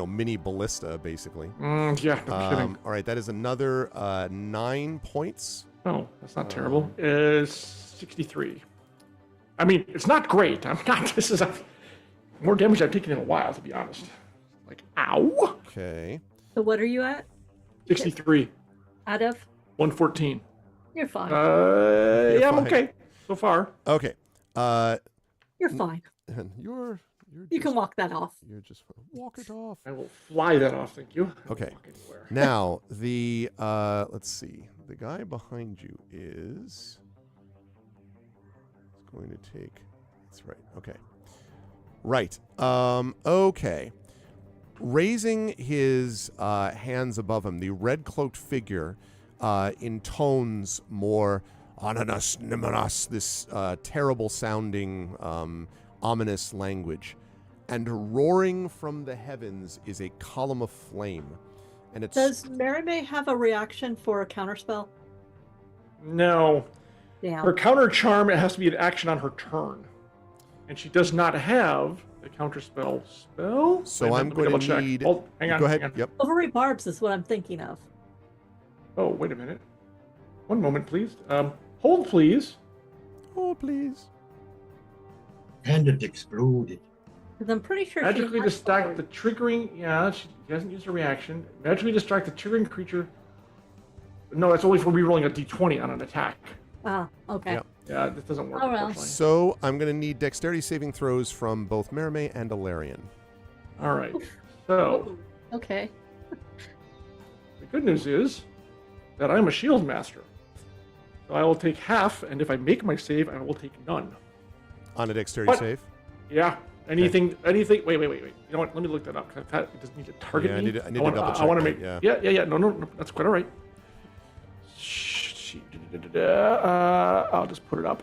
mini ballista, basically. Yeah, no kidding. All right, that is another 9 points. Oh, that's not terrible. Is 63. I mean, it's not great. I'm not. This is more damage I've taken in a while, to be honest. Like, ow. Okay. So what are you at? 63. Out of? 114. You're fine. Yeah, I'm fine. okay so far. Okay. You're fine. And you're You can walk that off. You're just walk it off. I will fly that off. Thank you. I won't Okay. walk anywhere. Now the let's see. The guy behind you is going to take. That's right. Okay. Right. Okay. Raising his hands above him, the red-cloaked figure intones more ominous, numerous, this terrible-sounding, ominous language. And roaring from the heavens is a column of flame. And it's Does Merime have a reaction for a counterspell? No. Damn. Her counter charm, it has to be an action on her turn. And she does not have the counter spell. So Wait a I'm minute, let me going to double-check. need. Oh, hang on. Go ahead. hang on. Yep. Silvery barbs is what I'm thinking of. Oh, wait a minute. One moment, please. Hold, please. Oh, please. And it exploded. Because I'm pretty sure Magically she has distract the triggering. Yeah, she hasn't used her reaction. Magically distract the triggering creature. No, that's only for rerolling a d20 on an attack. Ah, okay. Yeah. Yeah, this doesn't work. Oh, well. Unfortunately. So I'm going to need dexterity saving throws from both Merime and Alarian. All right. So Okay. the good news is that I'm a shield master. So I will take half, and if I make my save, I will take none. On a dexterity What? save? Yeah. Anything. Wait. You know what? Let me look that up. 'Cause it doesn't need to target Yeah, I me. need to double I want to check make. that, Yeah. No. That's quite all right. I'll just put it up.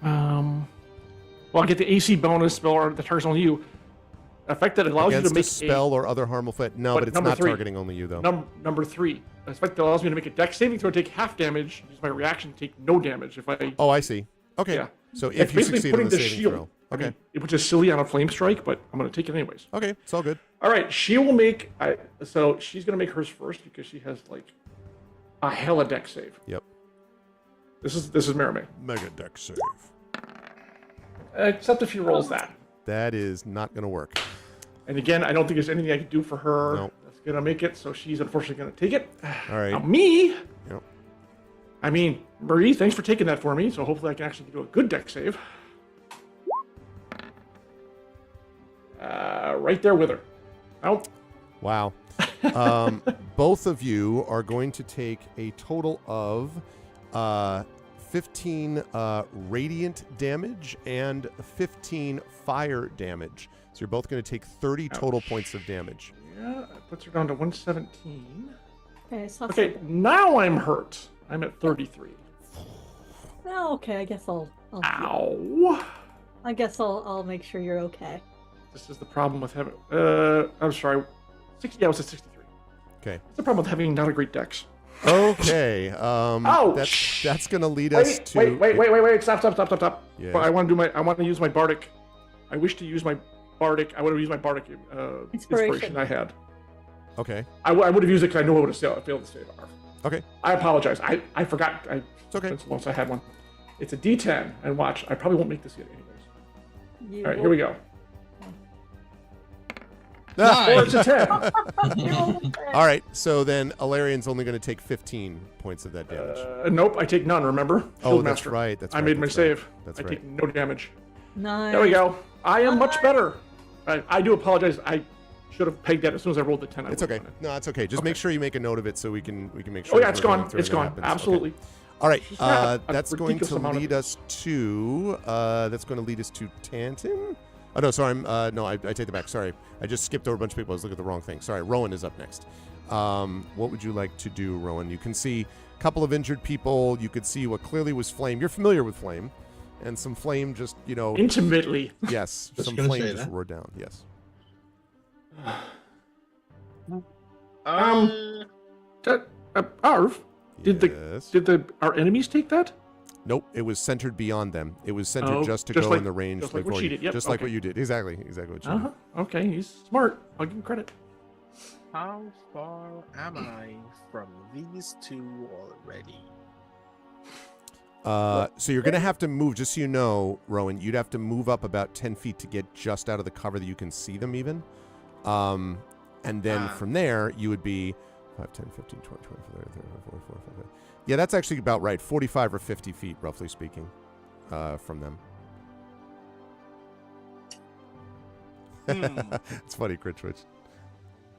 Well, I'll get the AC bonus spell or the target's only you. Effect that allows Against you to make a spell or other harmful effect. No, but it's number not 3. targeting only you, though. Number 3. Effect that allows me to make a dex saving throw, take half damage. Use my reaction to take no damage. If I Oh, I see. Okay. Yeah. So It's if you basically succeed on putting the the saving shield. throw. I Okay. mean, which is silly on a flame strike, but I'm going to take it anyways. Okay. It's all good. All right, she will make. So she's going to make hers first because she has like a hella dex save. Yep. This is Merime. Mega dex save. Except if she rolls that. That is not going to work. And again, I don't think there's anything I can do for her. Nope. That's going to make it. So she's unfortunately going to take it. All right. Now me. Yep. I mean, Marie, thanks for taking that for me. So hopefully I can actually do a good dex save. Right there with her. Oh, Wow. Both of you are going to take a total of 15 radiant damage and 15 fire damage. So you're both going to take 30 total Ouch. points of damage. yeah, that puts her down to 117. Okay, I saw Okay, something. now I'm hurt. I'm at 33. Oh, okay, I guess I'll Ow. I guess I'll make sure you're okay. This is the problem with having. I'm sorry. 60. Yeah, I was at 63. Okay. That's the problem with having not a great dex. Okay. Ouch! That's going to lead us to. Wait! Stop! Yes. Well, I want to use my bardic. I wish to use my bardic. I want to use my bardic inspiration I had. Okay. I would have used it because I knew I would have failed to save Arv. Okay. I apologize. I forgot. It's okay. Since once I had one. It's a D10, and watch. I probably won't make this yet, anyways. You All right, here we go. Ah! Or it's a 10. All right, so then Alarian's only going to take 15 points of that damage. Nope, I take none. Remember? Oh, that's right. That's I right. made my that's right. save. That's I right. take no damage. Nice. There we go. I am much better. I do apologize. I should have pegged that as soon as I rolled the 10. It's okay. No, it's okay. Just Okay. make sure you make a note of it so we can make sure. Oh yeah, as it's we're going gone. through It's and that gone. happens. Okay. Absolutely. All right, Yeah, a that's going ridiculous to amount of lead it. us to Tantin. Oh no, sorry. No, I take it back. Sorry, I just skipped over a bunch of people. I was looking at the wrong thing. Sorry. Rowan is up next. What would you like to do, Rowan? You can see a couple of injured people. You could see what clearly was flame. You're familiar with flame, and some flame just Intimately. yes, Just some gonna flame say just that. roared down. Yes. Arv, did Yes. our enemies take that? Nope, it was centered beyond them. It was centered Oh, just to just go like- in the range. just like what she did. Yep, just like okay. what you did. Exactly what you did. Okay, he's smart. I'll give him credit. How far am I from these two already? So you're going to have to move, just so you know, Rowan, you'd have to move up about 10 feet to get just out of the cover that you can see them even. And then from there, you would be 5, 10, 15, 20, 25, 30, 35, 40, 45, 50. Yeah, that's actually about right. 45 or 50 feet, roughly speaking, from them. It's funny, Critchwitch.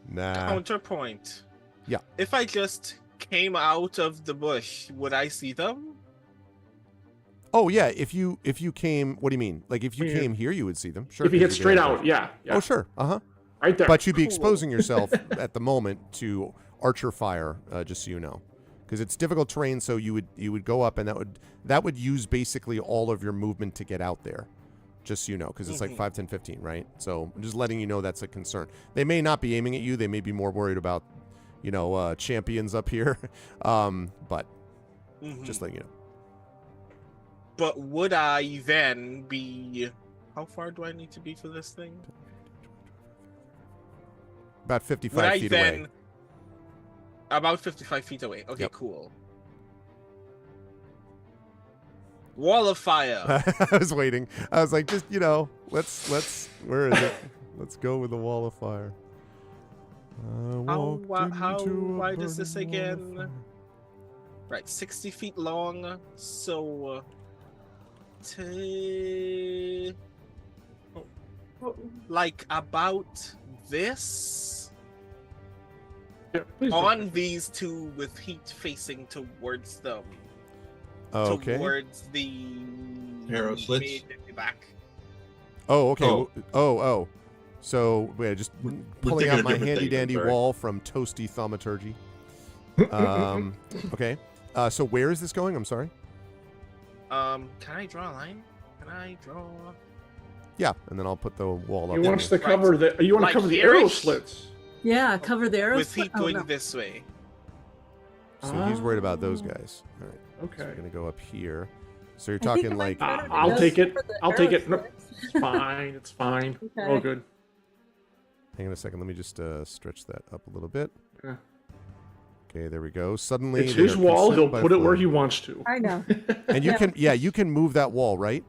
Nah. Counterpoint. Yeah. If I just came out of the bush, would I see them? Oh, yeah, if you came, what do you mean? Like, if you Yeah. came here, you would see them. Sure. If you 'cause hit you're straight gonna- out, yeah. Oh, sure. Uh-huh. Right there. But you'd be Cool. exposing yourself at the moment to archer fire, just so you know, because it's difficult terrain. So you would go up, and that would use basically all of your movement to get out there, just so you know, because it's like 5, 10, 15, right? So I'm just letting you know that's a concern. They may not be aiming at you. They may be more worried about, champions up here. But just letting you know. But would I then be? How far do I need to be for this thing? About Would 55 I feet then? away. About 55 feet away. Okay, Yep. cool. Wall of fire. I was waiting. I was like, just let's. Where is it? Let's go with the wall of fire. How wide is this again? Right, 60 feet long. So, like about this Yeah, please do. on these two with heat facing towards them. Okay. Towards the Arrow slits? mid and the back. Oh, okay. Oh. Oh. So, wait, just pulling thinking out of my different handy things, I'm dandy sorry. wall from Toasty Thaumaturgy. Okay. So where is this going? I'm sorry. Can I draw a line? Can I draw? Yeah, and then I'll put the wall up. He there. wants to cover the. You want to Like cover the here-ish? arrow slits. Yeah, cover the arrows. With heat Oh, going no. this way. So he's worried about those guys. All right. So Okay. we're gonna go up here. So you're I think talking it might like. be better to I'll just take it. cover the I'll take arrow it. No, slits. it's fine. It's fine. Okay. All good. Hang on a second. Let me just stretch that up a little bit. Yeah. Okay, there we go. Suddenly, It's they his are wall. He'll consumed by put it where flame. he wants to. I know. And you Yeah. can, you can move that wall, right?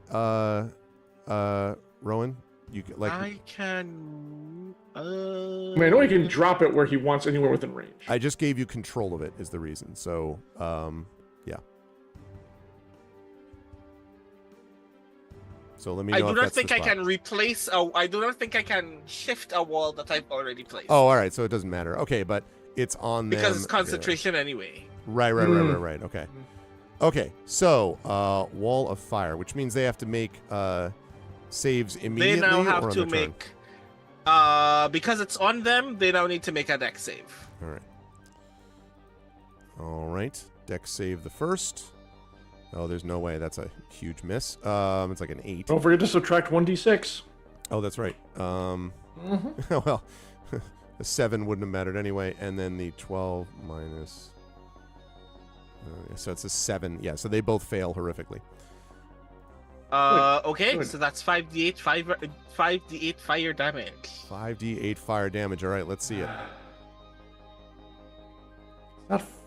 Rowan, you can, like. I can. I mean, I know he can drop it where he wants, anywhere within range. I just gave you control of it is the reason. So, yeah. So let me know I do if not that's the think I spot. can replace. I do not think I can shift a wall that I've already placed. Oh, all right. So it doesn't matter. Okay, but it's on them. because it's concentration anyway. Right. Okay. Okay. So, wall of fire, which means they have to make saves They immediately. now or have on to their turn? make. Because it's on them, they now need to make a deck save. All right. All right. Dex save the first. Oh, there's no way. That's a huge miss. It's like an 8. Don't forget to subtract 1d6. Oh, that's right. Mm-hmm. Well, the 7 wouldn't have mattered anyway. And then the 12 minus. So it's a 7. Yeah, so they both fail horrifically. Okay, Good. so that's 5d8 5d8 fire damage. 5d8 fire damage. All right, let's see it.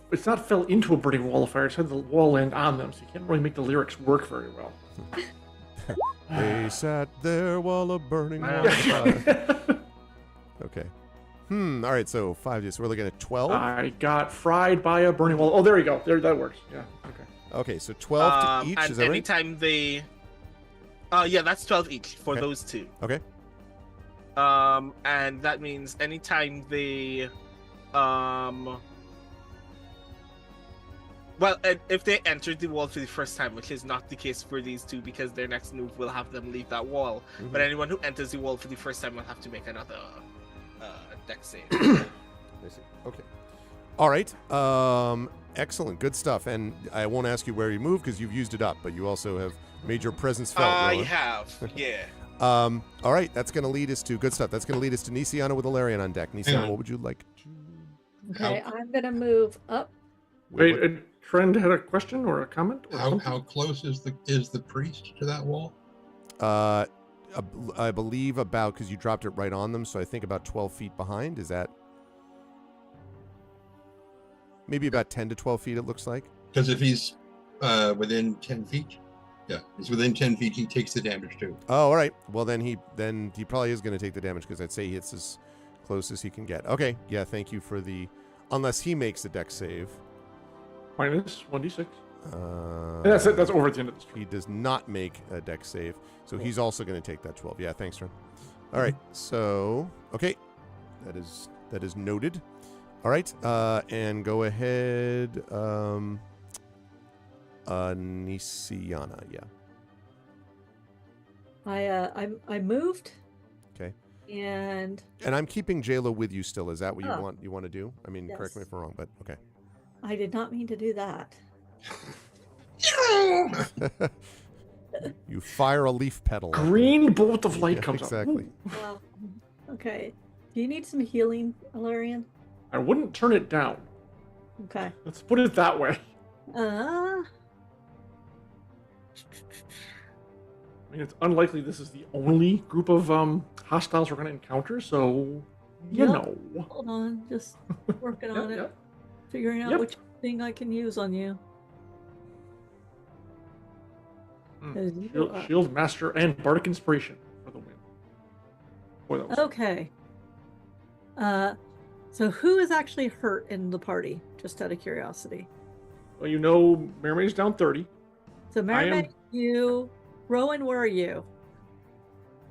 It's not fell into a burning wall of fire. It's had the wall land on them, so you can't really make the lyrics work very well. They sat there while a burning wall of fire. Okay. All right, so 5, so we're looking at 12. I got fried by a burning wall. Oh, there you go. There, that works. Yeah. Okay. Okay, so 12 to each, and is that right? anytime they, yeah, that's 12 each for Okay. those two. Okay. And that means anytime they, well, if they entered the wall for the first time, which is not the case for these two because their next move will have them leave that wall. Mhm. But anyone who enters the wall for the first time will have to make another dex save. I see. Okay. All right. Excellent. Good stuff. And I won't ask you where you moved because you've used it up, but you also have made your presence felt. I Rowan. have, yeah. All right. That's going to lead us to good stuff. That's going to lead us to Nisiana with Alarian on deck. Nisiana, on. what would you like to? Okay, I'm gonna move up. Wait, Trend had a question or a comment? Or something? How close is the priest to that wall? I believe about, because you dropped it right on them, so I think about 12 feet behind. Is that maybe about 10 to 12 feet? It looks like. Because if he's within 10 feet, yeah, he's within 10 feet, he takes the damage too. Oh, all right. Well, then he probably is going to take the damage because I'd say it's as close as he can get. Okay. Yeah. Thank you for the. Unless he makes a dex save. Minus 1d6. That's it. That's over at the end of the stream. He does not make a dex save, so he's also going to take that 12. Yeah. Thanks, Ren. All right. So okay, that is noted. All right. And go ahead. Nisiana. Yeah. I moved. Okay. And I'm keeping Jayla with you still. Is that what Oh. you want to do? I mean, correct me Yes. if I'm wrong, but okay. I did not mean to do that. You fire a leaf petal. Green bolt of light Yeah, comes exactly. up. Well, okay. Do you need some healing, Alarian? I wouldn't turn it down. Okay. Let's put it that way. Uh, I mean, it's unlikely this is the only group of hostiles we're going to encounter, so you Yep. know. hold on. Just working Yep, on it. yep. Figuring out Yep. which thing I can use on you. Mm. 'Cause you Shield, are- Shield Master and Bardic Inspiration for the win. Boy, that was Okay. So who is actually hurt in the party? Just out of curiosity. Well, you know, Mermaid's down 30. So Merrimack, you, Rowan, where are you?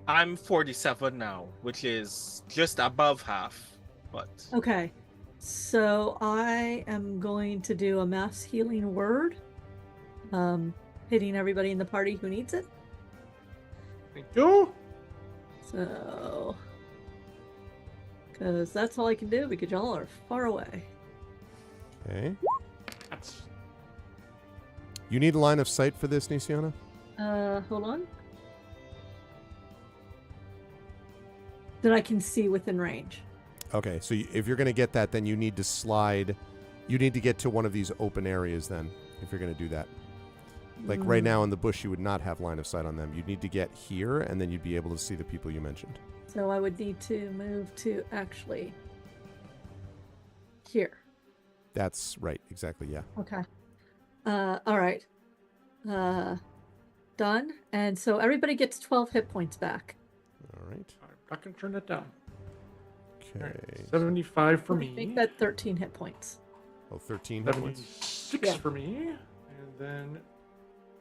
I'm 47 now, which is just above half. But Okay. So I am going to do a mass healing word. Hitting everybody in the party who needs it. Thank you. So, because that's all I can do because y'all are far away. Okay. That's You need a line of sight for this, Nisiana? Hold on. That I can see within range. Okay, so if you're going to get that, then you need to slide. You need to get to one of these open areas then, if you're going to do that. Like right now in the bush, you would not have line of sight on them. You'd need to get here, and then you'd be able to see the people you mentioned. So I would need to move to actually here. That's right, exactly, yeah. Okay. All right. Done. And so everybody gets 12 hit points back. All right. I'm not going to turn that down. All Okay. right, 75 for me. Make that 13 hit points. Oh, 13 hit points. 76 Yeah. for me. And then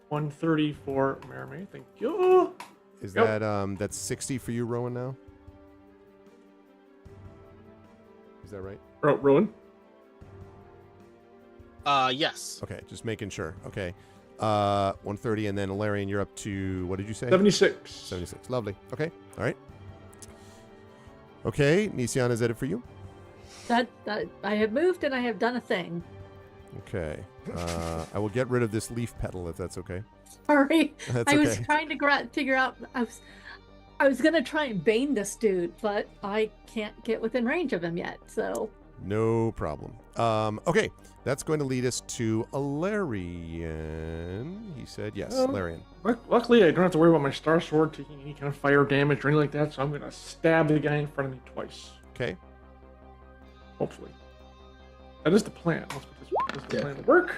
130 for Mermaid. Thank you. Is Yep. that that's 60 for you, Rowan, now? Is that right? Rowan. yes. Okay, just making sure. Okay. 130, and then Alarian, you're up to, what did you say? 76. 76. Lovely. Okay. All right. Okay, Nisiana, is that it for you? That I have moved and I have done a thing. Okay. I will get rid of this leaf petal if that's okay. Sorry. That's I was okay. trying to figure out. I was gonna try and bane this dude, but I can't get within range of him yet. So No problem. Okay, that's going to lead us to Alarian. He said yes, Alarian. Luckily, I don't have to worry about my Star Sword taking any kind of fire damage or anything like that, so I'm going to stab the guy in front of me twice. Okay. Hopefully. That is the plan. Let's put this the Yeah. plan to work.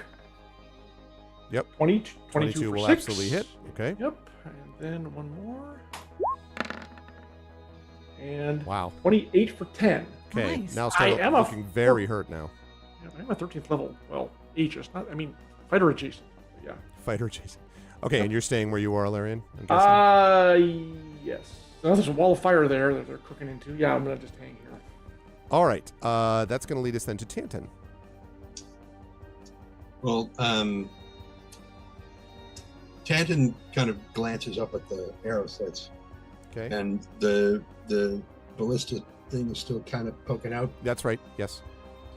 Yep. 22 22 for will 6. absolutely hit. Okay. Yep. And then one more. And Wow. 28 for 10. Okay. Nice. Now I start am a looking very hurt now. Yeah, I'm a 13th level. Well, Aegis. Not. I mean, fighter adjacent. But yeah. Fighter chasing. Okay, and you're staying where you are, Larian? I'm guessing? Yes. So there's a wall of fire there that they're cooking into. Yeah, I'm gonna just hang here. All right. That's going to lead us then to Tantan. Well, Tantan kind of glances up at the arrow slits, Okay. and the ballista thing is still kind of poking out. That's right. Yes.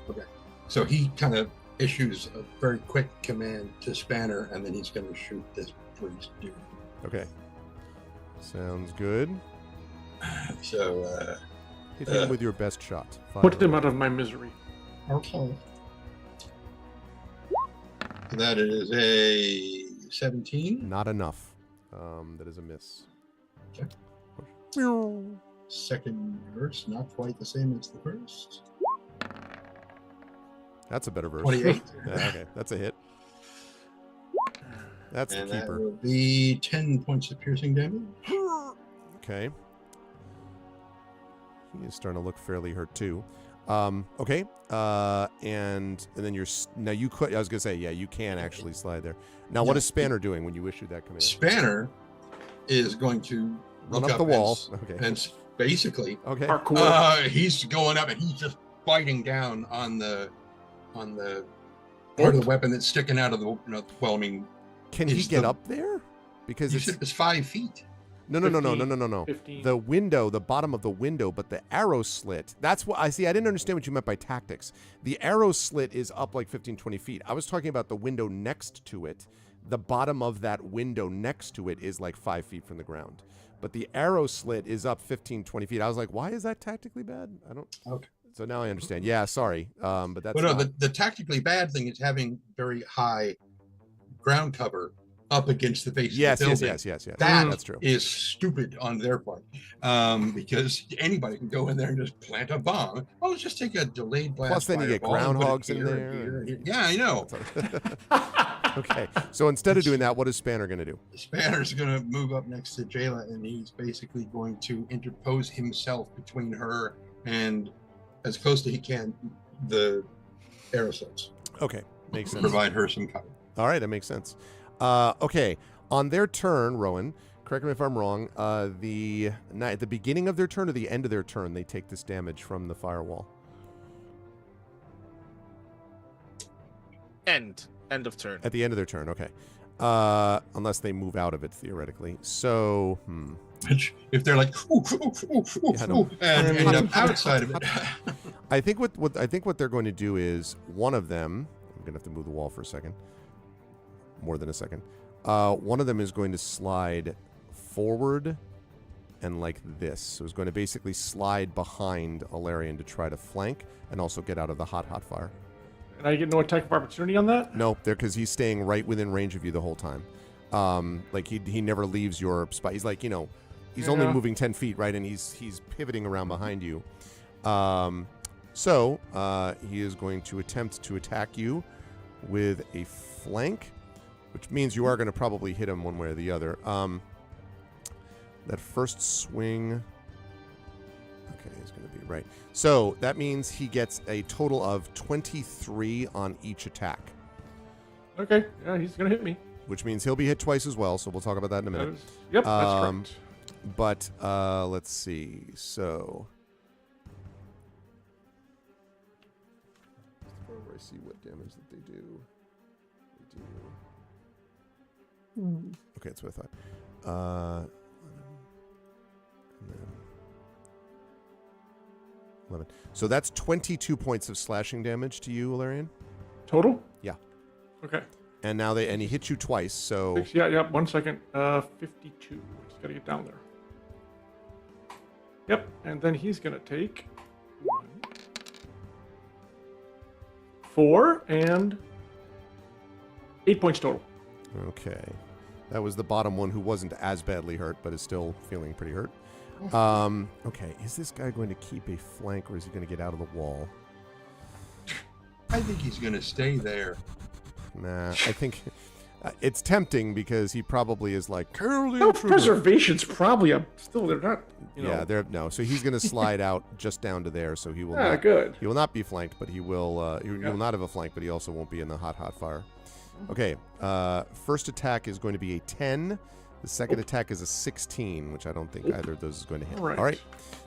Okay. So he kind of issues a very quick command to Spanner, and then he's going to shoot this priest dude. Okay. Sounds good. So, Hit him with your best shot. Put them out of my misery. okay. So that is a 17. Not enough. That is a miss. Okay. Second verse, not quite the same as the first. That's a better verse. 28. Yeah, okay, that's a hit. That's And the that keeper. will be 10 points of piercing damage. Okay. He is starting to look fairly hurt too. Okay. And then you're now you could. I was gonna say yeah, you can actually slide there. Now, what Yeah. is Spanner doing when you issue that command? Spanner is going to Run look up the wall. and, Okay. and basically Okay. Parkour. he's going up and he's just biting down on the part of the weapon that's sticking out of the well, I mean, Can he is get the- up there? Because you it's said it's 5 feet. no. 15. The window, the bottom of the window, but the arrow slit. That's what I see. I didn't understand what you meant by tactics. The arrow slit is up like 15, 20 feet. I was talking about the window next to it. The bottom of that window next to it is like 5 feet from the ground. But the arrow slit is up 15, 20 feet. I was like, why is that tactically bad? I don't. Okay. So now I understand. Yeah, sorry. But that's But no, not- the tactically bad thing is having very high ground cover up against the face yes, of the yes, building. yes, yes, yes. That That's true. is stupid on their part, because anybody can go in there and just plant a bomb. Oh, let's just take a delayed blast. Plus, then you get fireball and put it groundhogs in here and there. here and here. Yeah, I know. Okay. So instead of doing that, what is Spanner going to do? Spanner's going to move up next to Jayla, and he's basically going to interpose himself between her and, as close as he can, the aerosols. Okay. Makes sense. Provide her some cover. All right, that makes sense. Okay, on their turn, Rowan, correct me if I'm wrong, at the beginning of their turn or the end of their turn, they take this damage from the firewall. End of turn. At the end of their turn, okay. Unless they move out of it, theoretically. So, Which, if they're like, ooh, ooh, ooh, ooh, Yeah, I know. ooh, and end up outside of it. I think what they're going to do is one of them. I'm gonna have to move the wall for a second. More than a second. One of them is going to slide forward and like this. So it's going to basically slide behind Alarian to try to flank and also get out of the hot fire. And I get no attack of opportunity on that? No, because he's staying right within range of you the whole time. Like he never leaves your spot. He's like, he's only Yeah. moving 10 feet, right? And he's pivoting around behind you. So he is going to attempt to attack you with a flank, which means you are going to probably hit him one way or the other. That first swing. Okay, he's going to be right. So that means he gets a total of 23 on each attack, Okay, yeah, he's going to hit me. which means he'll be hit twice as well. So we'll talk about that in a minute. Yep, that's Um, correct. But let's see. So where I see what damage that they do. They do. Okay, that's what I thought. 11. So that's 22 points of slashing damage to you, Alarian. Total? Yeah. Okay. And now he hit you twice. So Yeah, 1 second. 52. Just got to get down there. Yep, and then he's going to take 4 and 8 points total. okay, that was the bottom one who wasn't as badly hurt, but is still feeling pretty hurt. Okay, is this guy going to keep a flank or is he going to get out of the wall? I think he's going to stay there. Nah, I think it's tempting because he probably is like, kill the intruder. Self-preservation's probably still, they're not, you know. Yeah, no. So he's going to slide out just down to there, so he will Yeah, not. good. He will not be flanked, but he will. He will not have a flank, but he also won't be in the hot fire. Okay. First attack is going to be a 10. The second attack is a 16, which I don't think either of those is going to hit. All All right.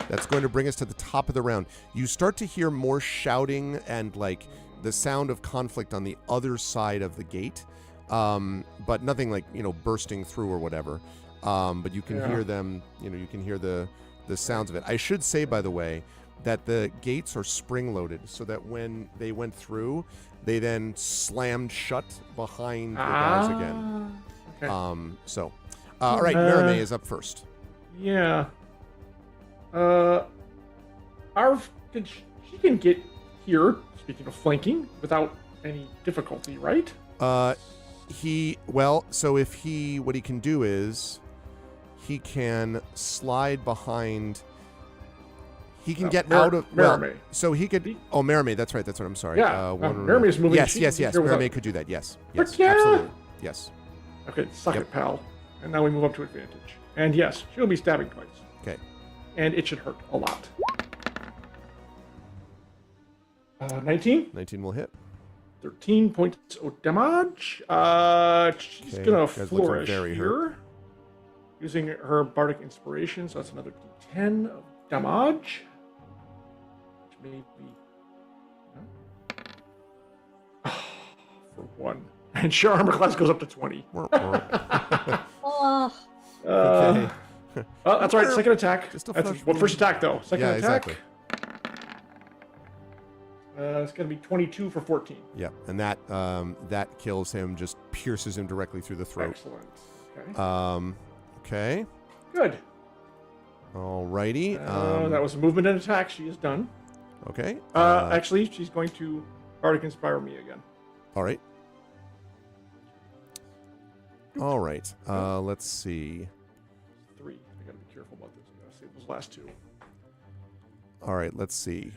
That's going to bring us to the top of the round. You start to hear more shouting and like the sound of conflict on the other side of the gate, but nothing like bursting through or whatever. But you can hear them. You can hear the sounds of it. I should say, by the way, that the gates are spring-loaded, so that when they went through, they then slammed shut behind the guys again. Okay. All right, Merime is up first. Yeah. She can get here, speaking of flanking, without any difficulty, right? So what he can do is he can slide behind. He can get out of Merime. So he could. Oh, Merime. That's right. I'm sorry. Yeah. Merime's moving. Yes. Merime could do that. Yes. Yes. Yeah. Absolutely. Yes. Okay. Suck it, pal. And now we move up to advantage. And yes, she'll be stabbing twice. Okay. And it should hurt a lot. 19. 19 will hit. 13 points of damage. She's gonna flourish very here, hurt. using her bardic inspiration. So that's another d10 of damage, which may be for 1. And sure, armor class goes up to 20. Oh, Okay. That's right. Second attack. Just a That's flesh well, first attack though. Second attack. Exactly. It's gonna be 22 for 14. Yeah, and that kills him. Just pierces him directly through the throat. Excellent. Okay. Okay. Good. Alrighty. That was a movement and attack. She is done. Okay. Actually, she's going to bardic inspire me again. All right. All right. Let's see. 3. I gotta be careful about this. I gotta save those last 2. All right. Let's see.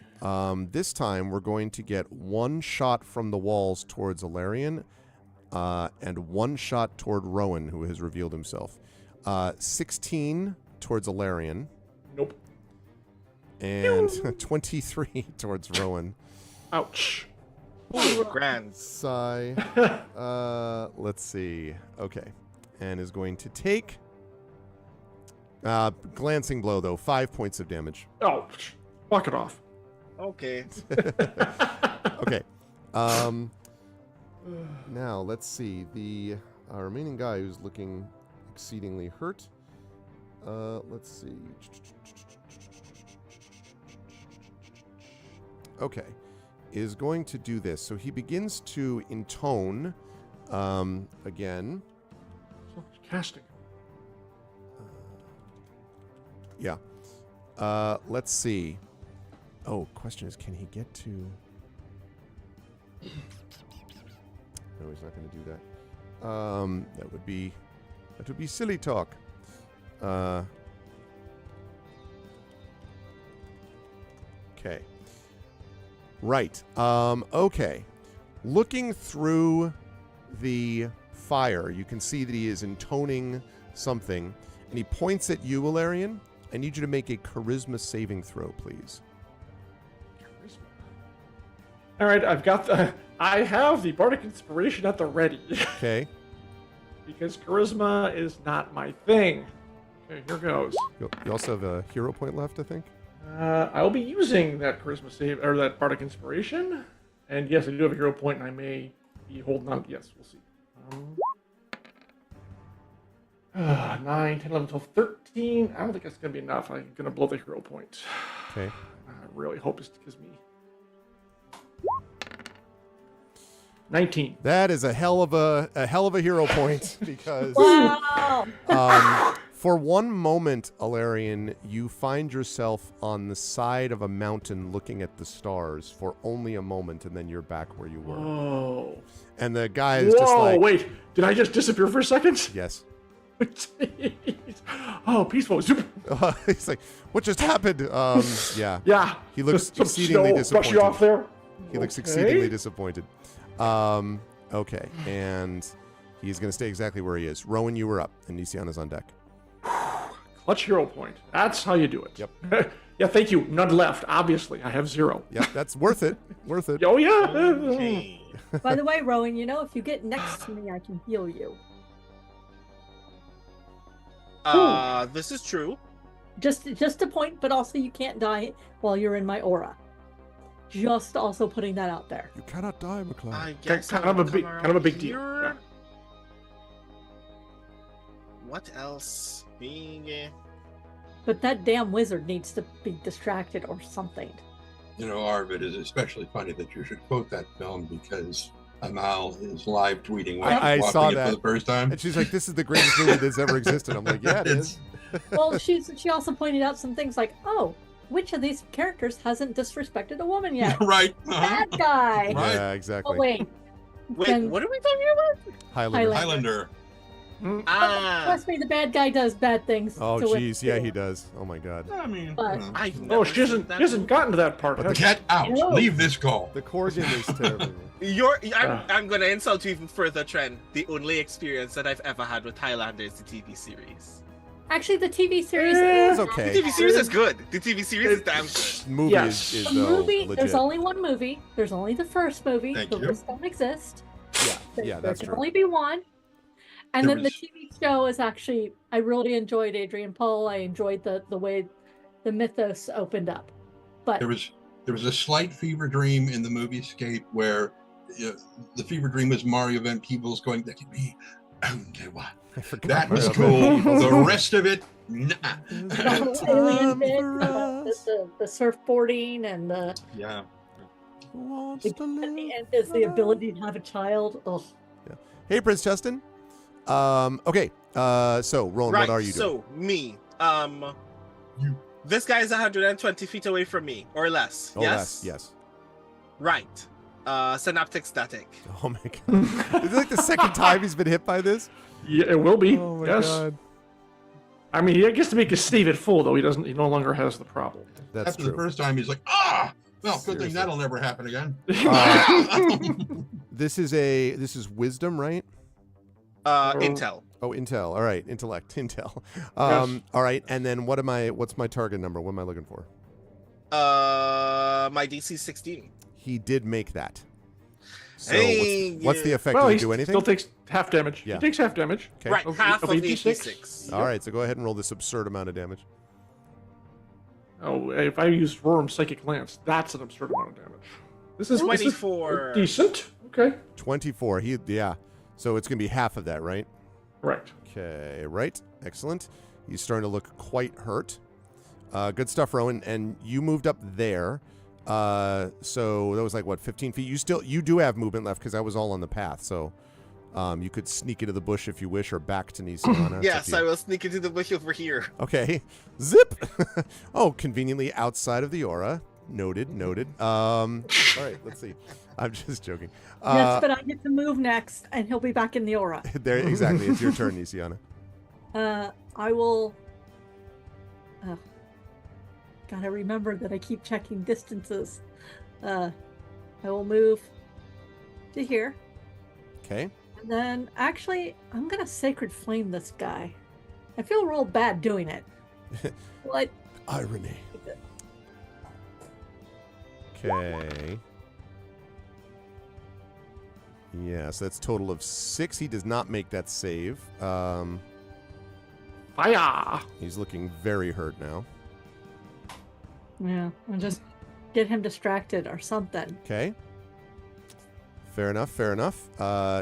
This time we're going to get 1 shot from the walls towards Alarian, and 1 shot toward Rowan, who has revealed himself. 16 towards Alarian. Nope. And 23 towards Rowan. Ouch. Ooh, grand. Sigh. Let's see. Okay. And is going to take glancing blow, though. 5 points of damage. Oh, walk it off. Okay. Okay. Now, let's see. The remaining guy who's looking exceedingly hurt. Let's see. Okay. Is going to do this. So he begins to intone again. So casting. Yeah. Let's see. Oh, question is, can he get to... No, he's not going to do that. That would be silly talk. Okay. Right. Okay. Looking through the fire, you can see that he is intoning something, and he points at you, Alarian. I need you to make a charisma saving throw, please. All right, I have the bardic inspiration at the ready. Okay. Because charisma is not my thing. Okay, here goes. You also have a hero point left, I think. I will be using that charisma save or that bardic inspiration, and yes, I do have a hero point, and I may be holding on. Yes, we'll see. 9, 10, 11, 12, 13. I don't think that's gonna be enough. I'm gonna blow the hero point. Okay. I really hope it gives me 19. That is a hell of a hero point because wow. for one moment, Alarian, you find yourself on the side of a mountain looking at the stars for only a moment, and then you're back where you were. Whoa. And the guy is just like, wait, did I just disappear for a second? yes. Jeez. Oh, peaceful. He's like, what just happened? Yeah. Yeah. He looks Some exceedingly snow disappointed. brush you off there. He looks Okay. exceedingly disappointed. Okay, and he's going to stay exactly where he is. Rowan, you were up, and Nisiana's on deck. Clutch hero point. That's how you do it. Yep. Yeah, thank you. None left. Obviously, I have 0. Yep, that's worth it. Worth it. Oh yeah. Okay. By the way, Rowan, if you get next to me, I can heal you. This is true. Just a point, but also you can't die while you're in my aura. Just also putting that out there. You cannot die, McLeod. I guess kind I'll of a come big- around kind of a big deal, here. yeah. What else? Being But that damn wizard needs to be distracted or something. You know, Arv, it is especially funny that you should quote that film because Amal is live tweeting when I she's saw watching it that. for the first time. And she's like, "This is the greatest movie that's ever existed." I'm like, "Yeah, it is." Well, she also pointed out some things like, oh, which of these characters hasn't disrespected a woman yet? Right. That guy. Right. Yeah, Oh exactly. wait. Wait, Then- what are we talking about? Highlander. Highlander. Trust me, the bad guy does bad things. Oh, to women, jeez, yeah, too. he does. Oh my God. I mean, But- I've Oh, never she seen hasn't. that She hasn't gotten to that part. But the has she? get out. No. Leave this call. The Corgan is terrible. I'm gonna insult you even further, Trent. The only experience that I've ever had with Highlander is the TV series. Actually, the TV series It's is okay. The TV series is good. The TV series is damn good. The movie Yes. is The though movie. legit. There's only one movie. There's only the first movie. Thank the you. rest don't exist. Yeah, There that's can true. only be one. And There then was- the TV show is actually, I really enjoyed Adrian Poe. I enjoyed the way the mythos opened up. But There was a slight fever dream in the moviescape where the fever dream was Mario Van Peebles going, "That could be only one." I forgot That was about cool. that. The rest of it, nah. the whole alien bit, the surfboarding and the Yeah. Who wants at to live the end is the ability to have a child. Ugh. Hey, Prince Justin. Okay. So, Roland, Right. what are you doing? So me, You. this guy is 120 feet away from me or less. Oh, yes. Yes. Right. Synaptic static. Oh my God. Is it like the second time he's been hit by this? Yeah, it will be. Oh my yes. God. I mean, he gets to make his sleeve it full, though. He doesn't. He no longer has the problem. That's After true. the first time, he's like, "Ah, well, good Seriously. thing that'll never happen again." This is wisdom, right? Intel. Oh, intel. All right, intellect, intel. Yes. All right, and then what's my target number? What am I looking for? My DC 16. He did make that. So Hey, what's the yeah. effect? Well, Did he he do anything? still takes half damage. Yeah. He takes half damage. Okay. Right, half of a the D6. D6. All right, so go ahead and roll this absurd amount of damage. Oh, if I use Rorum's Psychic Lance, that's an absurd amount of damage. This is 24. decent. Okay. 24. Yeah. So it's going to be half of that, right? Right. Okay, right. Excellent. He's starting to look quite hurt. Good stuff, Rowan. And you moved up there. So that was like, what, 15 feet? You do have movement left because I was all on the path. So you could sneak into the bush if you wish or back to Nisiana. Yes, I will sneak into the bush over here. Okay. Zip. Oh, conveniently outside of the aura. Noted. All right, let's see. I'm just joking. Yes, but I get to move next, and he'll be back in the aura. There, exactly. It's your turn, Nisiana. I will. Gotta remember that I keep checking distances. I will move to here. Okay. And then, actually, I'm gonna Sacred Flame this guy. I feel real bad doing it. But Irony. Okay. Yeah, so that's total of 6. He does not make that save. Fire. He's looking very hurt now. yeah, I'll just get him distracted or something. Okay. Fair enough.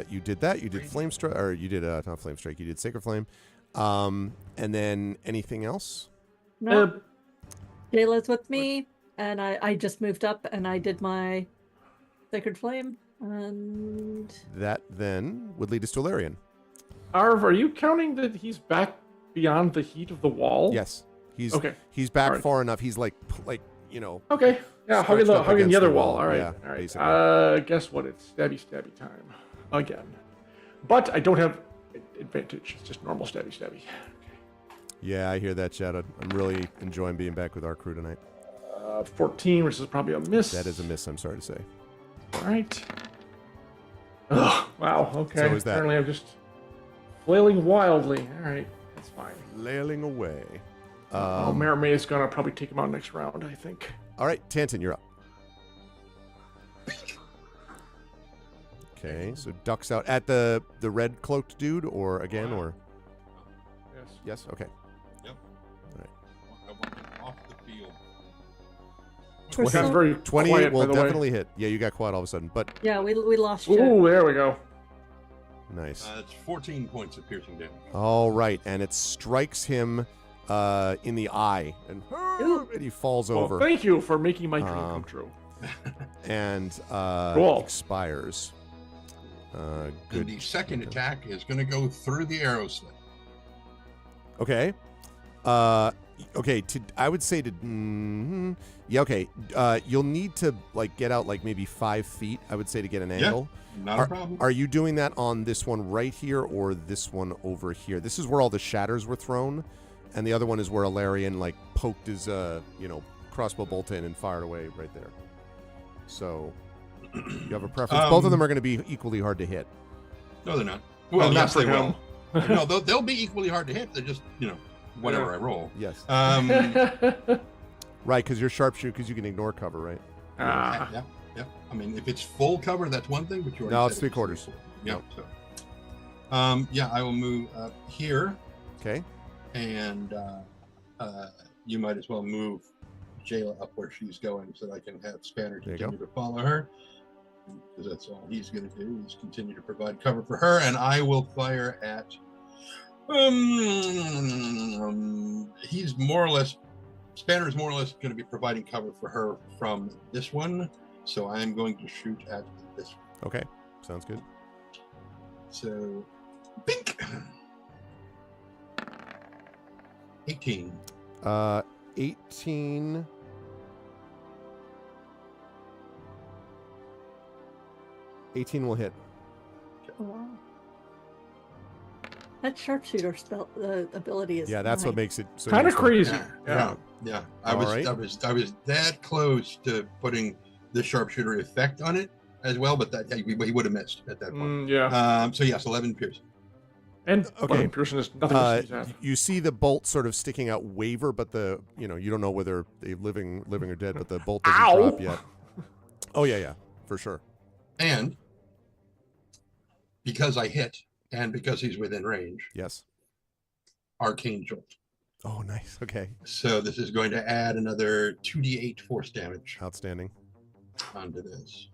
You did that. You did Flame Strike, or you did not Flame Strike. You did Sacred Flame. And then anything else? No, Jayla's with me, and I just moved up and I did my Sacred Flame, and That then would lead us to Ilarion. Arv, are you counting that he's back beyond the heat of the wall? Yes, he's Okay. He's back Alright. far enough. He's like you know. Okay. Yeah, Stretched up hugging against the other the wall. wall. All right. Yeah, all right. basically. Guess what? It's stabby time again. But I don't have advantage. It's just normal stabby. Yeah, I hear that, Chad. I'm really enjoying being back with our crew tonight. 14, which is probably a miss. That is a miss. I'm sorry to say. All right. Oh, wow. Okay. So is that. Apparently, I'm just flailing wildly. All right. That's fine. Flailing away. Mary May is gonna probably take him out next round, I think. All right, Tanton, you're up. Okay, so ducks out at the red cloaked dude, or again, or Yes. yes, okay. Yep. All right. I want him off the field. We're That's so- very 20 quiet, will by the way. definitely hit. Yeah, you got quiet all of a sudden, but Yeah, we lost you. Ooh, there we go. nice. It's 14 points of piercing damage. All right, and it strikes him in the eye, and he falls Well, over thank you for making my dream come true. and Cool. expires. And Good. the second attack is going to go through the arrow slit. Okay. Okay. I would say to. Yeah. Okay. You'll need to like get out like maybe 5 feet. I would say to get an Yeah. angle. Not a problem. Are you doing that on this one right here or this one over here? This is where all the shatters were thrown, and the other one is where Alarian like poked his crossbow bolt in and fired away right there. So you have a preference. Both of them are going to be equally hard to hit. No, they're not. Well, not yes, for they him. will. No, they'll be equally hard to hit. They're just, whatever I roll. Yes. Um, Right, because you're sharpshoot, because you can ignore cover, right? Ah. yeah. I mean, if it's full cover, that's one thing, but you already No, said it's 3/4. Yeah. So, yeah, I will move up here, Okay. and you might as well move Jayla up where she's going, so that I can have Spanner There you continue to follow her, because that's all he's going to do is continue to provide cover for her, and I will fire at. He's more or less. Spanner is more or less going to be providing cover for her from this one, so I'm going to shoot at this one. Okay. Sounds good. So, bink. 18. 18. Will hit. Oh, wow. That sharpshooter spell ability is Yeah, that's what nice. makes it so Kind of useful. crazy. Yeah. I All was right. I was that close to putting the sharpshooter effect on it as well, but that he would have missed at that point. Yeah. So yes, 11 piercing. And Okay. Pearson is nothing to sneeze at. You see the bolt sort of sticking out waver, but you don't know whether they're living or dead, but the bolt doesn't Ow! drop yet. Oh yeah, for sure. And because I hit, and because he's within range, Yes. arcane jolt. Oh, nice. Okay. So this is going to add another 2d8 force damage Outstanding. onto this.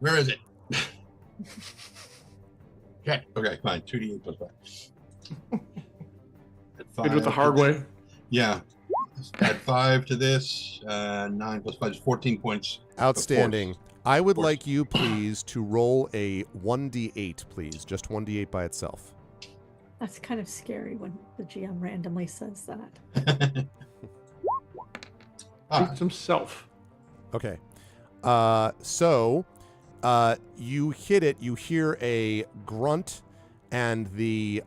Where is it? Okay, fine. 2d8 plus 5. Did it the hard way. Yeah. Add 5 to this. 9 plus 5 is 14 points. Outstanding. I would Force. like you, please, to roll a 1d8, please. Just 1d8 by itself. That's kind of scary when the GM randomly says that. Beats himself. Okay. So you hit it. You hear a grunt, and the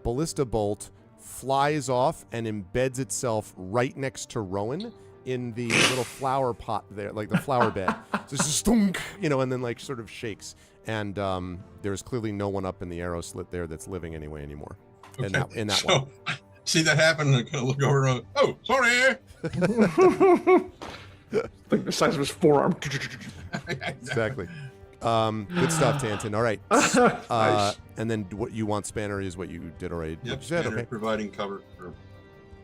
ballista bolt flies off and embeds itself right next to Rowan in the little flower pot there, like the flower bed. So it's just stunk, and then like sort of shakes. And there's clearly no one up in the arrow slit there that's living anymore. In that one. See that happen? I'm gonna look over and oh, sorry. Like the size of his forearm. Exactly. Good stuff, Tanton. All right. Nice. And then what you want Spanner is what you did already. Yep, What you said. Spanner Okay. providing cover for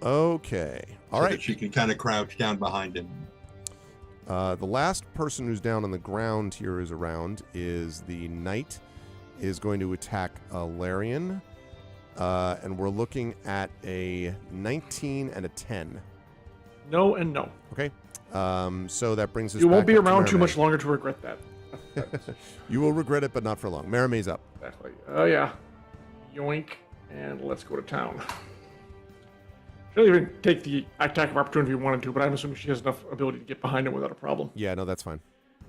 Okay. All so right. that she can kind of crouch down behind him. The last person who's down on the ground here is around is the knight is going to attack Larian. And we're looking at a 19 and a 10. No and no. Okay. So that brings us You won't back be up to around too Maramé. much longer to regret that. You will regret it, but not for long. Maramé's up. Exactly. Oh, yeah. Yoink. And let's go to town. She'll even take the attack of opportunity if you wanted to, but I'm assuming she has enough ability to get behind him without a problem. Yeah, no, that's fine.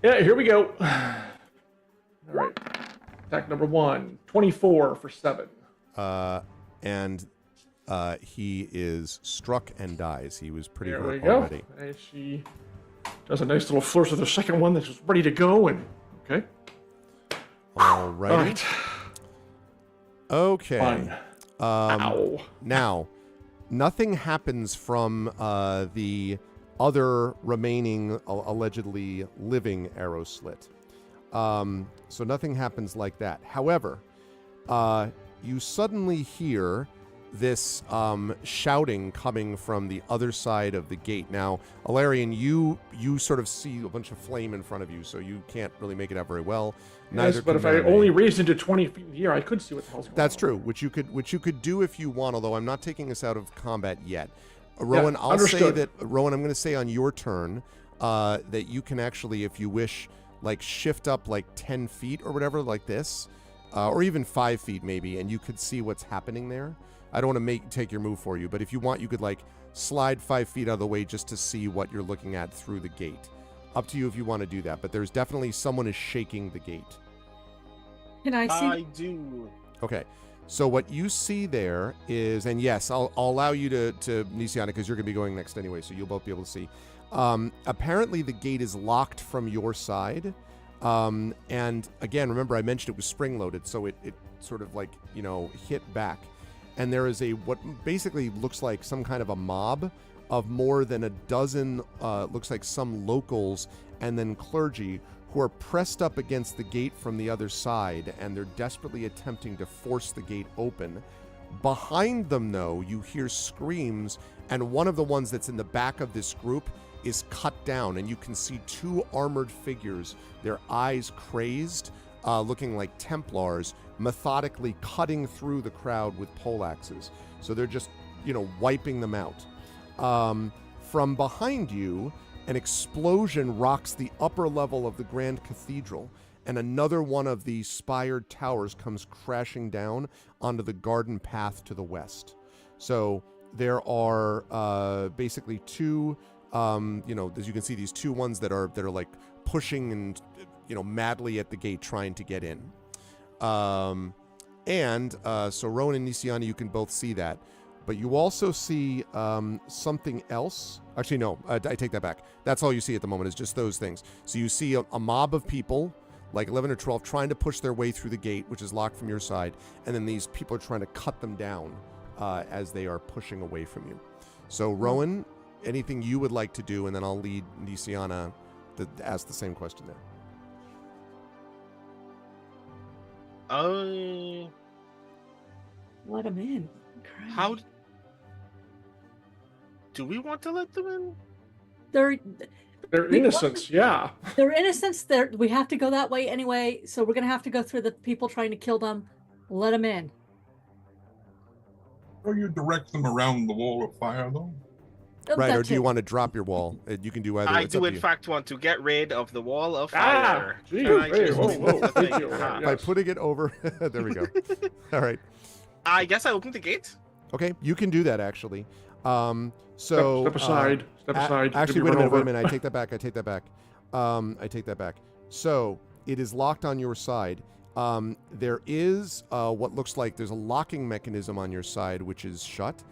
Yeah, here we go. All right. Attack number 1. 24 for 7. And he is struck and dies. He was pretty There we hurt go. already. And she does a nice little flourish with the second one that's just ready to go. And okay. All right. All right. Okay. Fun. Ow. Now, nothing happens from the other remaining allegedly living arrow slit. So nothing happens like that. However, you suddenly hear this shouting coming from the other side of the gate. Now, Alarian, you sort of see a bunch of flame in front of you, so you can't really make it out very well. Yes, but if I only raised into 20 feet in the air, I could see what the hell's going on. That's true, which you could do if you want, although I'm not taking us out of combat yet. Rowan, Yeah, I'll understood. say that, Rowan, I'm going to say on your turn that you can actually, if you wish, like shift up like 10 feet or whatever, like this, or even 5 feet maybe, and you could see what's happening there. I don't want to take your move for you, but if you want, you could like slide 5 feet out of the way just to see what you're looking at through the gate. Up to you if you want to do that, but there's definitely someone is shaking the gate. Can I see? I do. Okay. So what you see there is, and yes, I'll allow you to Nisiana, because you're going to be going next anyway, so you'll both be able to see. Apparently the gate is locked from your side. And again, remember I mentioned it was spring-loaded, so it sort of like, hit back. And there is what basically looks like some kind of a mob of more than a dozen, looks like some locals and then clergy who are pressed up against the gate from the other side, and they're desperately attempting to force the gate open. Behind them, though, you hear screams, and one of the ones that's in the back of this group is cut down, and you can see two armored figures, their eyes crazed, looking like Templars, methodically cutting through the crowd with poleaxes. So they're just, wiping them out. From behind you, an explosion rocks the upper level of the Grand Cathedral, and another one of the spired towers comes crashing down onto the garden path to the west. So there are basically two, as you can see, these two ones that are like pushing and madly at the gate trying to get in. So Rowan and Nisiana, you can both see that. But you also see something else. Actually, no, I take that back. That's all you see at the moment is just those things. So you see a mob of people, like 11 or 12, trying to push their way through the gate, which is locked from your side. And then these people are trying to cut them down as they are pushing away from you. So Rowan, anything you would like to do, and then I'll lead Nisiana to ask the same question there. Let them in. Christ. How do we want to let them in? They're innocents, yeah. They're innocents. We have to go that way anyway, so we're gonna have to go through the people trying to kill them. Let them in. Or you direct them around the wall of fire, though? Right, or do you want to drop your wall? You can do either. I It's do, up to in you. fact, want to get rid of the wall of fire. Geez, Can I hey, just- whoa, thank you. By Yes. putting it over. There we go. All right. I guess I open the gate. Okay, you can do that actually. So Step aside. Step aside. Actually, Give wait a me minute. run Wait a over. minute. I take that back. I take that back. So it is locked on your side. There is what looks like there's a locking mechanism on your side, which is shut.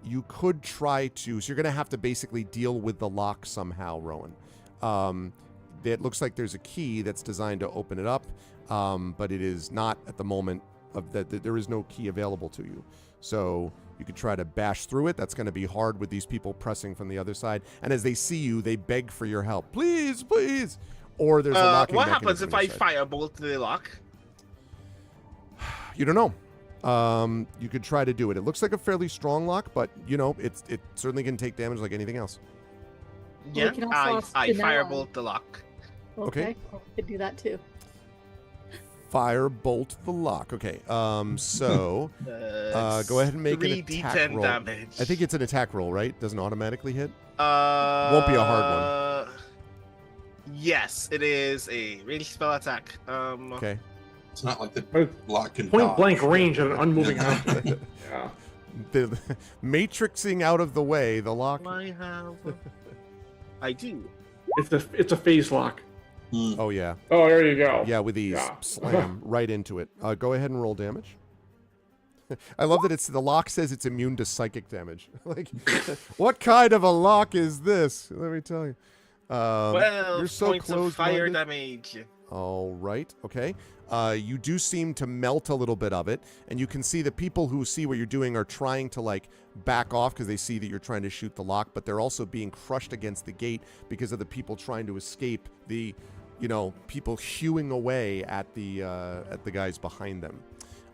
You could try to. So you're going to have to basically deal with the lock somehow, Rowan. It looks like there's a key that's designed to open it up, but it is not at the moment. There is no key available to you. So you could try to bash through it. That's going to be hard with these people pressing from the other side. And as they see you, they beg for your help. Please, please. Or there's a locking What happens mechanism if on I your side. firebolt the lock? You don't know. You could try to do it. It looks like a fairly strong lock, but it certainly can take damage like anything else. We Yeah, can also I spin out. firebolt the lock. Okay. I could do that too. Firebolt the lock. Okay. So go ahead and make an attack 3d10 roll. damage. I think it's an attack roll, right? Doesn't automatically hit. Won't be a hard one. Yes, it is a ranged spell attack. Okay. It's not like the But block can Point dodge. blank range at an unmoving object. Yeah. The matrixing out of the way, the lock. I have. I do. It's a phase lock. Mm. Oh yeah. Oh, there you go. Yeah, with ease. Yeah. Slam right into it. Go ahead and roll damage. I love that the lock says it's immune to psychic damage. Like, what kind of a lock is this? Let me tell you. Well, you're so points of fire close-minded. damage. All right. Okay. You do seem to melt a little bit of it, and you can see the people who see what you're doing are trying to like back off because they see that you're trying to shoot the lock, but they're also being crushed against the gate because of the people trying to escape. The, people hewing away at the guys behind them.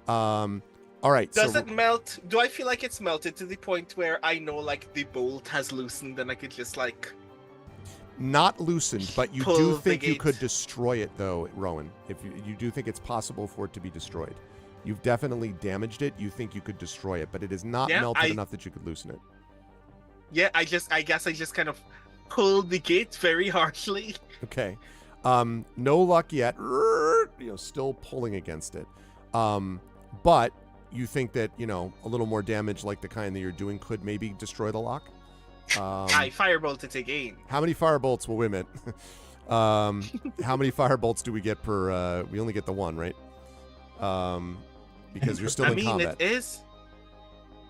All right. Does it melt? Do I feel like it's melted to the point where I know like the bolt has loosened and I could just like not loosened, but you pull do the think you gate? could destroy it, though, Rowan. If you do think it's possible for it to be destroyed. You've definitely damaged it. You think you could destroy it, but it is not melted enough that you could loosen it. Yeah, I guess I just kind of pulled the gate very harshly. Okay. No luck yet. Still pulling against it. But you think that, a little more damage like the kind that you're doing could maybe destroy the lock? I firebolt it again. How many firebolts will win it? How many firebolts do we get per? We only get the one, right? Because you're still in combat. It is.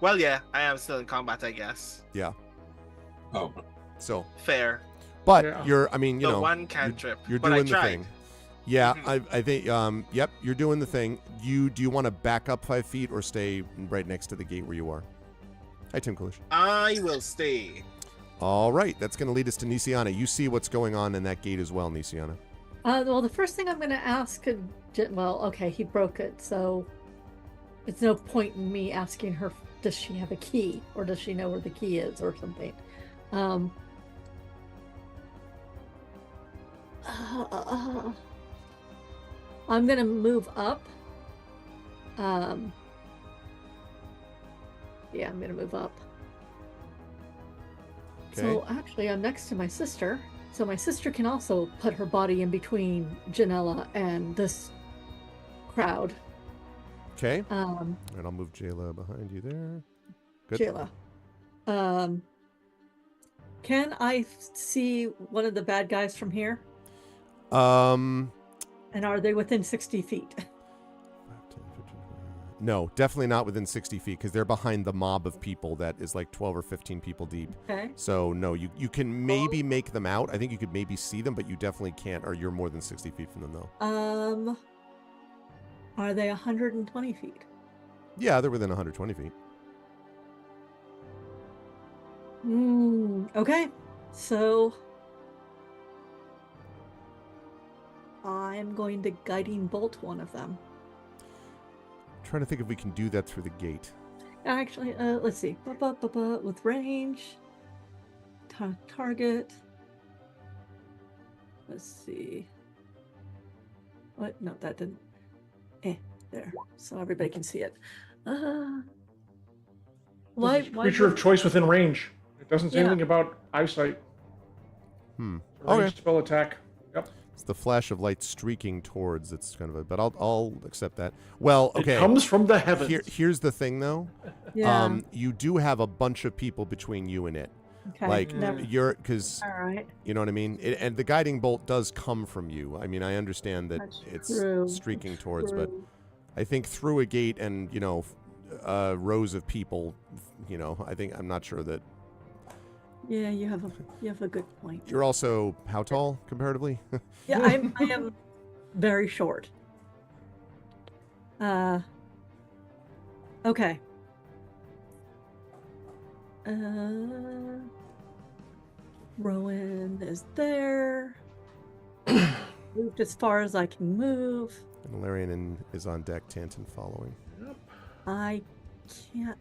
Well, yeah, I am still in combat, I guess. Yeah. Oh, So, Fair. but Yeah. you're. The one cantrip. You're but doing I the tried. thing. Yeah, Mhm. I think. Yep, you're doing the thing. Do you want to back up 5 feet or stay right next to the gate where you are? Hi, Tim Kalish. I will stay. All right, that's going to lead us to Nisiana. You see what's going on in that gate as well, Nisiana. Well, the first thing I'm going to ask, okay, he broke it, so it's no point in me asking her, does she have a key, or does she know where the key is, or something. I'm going to move up. Yeah, I'm going to move up. Okay. So actually, I'm next to my sister. So my sister can also put her body in between Janella and this crowd. Okay. And I'll move Jayla behind you there. Good. Jayla. Can I see one of the bad guys from here? And are they within 60 feet? No, definitely not within 60 feet because they're behind the mob of people that is like 12 or 15 people deep. Okay. So no, you can maybe make them out. I think you could maybe see them, but you definitely can't, or you're more than 60 feet from them though. Are they 120 feet? Yeah, they're within 120 feet. Okay. So I'm going to guiding bolt one of them. Trying to think if we can do that through the gate. Actually, let's see. With range, target. Let's see. What? No, that didn't. There. So everybody can see it. Why? Creature of choice within range. It doesn't say anything about eyesight. Okay. Ranged spell attack. Yep. It's the flash of light streaking towards. It's kind of a, but I'll accept that. Well, okay. It comes from the heavens. Here's the thing, though. Yeah. You do have a bunch of people between you and it. Okay. Like Never. you're, because All right. you know what I mean. And the guiding bolt does come from you. I mean, I understand that That's it's true. streaking That's towards, but true. I think through a gate and rows of people, I think I'm not sure that. Yeah, you have a good point. You're also how tall comparatively? Yeah, I am very short. Okay. Rowan is there. Moved as far as I can move. And Larian is on deck, Tanton following. I can't.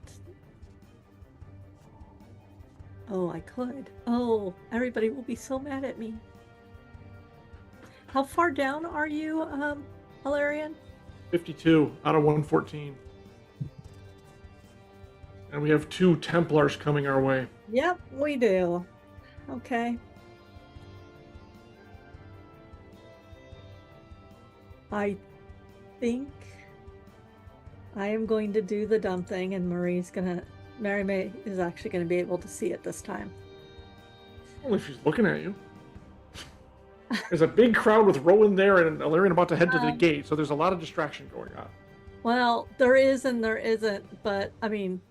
Oh, I could. Oh, everybody will be so mad at me. How far down are you, Valerian? 52 out of 114. And we have 2 Templars coming our way. Yep, we do. Okay. I think I am going to do the dumb thing, and Mary May is actually going to be able to see it this time. Only if she's looking at you. There's a big crowd with Rowan there and Illyrian about to head to the gate, so there's a lot of distraction going on. Well, there is and there isn't, but I mean,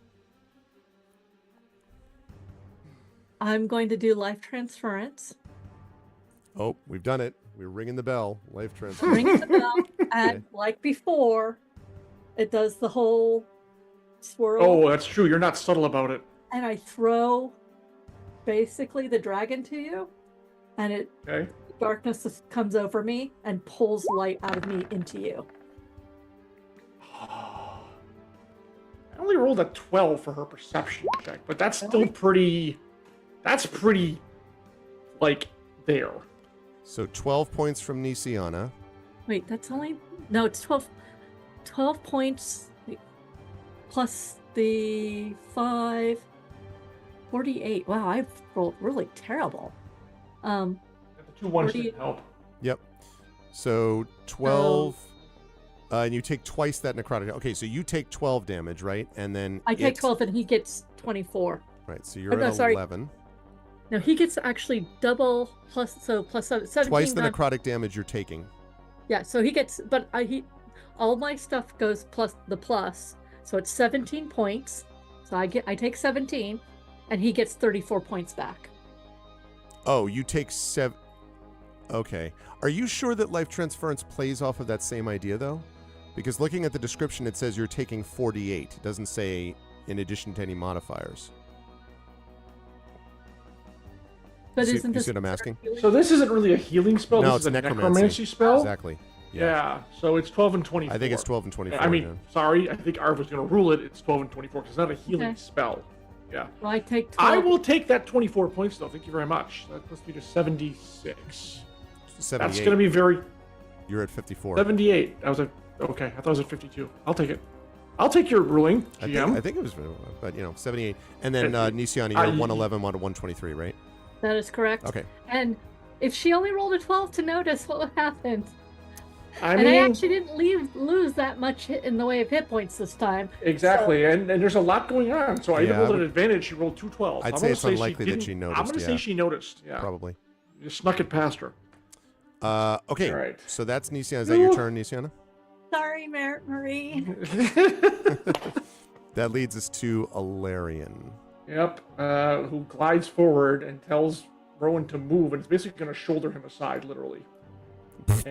I'm going to do life transference. Oh, we've done it. We're ringing the bell. Life transfer. Rings the bell, and like before, it does the whole swirl. Oh, that's true. You're not subtle about it. And I throw basically the dragon to you, and Okay. darkness comes over me and pulls light out of me into you. I only rolled a 12 for her perception check, but that's still pretty. That's pretty, like, there. So 12 points from Nisiana. Wait, that's only no, it's 12 points plus the 5, 48. Wow, I've rolled really terrible. The 2 ones 40 didn't help. Yep. So 12. And you take twice that necrotic. Okay, so you take 12 damage, right? And then I take 12 and he gets 24. Right, so you're Oh, no, at sorry. 11. No, he gets actually double plus 17 Twice the times. necrotic damage you're taking. Yeah, so he gets, but all my stuff goes plus the plus, so it's 17 points. So I take 17, and he gets 34 points back. Oh, you take 7. Okay. Are you sure that life transference plays off of that same idea, though? Because looking at the description, it says you're taking 48. It doesn't say in addition to any modifiers. But You see- isn't you this see what I'm asking? So this isn't really a healing spell. No, This is it's a necromancy. spell. Exactly. Yeah. So it's 12 and 24. I think it's 12 and 24. I mean, yeah. sorry. I think Arv was going to rule it. It's 12 and 24 because it's not a healing Okay. spell. Yeah. Well, I take 12. I will take that 24 points, though. Thank you very much. That puts me to 76. 78. That's going to be very... You're at 54. 78. I was at... Okay, I thought I was at 52. I'll take it. I'll take your ruling, GM. I think it was, but 78. And then Nisiana, you're at 111, 123, right? That is correct. Okay. And if she only rolled a 12 to notice what would happen. I And mean, I actually didn't lose that much in the way of hit points this time. exactly. And there's a lot going on. So I Yeah, rolled I an would- advantage. She rolled 2 12s. I'd I'm say gonna it's she unlikely that didn't- she I'm noticed, going to yeah. say she noticed. Yeah. Probably. You snuck it past her. Okay. All right. So that's Nisiana. Is that your turn, Nisiana? Sorry, Marie. That leads us to Alarian. Yep. Who glides forward and tells Rowan to move, and it's basically going to shoulder him aside, literally.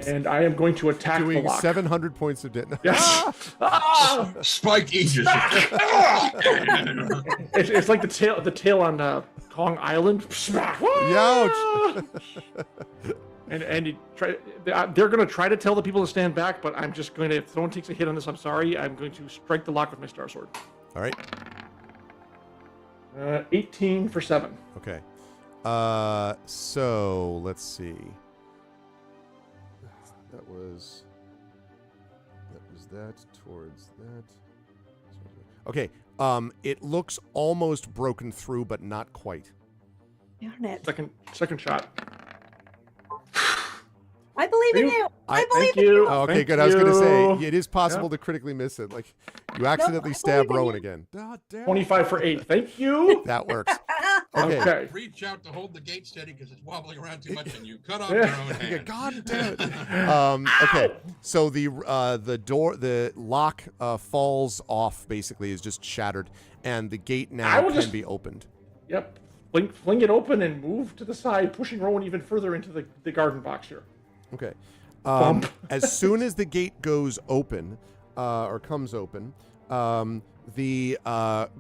And I am going to attack the Doing lock. 700 points of damage. Yes. Ah! Spike Aegis. It's like the tail on Kong Island. Youch! And they're going to try to tell the people to stand back, but I'm just going to, if someone takes a hit on this, I'm sorry. I'm going to strike the lock with my Star Sword. All right. 18 for 7. Okay. So let's see. That was that towards that. Okay. It looks almost broken through, but not quite. Darn it. Second shot. I believe in you. I believe Thank in you. you. Oh, okay, Thank good. I was going to say you. it is possible Yeah. to critically miss it. Like you accidentally I stab believe in Rowan you. again. Oh, damn. 25 for 8. Thank you. That works. Okay. Okay. Reach out to hold the gate steady because it's wobbling around too much, and you cut off your own Yeah, hand. God damn it. Okay, so the lock falls off. Basically, is just shattered, and the gate I now will can just- be opened. Yep. Fling it open and move to the side, pushing Rowan even further into the garden box here. Okay. Bump. As soon as the gate goes open, or comes open, the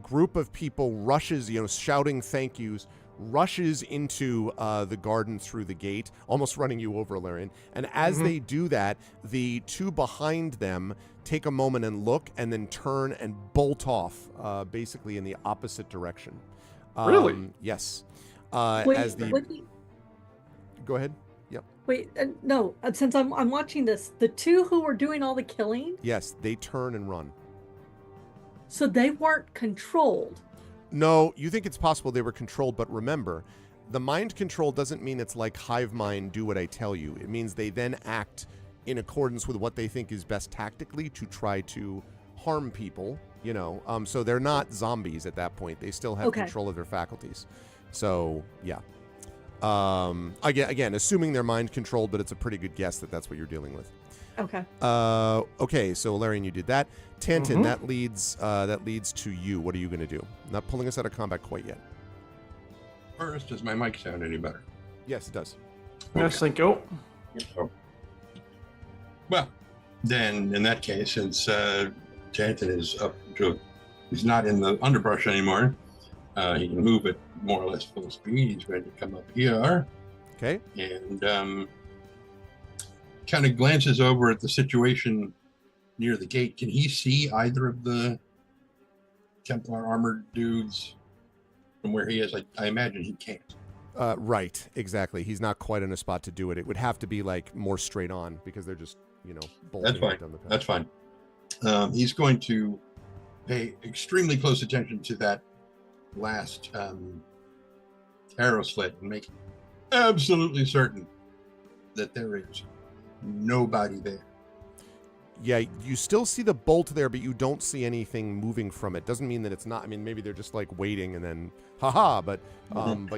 group of people rushes, shouting thank yous, rushes into the garden through the gate, almost running you over, Larian. And as they do that, the two behind them take a moment and look, and then turn and bolt off, basically in the opposite direction. Really? Yes. Wait, as the wait, go ahead. Yep. wait, no. Since I'm watching this, the two who were doing all the killing, Yes, they turn and run. so they weren't controlled. No, you think it's possible they were controlled, but remember, the mind control doesn't mean it's like hive mind, do what I tell you. It means they then act in accordance with what they think is best tactically to try to harm people, so they're not zombies at that point. They still have Okay. control of their faculties. So, yeah. Again, assuming they're mind controlled, but it's a pretty good guess that that's what you're dealing with. Okay. Okay, so Larian, you did that. Tantin, that leads to you. What are you going to do? Not pulling us out of combat quite yet. First, does my mic sound any better? Yes, it does. Yes, thank you. So, well, then in that case, since Janton is up to, he's not in the underbrush anymore, he can move at more or less full speed. He's ready to come up here. Okay. And kind of glances over at the situation near the gate. Can he see either of the Templar armored dudes from where he is? I imagine he can't. Right, exactly. He's not quite in a spot to do it. It would have to be like more straight on because they're just, bolting That's fine. down the path. That's fine. He's going to pay extremely close attention to that last arrow slit and make absolutely certain that there is nobody there. Yeah, you still see the bolt there, but you don't see anything moving from it. Doesn't mean that it's not. I mean, maybe they're just like waiting and then, haha, but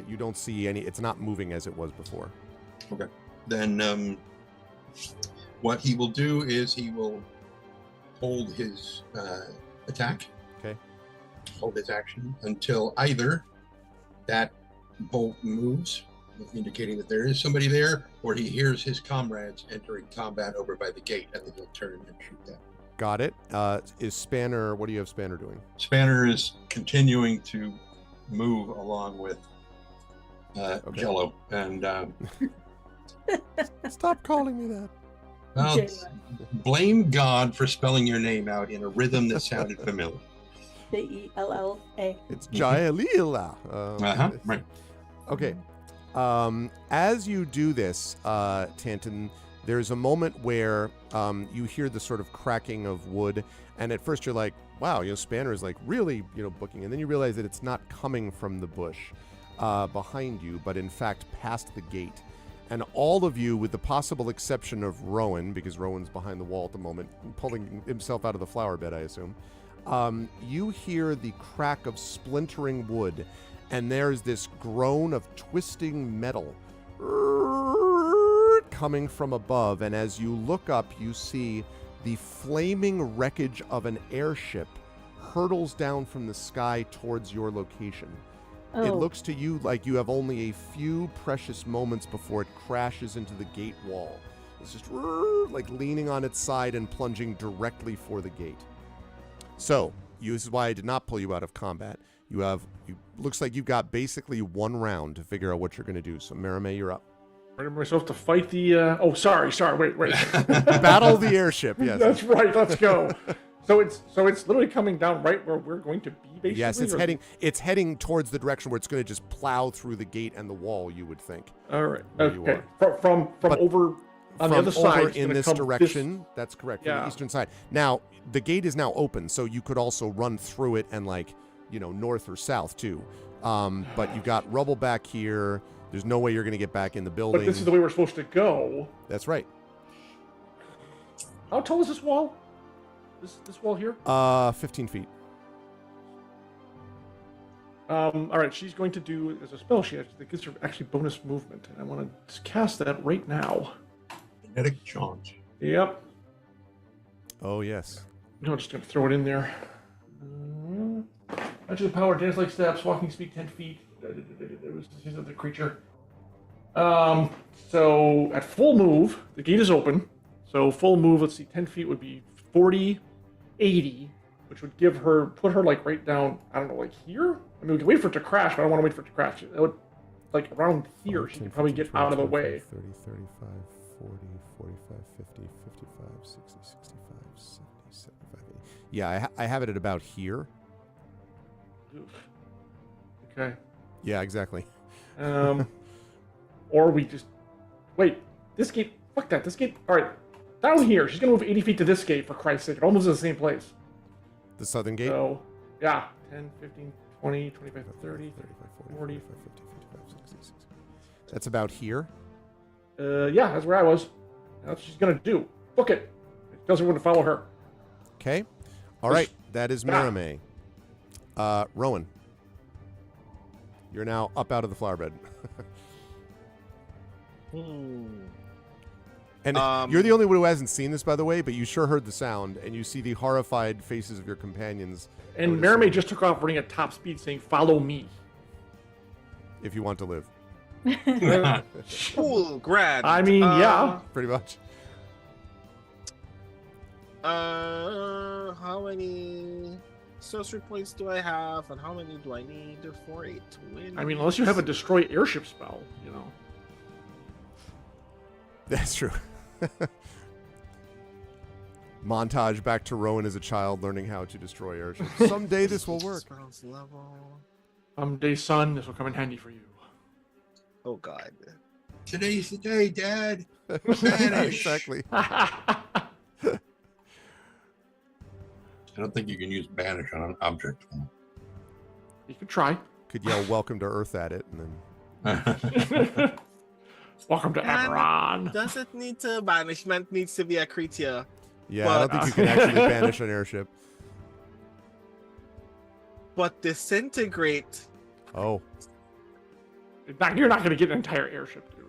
you don't see any. It's not moving as it was before. Okay. Then what he will do is he will hold his attack. Okay. Hold his action until either that bolt moves, indicating that there is somebody there, or he hears his comrades entering combat over by the gate, and then he'll turn and shoot them. Got it. Is Spanner, what do you have Spanner doing? Spanner is continuing to move along with Jello, and Stop calling me that. well, J-Lo. blame God for spelling your name out in a rhythm that sounded familiar. Jella. It's Jaelila. Right. Okay. As you do this, Tanton, there's a moment where you hear the sort of cracking of wood, and at first you're like, wow, Spanner is like really, booking, and then you realize that it's not coming from the bush behind you, but in fact past the gate. And all of you, with the possible exception of Rowan, because Rowan's behind the wall at the moment, pulling himself out of the flower bed, I assume, you hear the crack of splintering wood, and there's this groan of twisting metal coming from above. And as you look up, you see the flaming wreckage of an airship hurtles down from the sky towards your location. Oh. It looks to you like you have only a few precious moments before it crashes into the gate wall. It's just like leaning on its side and plunging directly for the gate. So, this is why I did not pull you out of combat. Looks like you've got basically one round to figure out what you're going to do. So, Marame, you're up. Ready myself to fight the. Sorry. Wait. Battle the airship. Yes. That's right. Let's go. So it's literally coming down right where we're going to be, basically. Yes, it's heading towards the direction where it's going to just plow through the gate and the wall. You would think. All right. Where you Okay. are. From over on the other side. Over it's in gonna this come direction. That's correct. From Yeah. the eastern side. Now the gate is now open, so you could also run through it and north or south too. But you've got rubble back here. There's no way you're going to get back in the building. But this is the way we're supposed to go. That's right. How tall is this wall? This wall here? 15 feet. All right, she's going to do as a spell. That gives her actually bonus movement, and I want to cast that right now. Kinetic charge. Yep. Oh yes. No, I'm just going to throw it in there. Magic of power, dance like steps, walking speed 10 feet. It was the creature. So at full move, the gate is open. So full move, let's see, 10 feet would be 40, 80, which would put her like right down, I don't know, like here? I mean, we can wait for it to crash, but I don't want to wait for it to crash. It would, like around here, she could probably get out of the way. 30, 35, 40, 45, 50, 55, 60, 65, 70, 75, 80. Yeah, I have it at about here. Oof. Okay. Yeah, exactly. Or we just wait. This gate, fuck that. This gate. All right, down here. She's gonna move 80 feet to this gate for Christ's sake. It all moves in the same place. The southern gate. So, yeah, 10, 15, 20, 25, 30, 35, 40, 40. 45, 50, 55, 60, 65. That's about here. Yeah, that's where I was. That's what she's gonna do. Book it. It tells everyone to follow her. Okay. All right. That is Marame. Rowan. You're now up out of the flower bed. And you're the only one who hasn't seen this, by the way, but you sure heard the sound, and you see the horrified faces of your companions. And Marame just took off running at top speed saying, follow me. If you want to live. Cool, grand. I mean, yeah. Pretty much. How many sorcery points do I have, and how many do I need for a twin? I mean, unless you have a destroy airship spell, you know. That's true. Montage back to Rowan as a child learning how to destroy airships. Someday this will work. Spells level. Someday, son, this will come in handy for you. Oh God. Today's the day, Dad. Vanish. Exactly. I don't think you can use banish on an object. You could try. Could yell "Welcome to Earth" at it, and then Welcome to And Eberron. Does it need to banishment? Needs to be a creature. yeah, I don't think you can actually banish an airship. But disintegrate. Oh, You're not going to get an entire airship, dude.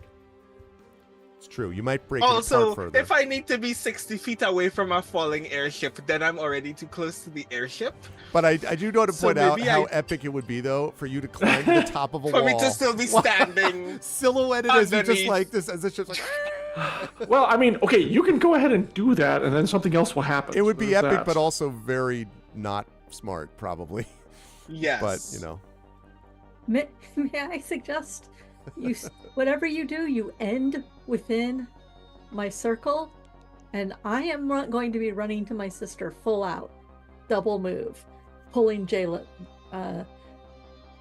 it's true. You might break it Also, apart further. if I need to be 60 feet away from a falling airship, then I'm already too close to the airship. But I do want to So point out maybe how I- epic it would be, though, for you to climb to the top of a For wall. me to still be standing. Silhouetted as you just underneath. like this, as it's just like. Well, I mean, okay, you can go ahead and do that, and then something else will happen. It would be There's epic, that. but also very not smart, probably. Yes. But, you know. May I suggest whatever you do, you end within my circle, and I am going to be running to my sister full out, double move, pulling Jayla.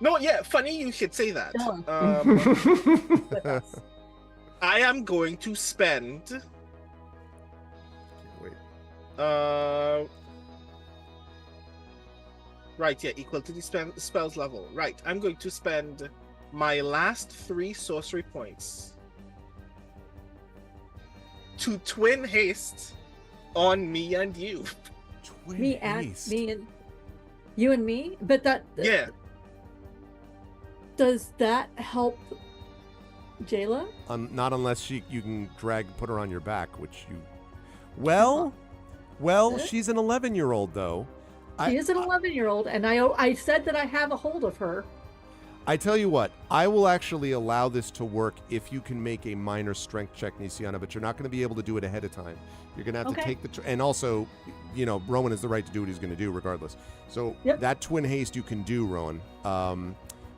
No, yeah, funny you should say that. With us. I am going to spend Wait. right, yeah, equal to the spell's level. Right, I'm going to spend my last 3 sorcery points to twin haste on me and you. Twin Me and haste. me and you and me, but that Yeah. does that help Jayla? Not unless you can put her on your back, which you. Well, she's an 11-year-old though. She is an 11-year-old, and I said that I have a hold of her. I tell you what, I will actually allow this to work if you can make a minor strength check, Nisiana, but you're not going to be able to do it ahead of time. You're going to have to Okay. take and also, you know, Rowan has the right to do what he's going to do regardless. So Yep. that twin haste you can do, Rowan.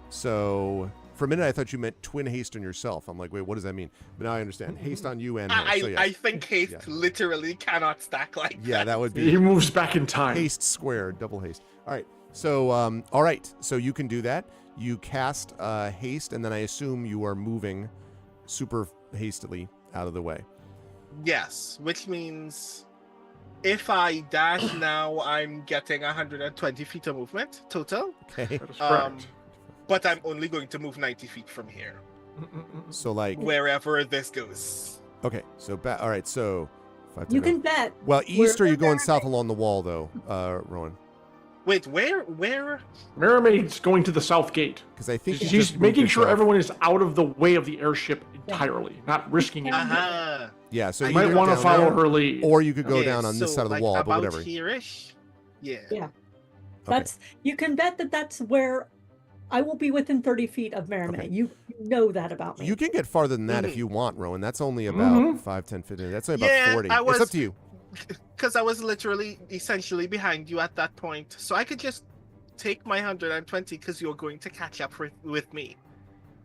So for a minute I thought you meant twin haste on yourself. I'm like, wait, what does that mean? But now I understand. Haste on you and her. I, So yes. I think haste Yeah. literally cannot stack like Yeah, that would He be moves back in time. haste squared, double haste. All right. So, all right. So you can do that. You cast haste, and then I assume you are moving super hastily out of the way. Yes, which means if I dash now, I'm getting 120 feet of movement total. Okay. That is correct. But I'm only going to move 90 feet from here, So like, wherever this goes. okay. So all right. So 5, 10, You can bet. Well, east, or We're you going there. south along the wall though, Rowan? Wait, where? Mermaid's going to the south gate. Because I think you She's just moved making sure yourself. everyone is out of the way of the airship entirely, not risking it. Aha. Yeah. So You You might either want to down follow there, her lead. or you could go Yeah, down on this so, side of the like, wall, but about whatever. here-ish? Yeah. Yeah. That's you can bet that that's where I will be within 30 feet of Merrimack. Okay. You know that about me. You can get farther than that if Mhm. you want, Rowan. That's only about Mhm. 5, 10, 15. That's only about Yeah, 40. I It's up was- to you. Because I was literally, essentially behind you at that point. So I could just take my 120 because you're going to catch up with me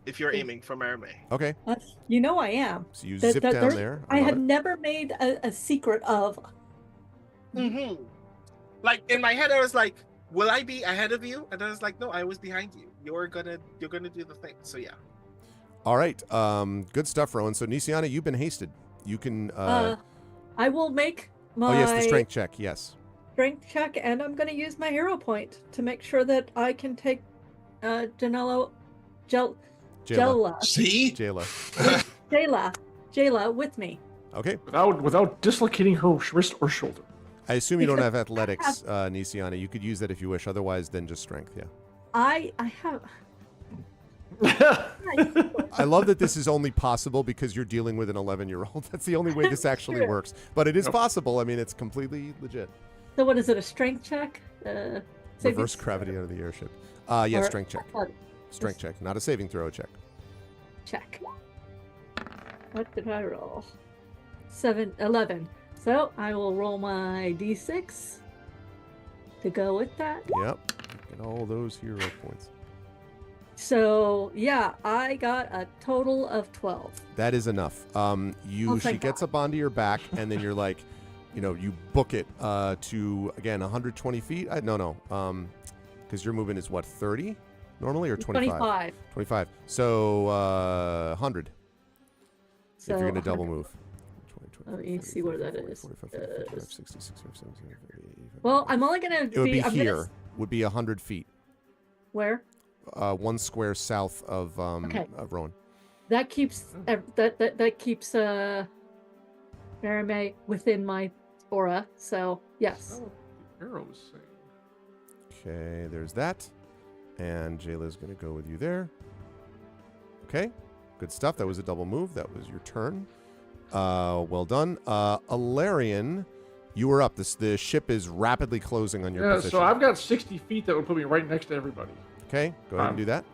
if you're aiming for Mermaid. Okay. You know I am. So you That- zip that down there's- there. I love had it. never made a secret of. Mm-hmm. Like in my head, I was like, "Will I be ahead of you?" And I was like, "No, I was behind you. You're gonna do the thing." So yeah. All right. Good stuff, Rowan. So Nisiana, you've been hasted. You can. I will make my Oh yes, the strength check. Yes. strength check, and I'm going to use my hero point to make sure that I can take Jayla See? Jayla with me. Okay. Without dislocating her wrist or shoulder. I assume you don't Because have athletics, Nisiana. You could use that if you wish. Otherwise, then just strength. Yeah. I have. I love that this is only possible because you're dealing with an 11-year-old. That's the only way this actually True. works. But it is Yep. possible. I mean, it's completely legit. So what is it? A strength check? Reverse gravity out of the airship. Yeah, or- strength check. Strength check, not a saving throw check. check. What did I roll? 11. So I will roll my d6 to go with that. Yep. Get all those hero points. So yeah, I got a total of 12. That is enough. She thank gets God. up onto your back, and then you're like, you book it to, again, 120 feet. No, because your movement is what, 30 normally, or 25? 25. So 100. So if you're going to double move. Let me see where that is. 45, 55, 66, 77, 88, Well, I'm only gonna it would be I'm here. Gonna... Would be 100 feet. Where? 1 square south of Rowan. That keeps that keeps Merime within my aura. So yes. Oh, the arrows saying. Okay, there's that. And Jayla's going to go with you there. Okay, good stuff. That was a double move. That was your turn. Well done. Alarian, you were up. The ship is rapidly closing on your position. So I've got 60 feet that would put me right next to everybody. Okay, go ahead and do that.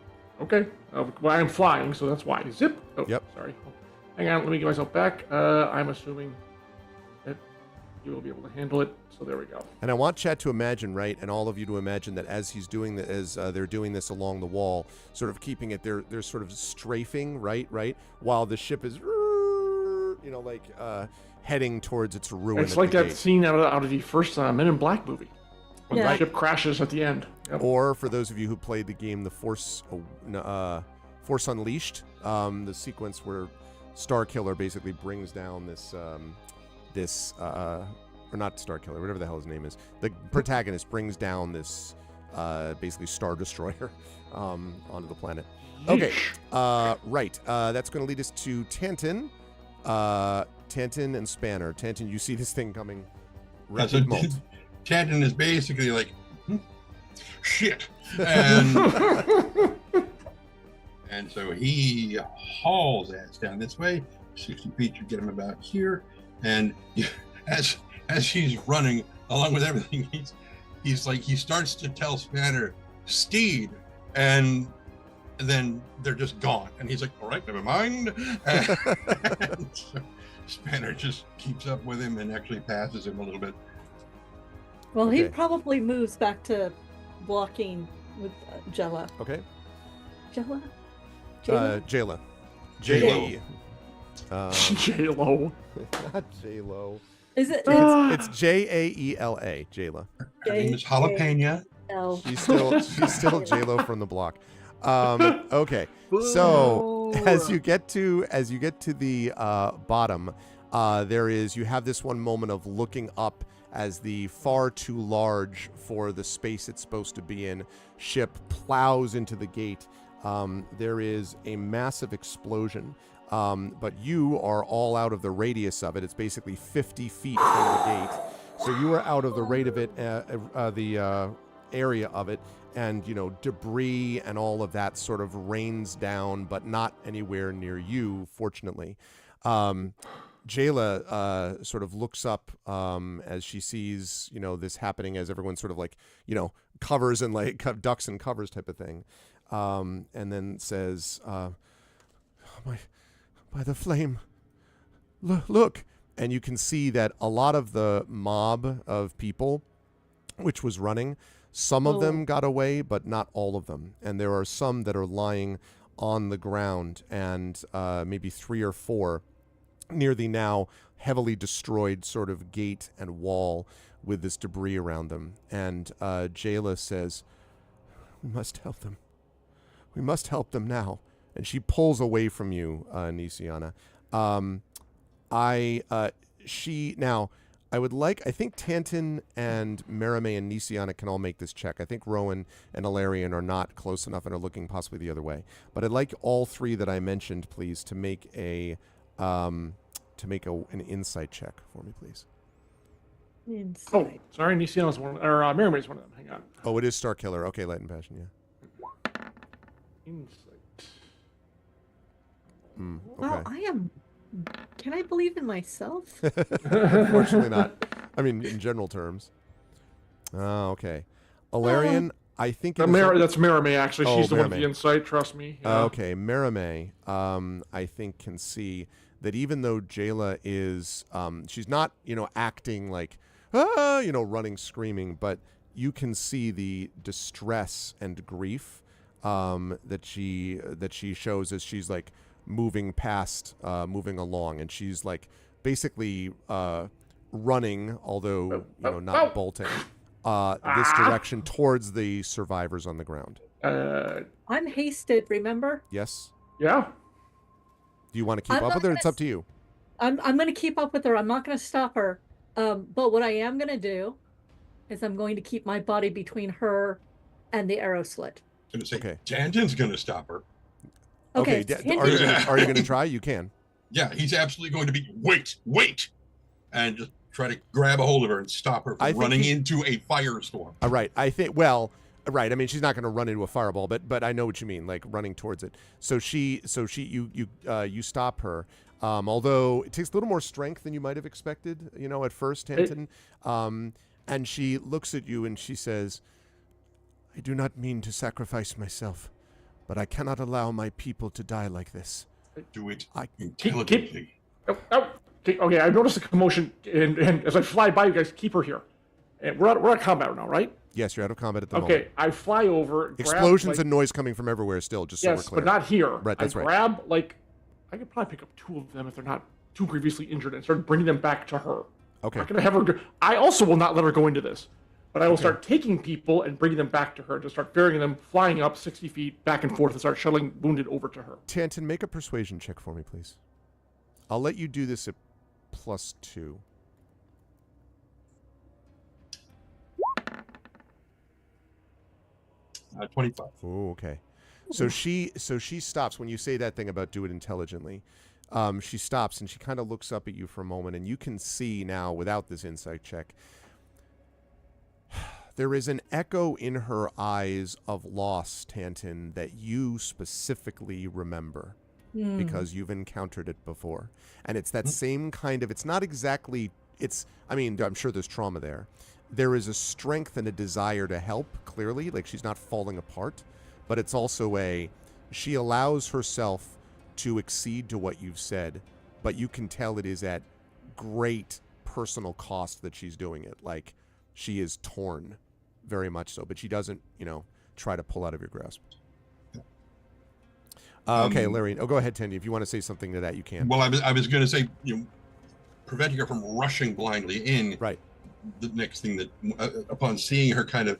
Okay. Well, I'm flying, so that's why. Zip. Oh, Yep. Sorry. Hang on. Let me get myself back. I'm assuming that you will be able to handle it. So there we go. And I want Chad to imagine, right, and all of you to imagine that as he's doing that, as they're doing this along the wall, sort of keeping it, they're sort of strafing, right, while the ship is, heading towards its ruin. It's like that scene out of the first Men in Black movie. When Yeah. the ship crashes at the end. Yep. Or for those of you who played the game, the Force Unleashed, the sequence where Starkiller basically brings down or not Starkiller, whatever the hell his name is. The protagonist brings down this basically Star Destroyer onto the planet. Okay, right. That's going to lead us to Tantin. Tantin and Spanner. Tantin, you see this thing coming. So Molt. Tantin is basically like, shit. And, and so he hauls ass down this way. 60 feet should get him about here. And as he's running along with everything, he's like, he starts to tell Spanner, steed, and then they're just gone. And he's like, all right, never mind. And so Spanner just keeps up with him and actually passes him a little bit. Well, he Okay. probably moves back to blocking with Jella. Okay. Jella? Jayla. J-Lo. J-Lo. Not J-Lo. Is it? It's Jaela. Jayla. Her name is Jalapeno. L. She's still J-Lo from the block. Okay. So as you get to the bottom, you have this one moment of looking up as the far too large for the space it's supposed to be in ship plows into the gate. There is a massive explosion, but you are all out of the radius of it. It's basically 50 feet from the gate, so you are out of the rate of it, the area of it, and debris and all of that sort of rains down, but not anywhere near you, fortunately. Jayla sort of looks up as she sees, this happening, as everyone sort of covers and ducks and covers type of thing, and then says, by the flame, look. And you can see that a lot of the mob of people, which was running, some of them got away, but not all of them. And there are some that are lying on the ground, and maybe 3 or 4 near the now heavily destroyed sort of gate and wall with this debris around them. And Jayla says, we must help them. We must help them now. And she pulls away from you, Nisiana. I think Tantin and Merime and Nisiana can all make this check. I think Rowan and Alarian are not close enough and are looking possibly the other way. But I'd like all 3 that I mentioned, please, to make an insight check for me, please. Insight. Oh, sorry, Nisiana's one, or Mirima's one of them. Hang on. Oh, it is Starkiller. Okay, Light and Passion, yeah. Insight. Okay. Well, can I believe in myself? Unfortunately not. I mean, in general terms. Oh, okay. Alarian, I think it is That's Marame, actually. Oh, She's the one with Marame. the insight, trust me. Yeah. Okay, Marame, I think can see that even though Jayla is, she's not, acting like, running, screaming, but you can see the distress and grief that she shows as she's like moving along, and she's like basically running, although not bolting, this direction towards the survivors on the ground. I'm hasted, remember? Yes. Yeah. Do you want to keep up with her? It's up to you. I'm going to keep up with her. I'm not going to stop her. But what I am going to do is I'm going to keep my body between her and the arrow slit. I'm going to say, Okay. Tanton's going to stop her. Okay. Are you going to try? You can. Yeah, he's absolutely going to be, wait, and just try to grab a hold of her and stop her from running into a firestorm. All right. Right. I mean, she's not going to run into a fireball, but I know what you mean, like running towards it. So you stop her. Although it takes a little more strength than you might have expected, at first, Tanton. And she looks at you and she says, "I do not mean to sacrifice myself, but I cannot allow my people to die like this." Do it intelligently. Okay, I've noticed a commotion, and as I fly by, you guys keep her here. And we're at combat now, right? Yes, you're out of combat at the moment. Okay, I fly over. Explosions and noise coming from everywhere still, just so we're yes, clear. but not here. Right, that's right. Grab, I could probably pick up 2 of them if they're not too grievously injured and start bringing them back to her. Okay. I'm not gonna have her. I also will not let her go into this, but I will start taking people and bringing them back to her. Just start burying them, flying up 60 feet back and forth, and start shuttling wounded over to her. Tanton, make a persuasion check for me, please. I'll let you do this at +2. Uh, 25. Oh, okay. So she stops when you say that thing about do it intelligently. She stops and she kind of looks up at you for a moment, and you can see now without this insight check, there is an echo in her eyes of loss, Tanton, that you specifically remember because you've encountered it before. And it's that same kind of, it's not exactly, I'm sure there's trauma there. There is a strength and a desire to help, clearly, like she's not falling apart, but it's also she allows herself to accede to what you've said, but you can tell it is at great personal cost that she's doing it. Like, she is torn, very much so, but she doesn't, try to pull out of your grasp. Okay, Larry. Oh, go ahead, Tandy. If you want to say something to that, you can. Well, I was going to say, preventing her from rushing blindly in. Right. The next thing that, upon seeing her kind of,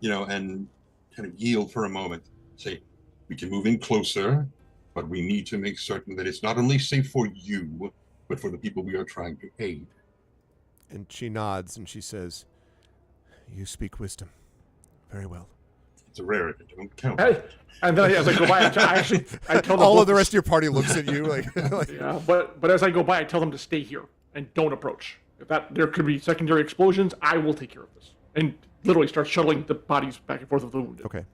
and kind of yield for a moment, say, we can move in closer, but we need to make certain that it's not only safe for you, but for the people we are trying to aid. And she nods and she says, "You speak wisdom. Very well." It's a rarity. Don't count. And then as I go by, I tell them all of the rest of your party looks at you like yeah, but as I go by, I tell them to stay here and don't approach. If there could be secondary explosions, I will take care of this. And literally start shuttling the bodies back and forth of the wounded. Okay.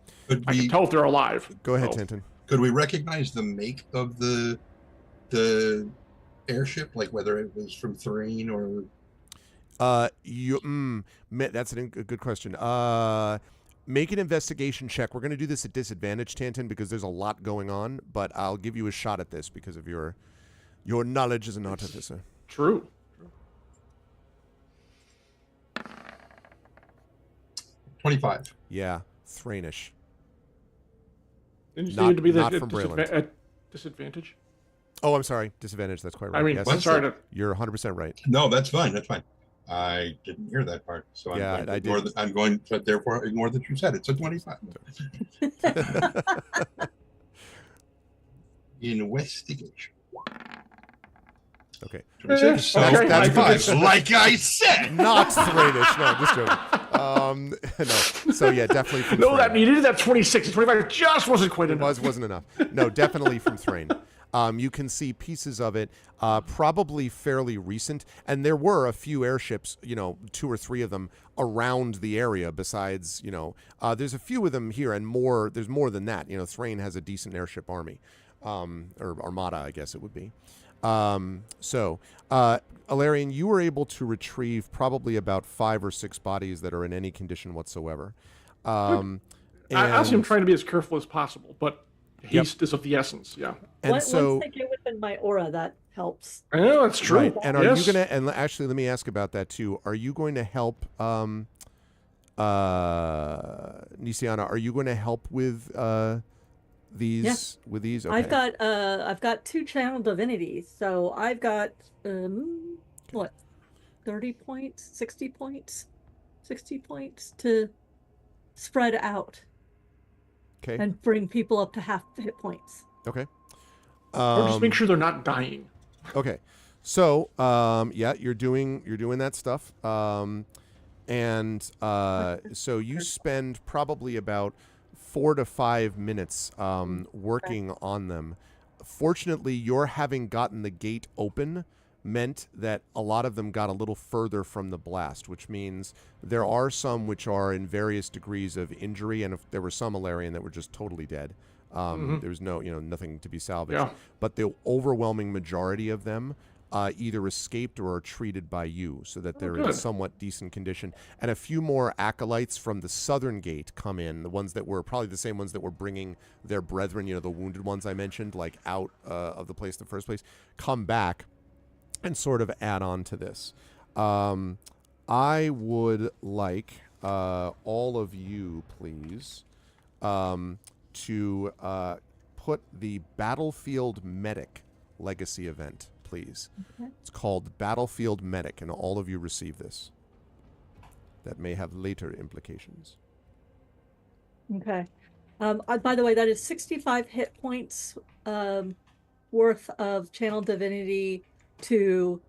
I can tell if they're alive. Go ahead, Tanton. Could we recognize the make of the airship, like whether it was from Thrain or? That's a good question. Make an investigation check. We're going to do this at disadvantage, Tanton, because there's a lot going on. But I'll give you a shot at this because of your knowledge as an artificer. True. 25. Yeah, Thrainish. Didn't you say to be not from Braylon. at disadvantage? Oh, I'm sorry. Disadvantage. That's quite right. I mean, yes. I'm sorry to... You're 100% right. No, that's fine. That's fine. I didn't hear that part, so I'm going to therefore ignore that you said it. So 25. Investigation. Okay. So that's fine. Like I said, not Thrainish. No, just joking. No. So yeah, definitely from No, Thrain. that needed that 26. 25 just wasn't quite enough. It wasn't enough. No, definitely from Thrain. You can see pieces of it, probably fairly recent, and there were a few airships, 2 or 3 of them around the area. Besides, there's a few of them here, and more. There's more than that. Thrain has a decent airship army, or armada, I guess it would be. Alarian, you were able to retrieve probably about 5 or 6 bodies that are in any condition whatsoever. Honestly, I'm trying to be as careful as possible, but haste is of the essence. Yeah. And Once so, they get within my aura, that helps. I know that's true. right. And are Yes. you gonna? And actually, let me ask about that too. Are you going to help, Nisiana? Are you going to help with these? Yeah. With these? Okay. I've got 2 channel divinities, so I've got what, 30 points, 60 points, 60 points to spread out Okay. and bring people up to half hit points. Okay. Or just make sure they're not dying. Okay. So, yeah, you're doing that stuff. So you spend probably about 4 to 5 minutes working on them. Fortunately, your having gotten the gate open meant that a lot of them got a little further from the blast, which means there are some which are in various degrees of injury, and if there were some Alarian that were just totally dead. There was nothing to be salvaged. Yeah. But the overwhelming majority of them either escaped or are treated by you, so that they're in good. somewhat decent condition. And a few more acolytes from the southern gate come in, the ones that were probably the same ones that were bringing their brethren, the wounded ones I mentioned, like out of the place in the first place, come back and sort of add on to this. I would like all of you, please, to put the Battlefield Medic Legacy event, please. Okay. It's called Battlefield Medic, and all of you receive this. That may have later implications. Okay. By the way, that is 65 hit points worth of channel divinity to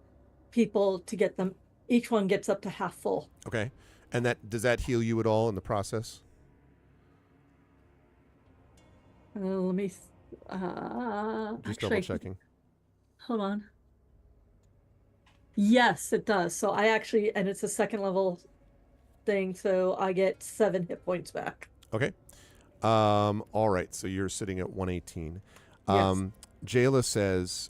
people to get them. Each one gets up to half full. Okay. And does that heal you at all in the process? Let me. Just Actually, double checking. hold on. Yes, it does. So I actually, and it's a 2nd level thing, so I get 7 hit points back. Okay. All right. So you're sitting at 118. Yes. Jayla says,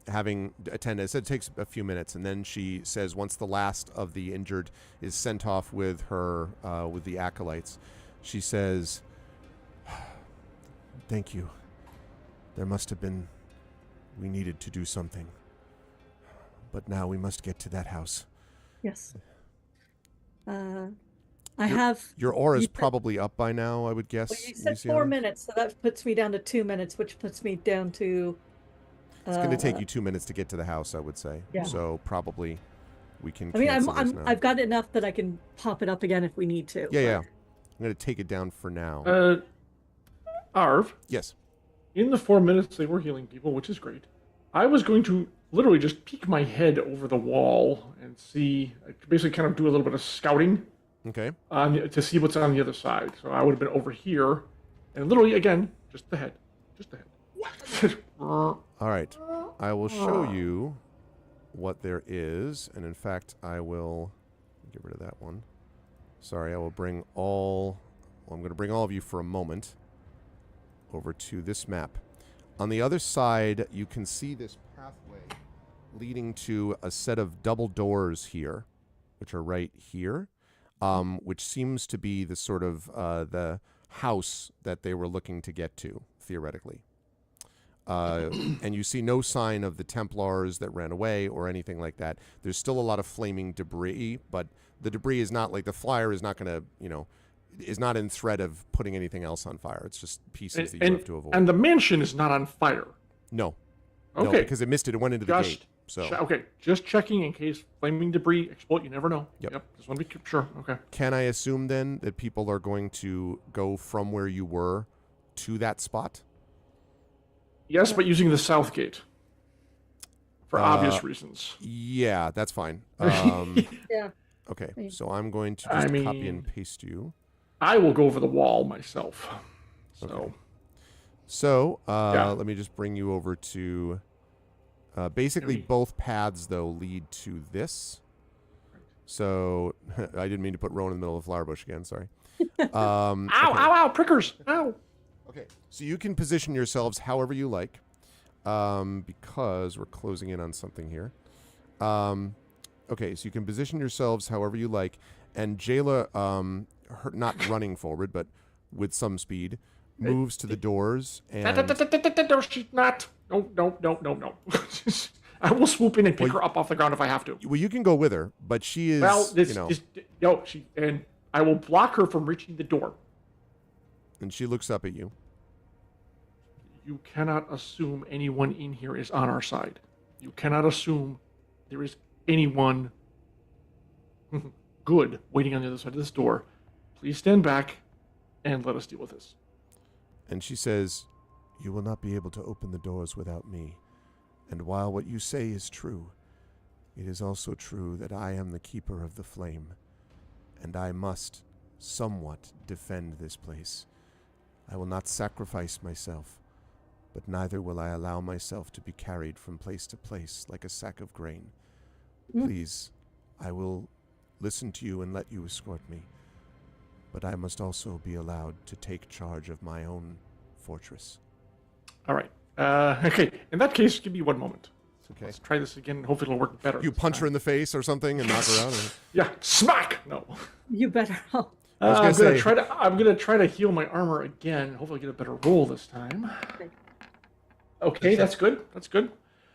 having attended, I said it takes a few minutes, and then she says once the last of the injured is sent off with her, with the acolytes, she says, "Thank you. There must have been, we needed to do something. But now we must get to that house." Yes. I have. Your aura's you said- probably up by now, I would guess. Well, you said Luciana. 4 minutes, so that puts me down to 2 minutes, which puts me down to. It's going to take you 2 minutes to get to the house, I would say. Yeah. So probably we can I mean, cancel this now. I've got enough that I can pop it up again if we need to. Yeah. but- I'm going to take it down for now. Arv, Yes. in the 4 minutes they were healing people, which is great. I was going to literally just peek my head over the wall and see, basically kind of do a little bit of scouting Okay. to see what's on the other side. So I would have been over here, and literally, again, just the head. Just the head. All right. I will show you what there is. And in fact, I will get rid of that one. Sorry, I will bring all... Well, I'm going to bring all of you for a moment over to this map. On the other side, you can see this pathway leading to a set of double doors here, which are right here, which seems to be the sort of the house that they were looking to get to, theoretically. And you see no sign of the Templars that ran away or anything like that. There's still a lot of flaming debris, but the debris is not like the flyer is not going to, is not in threat of putting anything else on fire. It's just pieces that you have to avoid. And the mansion is not on fire. No. Okay. No, because it missed it. It went into the gate. So Okay, just checking in case flaming debris explode. You never know. Yep. Just want to be sure. Okay. can I assume then that people are going to go from where you were to that spot? Yes, but using the south gate for obvious reasons. Yeah, that's fine. Yeah. Okay, so I'm going to just copy and paste you. I will go over the wall myself. So. Okay. So Yeah. let me just bring you over to... basically, Maybe. both paths, though, lead to this. So I didn't mean to put Rowan in the middle of the flower bush again. Sorry. Ow, ow, prickers. Ow. Okay, so you can position yourselves however you like, because we're closing in on something here. Okay, so you can position yourselves however you like, and Jayla, her not running forward, but with some speed, moves to the doors and. No, she's not. No. I will swoop in and pick her up off the ground if I have to. Well, you can go with her, but she is. And I will block her from reaching the door. And she looks up at you. You cannot assume anyone in here is on our side. You cannot assume there is anyone good waiting on the other side of this door. Please stand back and let us deal with this. And she says, "You will not be able to open the doors without me. And while what you say is true, it is also true that I am the keeper of the flame, and I must somewhat defend this place. I will not sacrifice myself, but neither will I allow myself to be carried from place to place like a sack of grain. Please, I will listen to you and let you escort me, but I must also be allowed to take charge of my own fortress." All right. Okay. In that case, give me one moment. Okay. Let's try this again. Hopefully, it'll work better. You punch her in the face or something and knock her out? Or... Yeah. Smack. No. You better help. I'm gonna try to heal my armor again. Hopefully, get a better roll this time. Okay, that's good. That's good.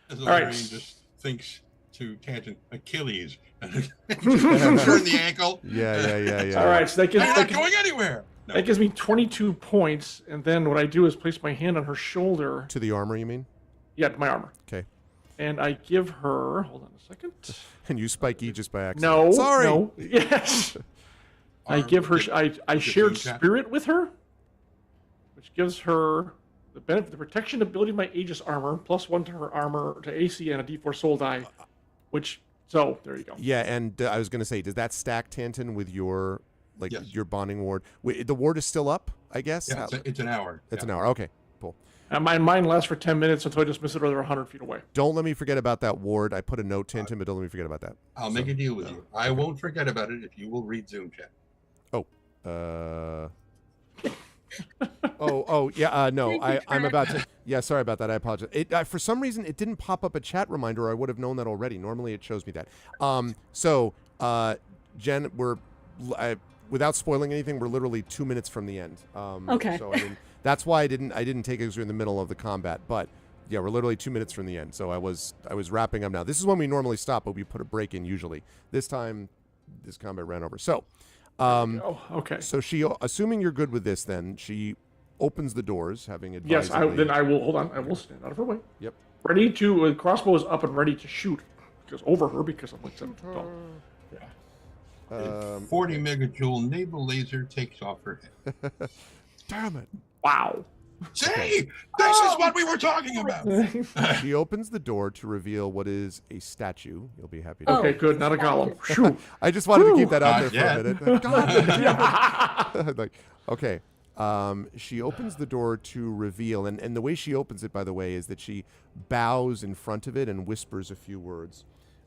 As All right. Lorraine just thinks to tangent Achilles and turn the ankle. Yeah. All right, so I'm not going anywhere. No. that gives me 22 points, and then what I do is place my hand on her shoulder. To the armor, you mean? Yeah, my armor. Okay. And I give her. Hold on a second. And you spike Aegis by accident. No. Sorry. No. Yes. I give her. I shared spirit with her, which gives her the benefit, the protection ability of my Aegis armor, +1 to her armor, to AC, and a D4 soul die. Which, so there you go. Yeah, and I was going to say, does that stack, Tanton, with your your bonding ward? Wait, the ward is still up, I guess? Yeah, it's an hour. It's an hour. Okay, cool. And mine lasts for 10 minutes until I dismiss it or they're 100 feet away. Don't let me forget about that ward. I put a note, Tanton, but don't let me forget about that. I'll make a deal with you. I won't forget about it if you will read Zoom chat. No, I'm about to. Yeah, sorry about that. I apologize. For some reason, it didn't pop up a chat reminder. Or I would have known that already. Normally, it shows me that. Jen, without spoiling anything, we're literally 2 minutes from the end. Okay. So that's why I didn't take it because we're in the middle of the combat. But yeah, we're literally 2 minutes from the end. So I was wrapping up now. This is when we normally stop, but we put a break in usually. This time, this combat ran over. So. Okay. So she, assuming you're good with this, then she opens the doors, having advised. Yes, then I will. Hold on. I will stand out of her way. Yep. Ready to. Crossbow is up and ready to shoot. Because over her because I'm like 7 feet tall. Yeah. 40 megajoule naval laser takes off her head. Damn it! Wow. See, this is what we were talking about. She opens the door to reveal what is a statue. You'll be happy to Okay, good. Not a golem. Shoot. I just wanted to keep that out there for a minute. God, okay. She opens the door to reveal, and the way she opens it, by the way, is that she bows in front of it and whispers a few words.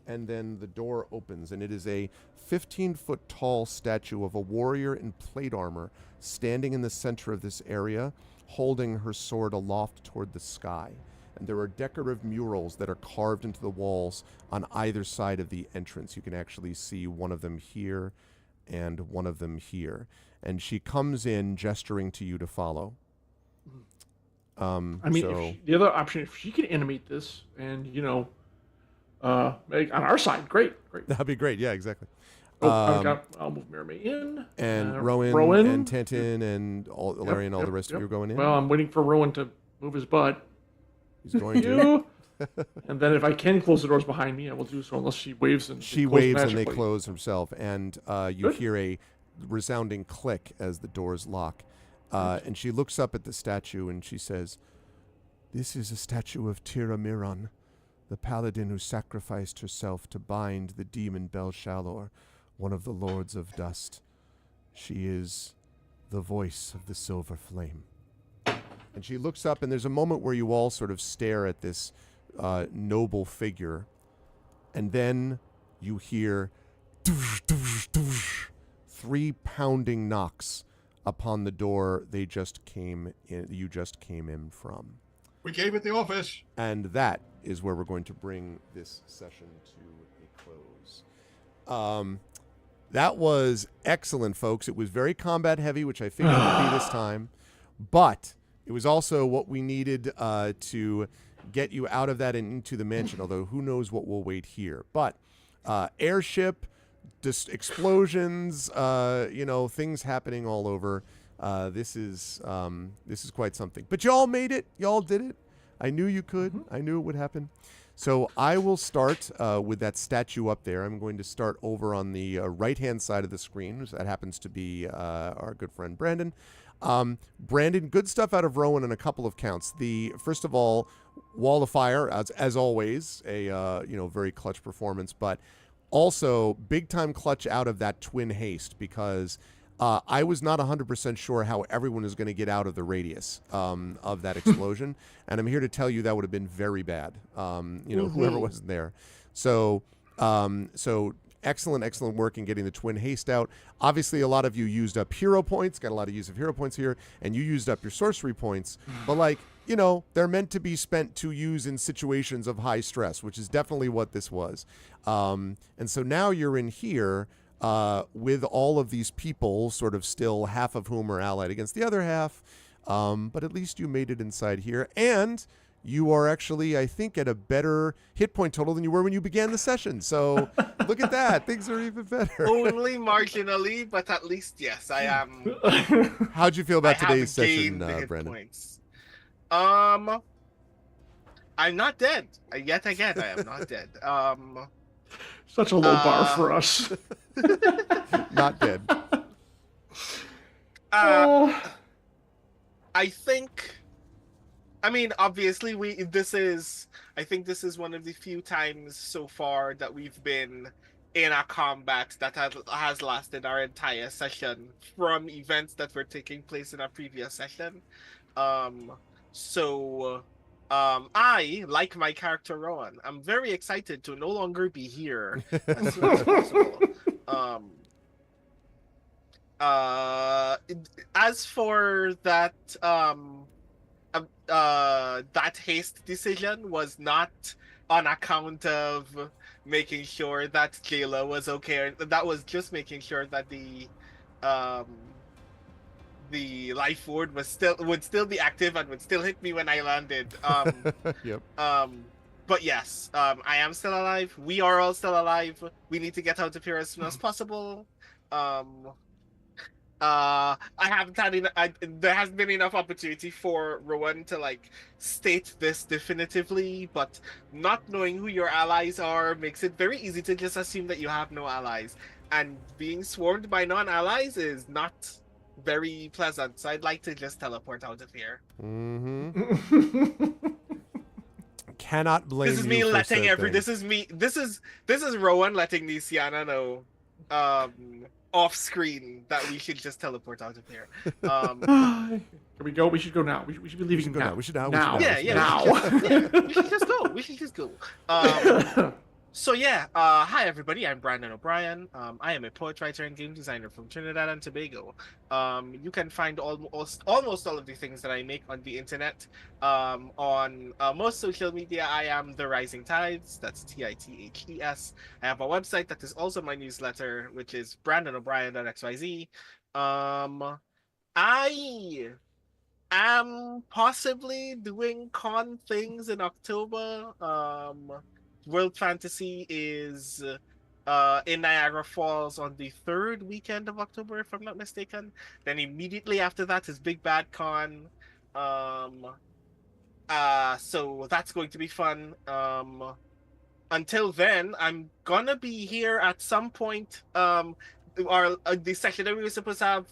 And then the door opens, and it is a 15-foot tall statue of a warrior in plate armor standing in the center of this area, holding her sword aloft toward the sky. And there are decorative murals that are carved into the walls on either side of the entrance. You can actually see one of them here and one of them here. And she comes in gesturing to you to follow. The other option, if she could animate this and, on our side, great. That'd be great. Yeah, exactly. I'll move Miramay in. And Rowan and Tanton and Larry and all the rest of you are going in. Well, I'm waiting for Rowan to move his butt. He's going to. And then if I can close the doors behind me, I will do so unless she waves and she waves and they close herself. And you hear a resounding click as the doors lock. And she looks up at the statue and she says, "This is a statue of Tira Miron, the paladin who sacrificed herself to bind the demon Belshalor, one of the lords of dust. She is the voice of the silver flame." And she looks up, and there's a moment where you all sort of stare at this noble figure, and then you hear doosh, doosh, doosh, 3 pounding knocks upon the door you just came in from. We gave it the office. And that is where we're going to bring this session to a close. That was excellent, folks. It was very combat heavy, which I figured it would be this time, but it was also what we needed to get you out of that and into the mansion, although who knows what will wait here. But airship, explosions, things happening all over. This is quite something. But y'all made it. Y'all did it. I knew you could. I knew it would happen. So I will start with that statue up there. I'm going to start over on the right-hand side of the screen. So that happens to be our good friend Brandon. Brandon, good stuff out of Rowan on a couple of counts. First of all, Wall of Fire, as always, a very clutch performance, but also big time clutch out of that twin haste, because I was not 100% sure how everyone is going to get out of the radius of that explosion, and I'm here to tell you that would have been very bad. Whoever wasn't there. So excellent work in getting the twin haste out. Obviously, a lot of you used up hero points, got a lot of use of hero points here, and you used up your sorcery points. But they're meant to be spent to use in situations of high stress, which is definitely what this was. And so now you're in here with all of these people, sort of still, half of whom are allied against the other half. But at least you made it inside here. And you are actually, I think, at a better hit point total than you were when you began the session. So look at that. Things are even better. Only marginally, but at least, yes, I am. How'd you feel about I today's have session, gained hit Brandon? points. I'm not dead. Yet again, I am not dead. Such a low bar for us. Not dead. I think. I mean, obviously, I think this is one of the few times so far that we've been in a combat that has lasted our entire session from events that were taking place in our previous session. I, like my character Rowan, I'm very excited to no longer be here as soon as possible. As for that, that haste decision was not on account of making sure that Jayla was okay. That was just making sure that the life ward would still be active and would still hit me when I landed. Yep. But yes, I am still alive. We are all still alive. We need to get out of here as soon as possible. I haven't had there hasn't been enough opportunity for Rowan to state this definitively, but not knowing who your allies are makes it very easy to just assume that you have no allies, and being swarmed by non-allies is not very pleasant. So I'd like to just teleport out of here. Cannot blame This is you me for letting said This thing. is Rowan letting Nisiana know off screen that we should just teleport out of here. Here we go. We should go now. We should be leaving now. We should now. Now. Now. We should just go. We should just go. So yeah, hi everybody, I'm Brandon O'Brien. I am a poet, writer, and game designer from Trinidad and Tobago. You can find almost all of the things that I make on the internet. On most social media, I am The Rising Tides, that's TITHES. I have a website that is also my newsletter, which is brandonobrien.xyz. I am possibly doing con things in October. World Fantasy is in Niagara Falls on the 3rd weekend of October, if I'm not mistaken. Then immediately after that is Big Bad Con. So that's going to be fun. Until then, I'm gonna be here at some point. The session that we were supposed to have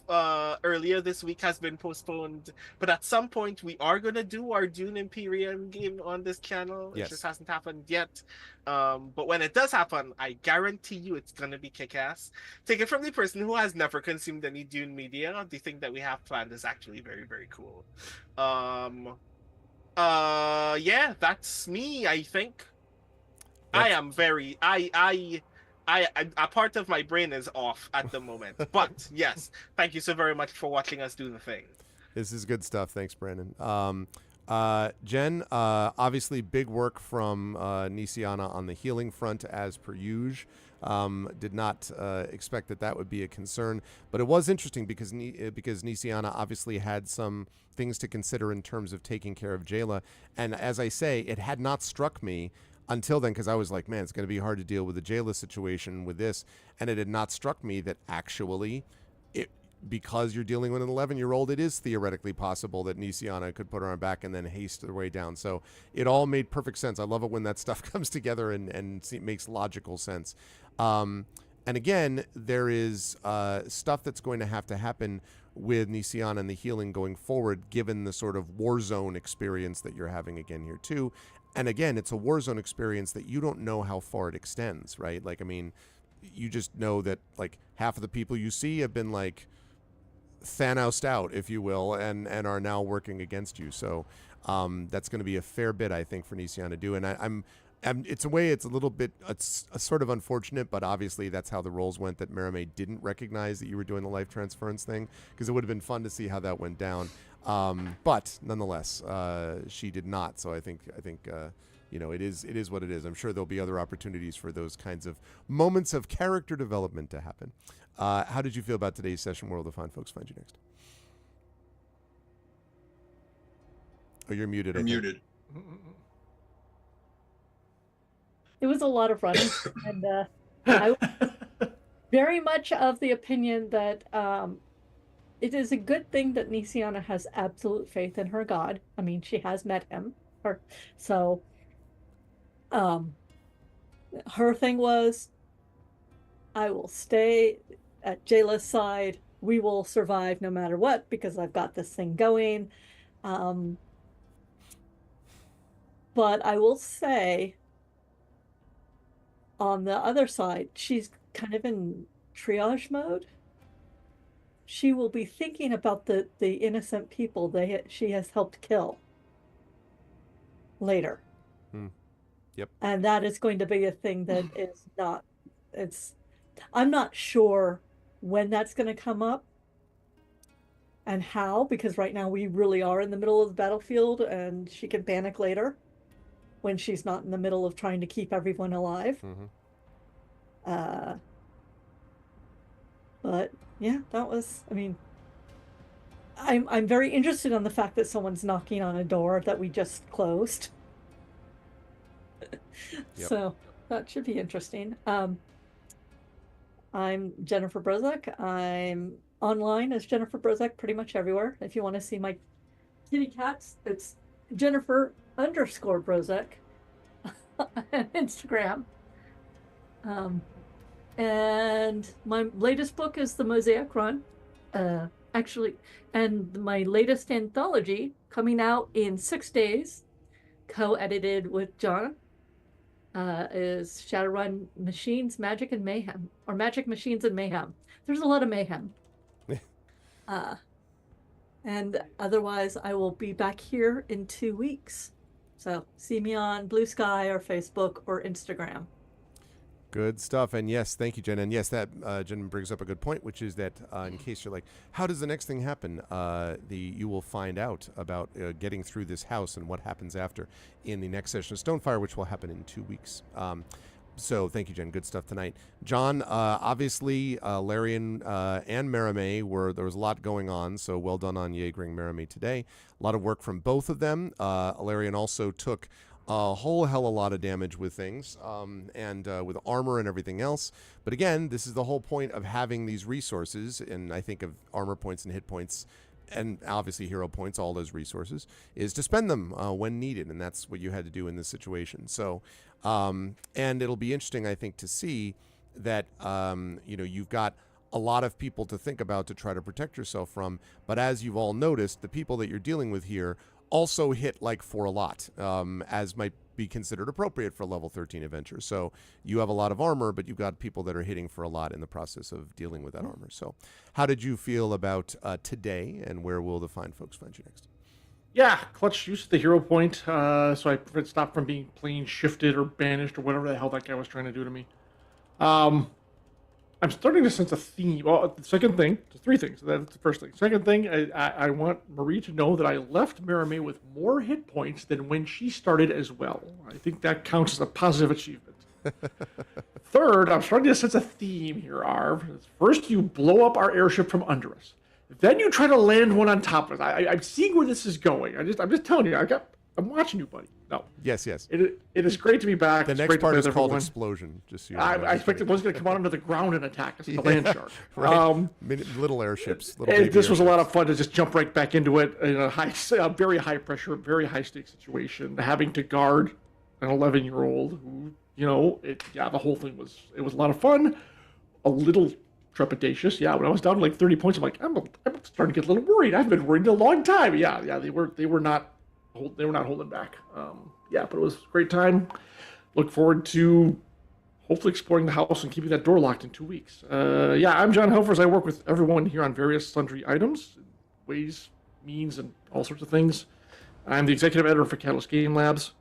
earlier this week has been postponed, but at some point we are gonna do our Dune Imperium game on this channel. It just hasn't happened yet. But when it does happen, I guarantee you it's gonna be kick-ass. Take it from the person who has never consumed any Dune media. The thing that we have planned is actually very, very cool. Yeah, that's me, I think. I am very a part of my brain is off at the moment. But yes, thank you so very much for watching us do the thing. This is good stuff. Thanks, Brandon. Jen, obviously big work from Nisiana on the healing front as per usual. Did not expect that would be a concern, but it was interesting because Nisiana obviously had some things to consider in terms of taking care of Jayla, and as I say, it had not struck me until then, because I was like, man, it's going to be hard to deal with the Jayla situation with this, and it had not struck me that actually because you're dealing with an 11-year-old, it is theoretically possible that Nisiana could put her on back and then haste her way down. So it all made perfect sense. I love it when that stuff comes together and makes logical sense. And again, there is stuff that's going to happen with Nisiana and the healing going forward, given the sort of war zone experience that you're having again here too. And again, it's a war zone experience that you don't know how far it extends, right? Like, I mean, you just know that like half of the people you see have been like Thanos'd out, if you will, and are now working against you. So that's going to be a fair bit, I think, for Nisiana to do. And I'm it's a way, it's a little bit, it's a sort of unfortunate, but obviously that's how the roles went, that Merame didn't recognize that you were doing the life transference thing, because it would have been fun to see how that went down. But nonetheless, she did not. So I think you know, it is what it is. I'm sure there'll be other opportunities for those kinds of moments of character development to happen. How did you feel about today's session? Where will the fine folks find you next? Oh, you're muted. You're muted. It was a lot of running, and I was very much of the opinion that it is a good thing that Nisiana has absolute faith in her god. I mean, she has met him, so her thing was, I will stay at Jayla's side. We will survive no matter what, because I've got this thing going. But I will say, on the other side, she's kind of in triage mode. She will be thinking about the innocent people she has helped kill later. Yep. And that is going to be a thing that is not, I'm not sure when that's going to come up and how, because right now we really are in the middle of the battlefield, and she can panic later when she's not in the middle of trying to keep everyone alive. But yeah, that was, I mean, I'm very interested in the fact that someone's knocking on a door that we just closed. Yep. So that should be interesting. I'm Jennifer Brozak. I'm online as Jennifer Brozak pretty much everywhere. If you want to see my kitty cats, it's Jennifer_Brozak on Instagram. And my latest book is The Mosaic Run, actually, and my latest anthology coming out in 6 days, co-edited with John, is Shadowrun Machines, Magic and Mayhem, or Magic, Machines and Mayhem. There's a lot of mayhem. And otherwise, I will be back here in 2 weeks. So see me on Blue Sky or Facebook or Instagram. Good stuff. And yes, thank you, Jen. And yes, that Jen brings up a good point, which is that in case you're like, how does the next thing happen? You will find out about getting through this house and what happens after in the next session of Stonefire, which will happen in 2 weeks. So thank you, Jen. Good stuff tonight. John, obviously, Larian and Merame there was a lot going on, so well done on Jaegering Merame today. A lot of work from both of them. Larian also took a whole hell of a lot of damage with things, and with armor and everything else. But again, this is the whole point of having these resources, and I think of armor points and hit points, and obviously hero points, all those resources, is to spend them when needed, and that's what you had to do in this situation. So, and it'll be interesting, I think, to see that, you've got a lot of people to think about to try to protect yourself from, but as you've all noticed, the people that you're dealing with here also hit like for a lot, as might be considered appropriate for a level 13 adventure. So you have a lot of armor, but you've got people that are hitting for a lot in the process of dealing with that armor. So how did you feel about today, and where will the fine folks find you next? Yeah, clutch use of the hero point, so I stopped from being plane shifted or banished or whatever the hell that guy was trying to do to me. I'm starting to sense a theme. Well, the second thing, so three things. That's the first thing. Second thing, I want Marie to know that I left Marimé with more hit points than when she started as well. I think that counts as a positive achievement. Third, I'm starting to sense a theme here, Arv. First, you blow up our airship from under us. Then you try to land one on top of us. I'm seeing where this is going. I'm just telling you. I'm watching you, buddy. No. Yes, yes. It is great to be back. The It's next great to part play is with called everyone. explosion. Just so you know. I expected one's going to come out onto the ground and attack us, like a land shark. Right. Little airships. Little baby This was a lot airships. of fun to just jump right back into it in a very high pressure, very high stakes situation. Having to guard an 11-year-old who, the whole thing was a lot of fun. A little trepidatious. Yeah, when I was down to like 30 points, I'm like, I'm starting to get a little worried. I've been worried a long time. Yeah, they were not holding back. But it was a great time. Look forward to hopefully exploring the house and keeping that door locked in 2 weeks. I'm John Helfers. I work with everyone here on various sundry items, ways, means, and all sorts of things. I'm the executive editor for Catalyst Game Labs.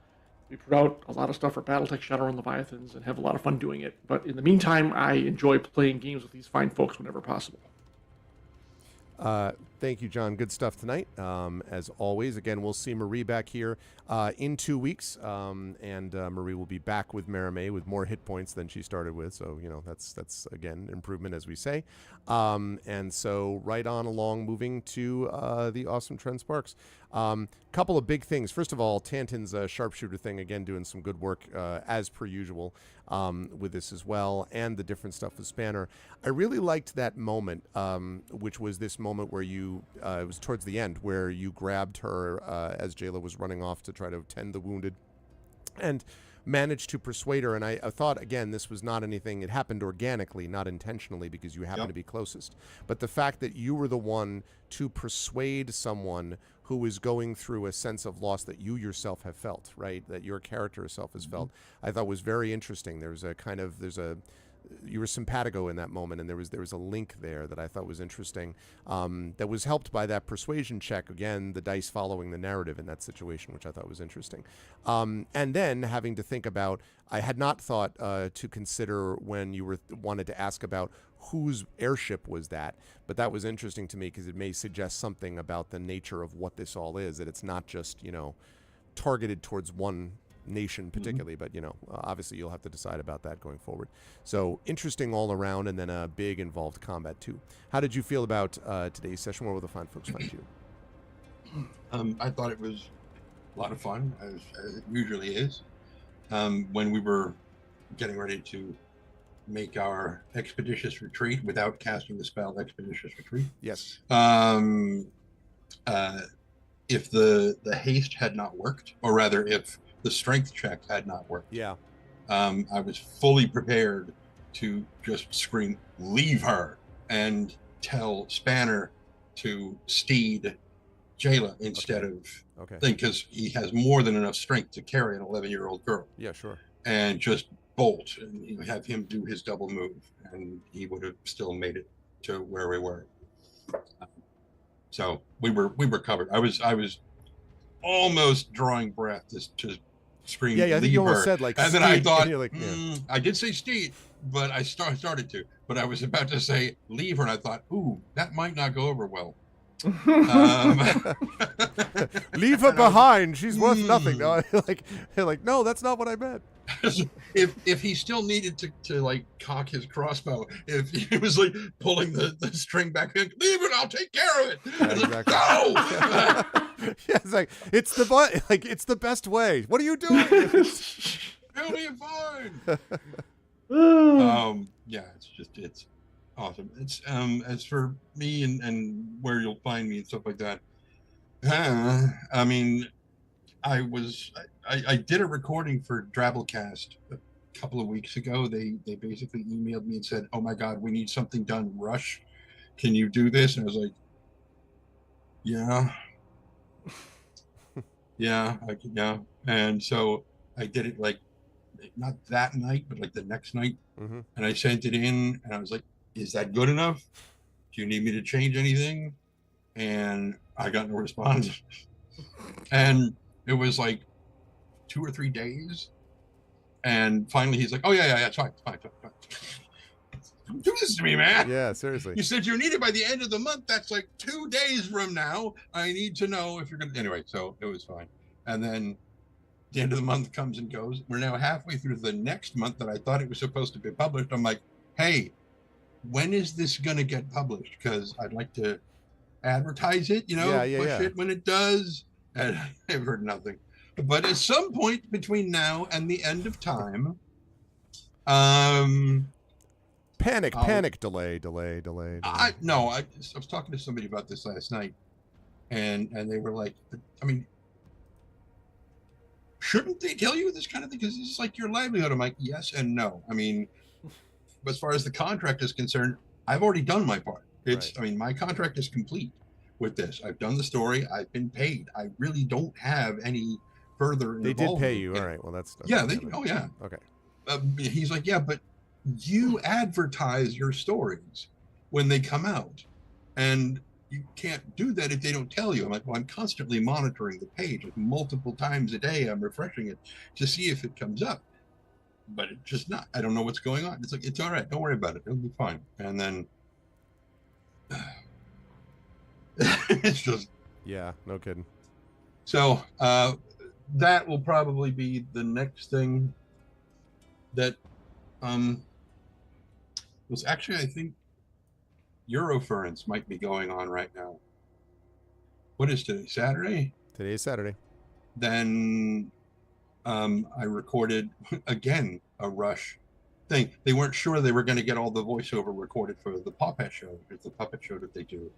We put out a lot of stuff for Battletech, Shadowrun, Leviathans, and have a lot of fun doing it. But in the meantime, I enjoy playing games with these fine folks whenever possible. Thank you, John. Good stuff tonight. As always, again, we'll see Marie back here in 2 weeks, and Marie will be back with Marimé with more hit points than she started with. So that's again improvement, as we say. And so right on along, moving to the awesome Trent Sparks. Couple of big things. First of all, Tantin's sharpshooter thing, again, doing some good work as per usual with this as well, and the different stuff with Spanner. I really liked that moment, which was this moment where it was towards the end, where you grabbed her as Jayla was running off to try to tend the wounded, and managed to persuade her. And I thought, again, this was not anything, it happened organically, not intentionally, because you happened to be closest. But the fact that you were the one to persuade someone who is going through a sense of loss that you yourself have felt, right? That your character herself has felt, I thought was very interesting. You were simpatico in that moment, and there was a link there that I thought was interesting. That was helped by that persuasion check. Again, the dice following the narrative in that situation, which I thought was interesting. And then having to think about, I had not thought to consider when you wanted to ask about whose airship was that, but that was interesting to me because it may suggest something about the nature of what this all is. That it's not just targeted towards one nation particularly, but obviously you'll have to decide about that going forward. So interesting all around, and then a big involved combat too. How did you feel about today's session? Where will the fine folks find you? I thought it was a lot of fun, as it usually is. When we were getting ready to make our expeditious retreat without casting the spell expeditious retreat. Yes. If the haste had not worked, or rather if the strength check had not worked. Yeah. I was fully prepared to just scream, "Leave her," and tell Spanner to steed Jayla instead of thing, because he has more than enough strength to carry an 11-year-old girl. Yeah, sure. And just bolt, and you have him do his double move, and he would have still made it to where we were. So we were covered. I was almost drawing breath to scream. Yeah, I think you almost said like, and then I thought, like, I did say steed, but I started to, but I was about to say leave her, and I thought, ooh, that might not go over well. Leave her behind. She's worth nothing. No, like, no, that's not what I meant. if he still needed to like cock his crossbow, if he was like pulling the string back in, leave it, I'll take care of it. Exactly. Go. Yeah, it's it's the best way. What are you doing? It'll be fine. Yeah, it's awesome. It's as for me and where you'll find me and stuff like that. I mean, I did a recording for Drabblecast a couple of weeks ago. They basically emailed me and said, "Oh my God, we need something done. Rush, can you do this?" And I was like, "Yeah, yeah." And so I did it like not that night, but like the next night, and I sent it in, and I was like, "Is that good enough? Do you need me to change anything?" And I got no response. And it was like 2 or 3 days, and finally he's like, "Oh yeah, it's fine. Don't do this to me, man. Yeah, seriously. You said you need it by the end of the month. That's like 2 days from now. I need to know if you're going to. Anyway, so it was fine. And then the end of the month comes and goes. We're now halfway through the next month that I thought it was supposed to be published. I'm like, hey, when is this going to get published? Because I'd like to advertise it, push it when it does. And I've heard nothing. But at some point between now and the end of time, panic, delay. I was talking to somebody about this last night, and they were like, I mean, shouldn't they tell you this kind of thing? Because this is like your livelihood. I'm like, yes and no. I mean, as far as the contract is concerned, I've already done my part. I mean, my contract is complete with this. I've done the story. I've been paid. I really don't have any further. They did pay you. All right. Well, that's yeah. Oh yeah. Okay. He's like, yeah, but you advertise your stories when they come out, and you can't do that if they don't tell you. I'm like, well, I'm constantly monitoring the page multiple times a day. I'm refreshing it to see if it comes up, but it's just not. I don't know what's going on. It's like, it's all right. Don't worry about it. It'll be fine. And then it's just, yeah, no kidding. So that will probably be the next thing that was actually, I think Eurofurence might be going on right now. What is today? Saturday? Today is Saturday. Then I recorded again a Rush thing. They weren't sure they were going to get all the voiceover recorded for the puppet show. It's the puppet show that they do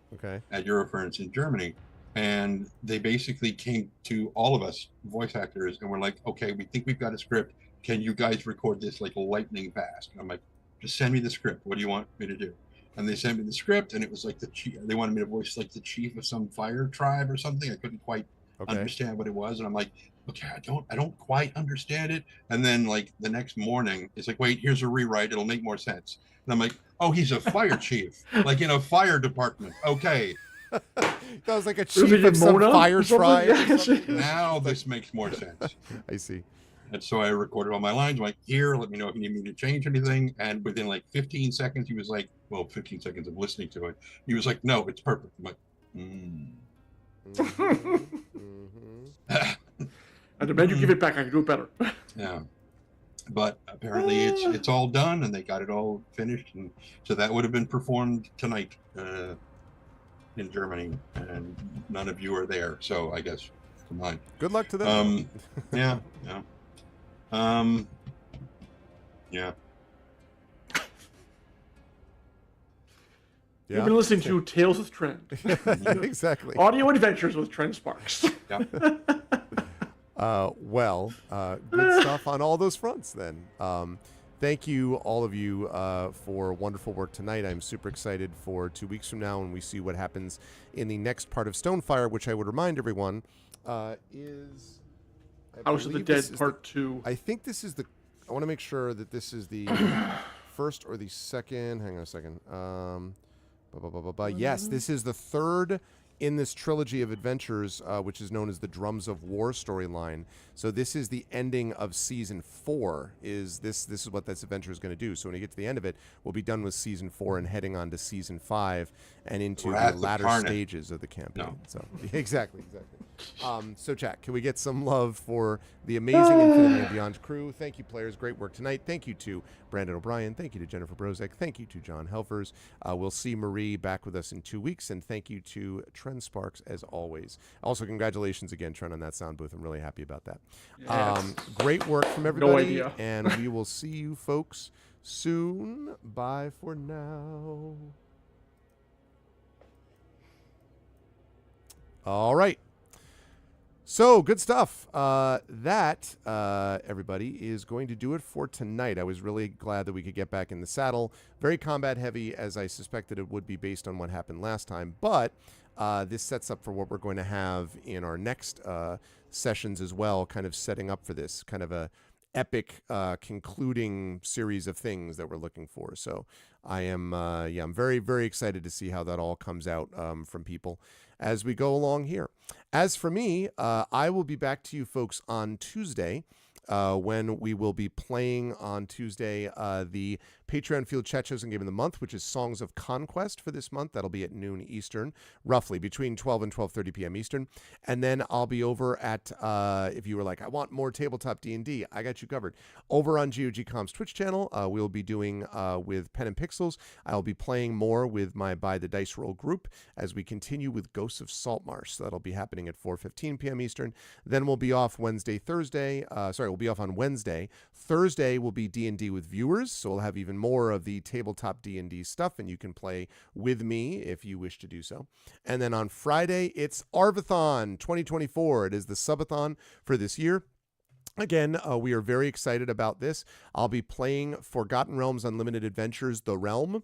at Eurofurence in Germany. And they basically came to all of us voice actors and were like, okay, we think we've got a script. Can you guys record this like lightning fast? And I'm like, just send me the script. What do you want me to do? And they sent me the script, and it was like the chief. They wanted me to voice like the chief of some fire tribe or something. I couldn't quite understand what it was, and I'm like, okay, I don't quite understand it. And then like the next morning, it's like, wait, here's a rewrite. It'll make more sense. And I'm like, oh, he's a fire chief, like in a fire department. Okay. That was like a chief of some fire tribe. Now this makes more sense. I see. And so I recorded all my lines. I'm like, here, let me know if you need me to change anything. And within like 15 seconds, he was like, well, 15 seconds of listening to it, he was like, no, it's perfect. I'm like, I demand you give it back. I can do it better. Yeah. But apparently it's all done, and they got it all finished. And so that would have been performed tonight in Germany, and none of you are there. So I guess mine. Good luck to them. Yeah. Yeah. You've been listening to Tales with Trend. Exactly. Audio adventures with Trend Sparks. Yeah. Good stuff on all those fronts then. Thank you, all of you, for wonderful work tonight. I'm super excited for 2 weeks from now when we see what happens in the next part of Stonefire, which I would remind everyone is... House of the Dead Part 2. I think this is the... I want to make sure that this is the first or the second... Hang on a second. Yes, this is the third in this trilogy of adventures, which is known as the Drums of War storyline. So this is the ending of season 4. This is what this adventure is going to do. So when we get to the end of it, we'll be done with season 4 and heading on to season 5 and into the latter stages of the campaign. No. So exactly. So chat, can we get some love for the amazing Infinity and Beyond crew? Thank you, players. Great work tonight. Thank you to Brandon O'Brien. Thank you to Jennifer Brozek. Thank you to John Helfers. We'll see Marie back with us in 2 weeks. And thank you to Trent Sparks as always. Also, congratulations again, Trent, on that sound booth. I'm really happy about that. Yes. Great work from everybody. No idea. And we will see you folks soon. Bye for now. All right. So, good stuff. That, everybody, is going to do it for tonight. I was really glad that we could get back in the saddle. Very combat heavy, as I suspected it would be based on what happened last time. But this sets up for what we're going to have in our next sessions as well, kind of setting up for this kind of a epic concluding series of things that we're looking for. So I am, I'm very, very excited to see how that all comes out from people as we go along here. As for me, I will be back to you folks on Tuesday when we will be playing on Tuesday the Patreon Field Chat Shows and Game of the Month, which is Songs of Conquest for this month. That'll be at noon Eastern, roughly between 12 and 12:30 p.m. Eastern. And then I'll be over at, if you were like, I want more tabletop D&D, I got you covered. Over on GOG.com's Twitch channel, we'll be doing with Pen and Pixels. I'll be playing more with my By the Dice Roll group as we continue with Ghosts of Saltmarsh. So that'll be happening at 4:15 p.m. Eastern. Then we'll be off Thursday. We'll be off on Wednesday. Thursday will be D&D with viewers, so we'll have even more of the tabletop D&D stuff, and you can play with me if you wish to do so. And then on Friday, it's Arvathon 2024. It is the subathon for this year. Again, we are very excited about this. I'll be playing Forgotten Realms Unlimited Adventures, The Realm.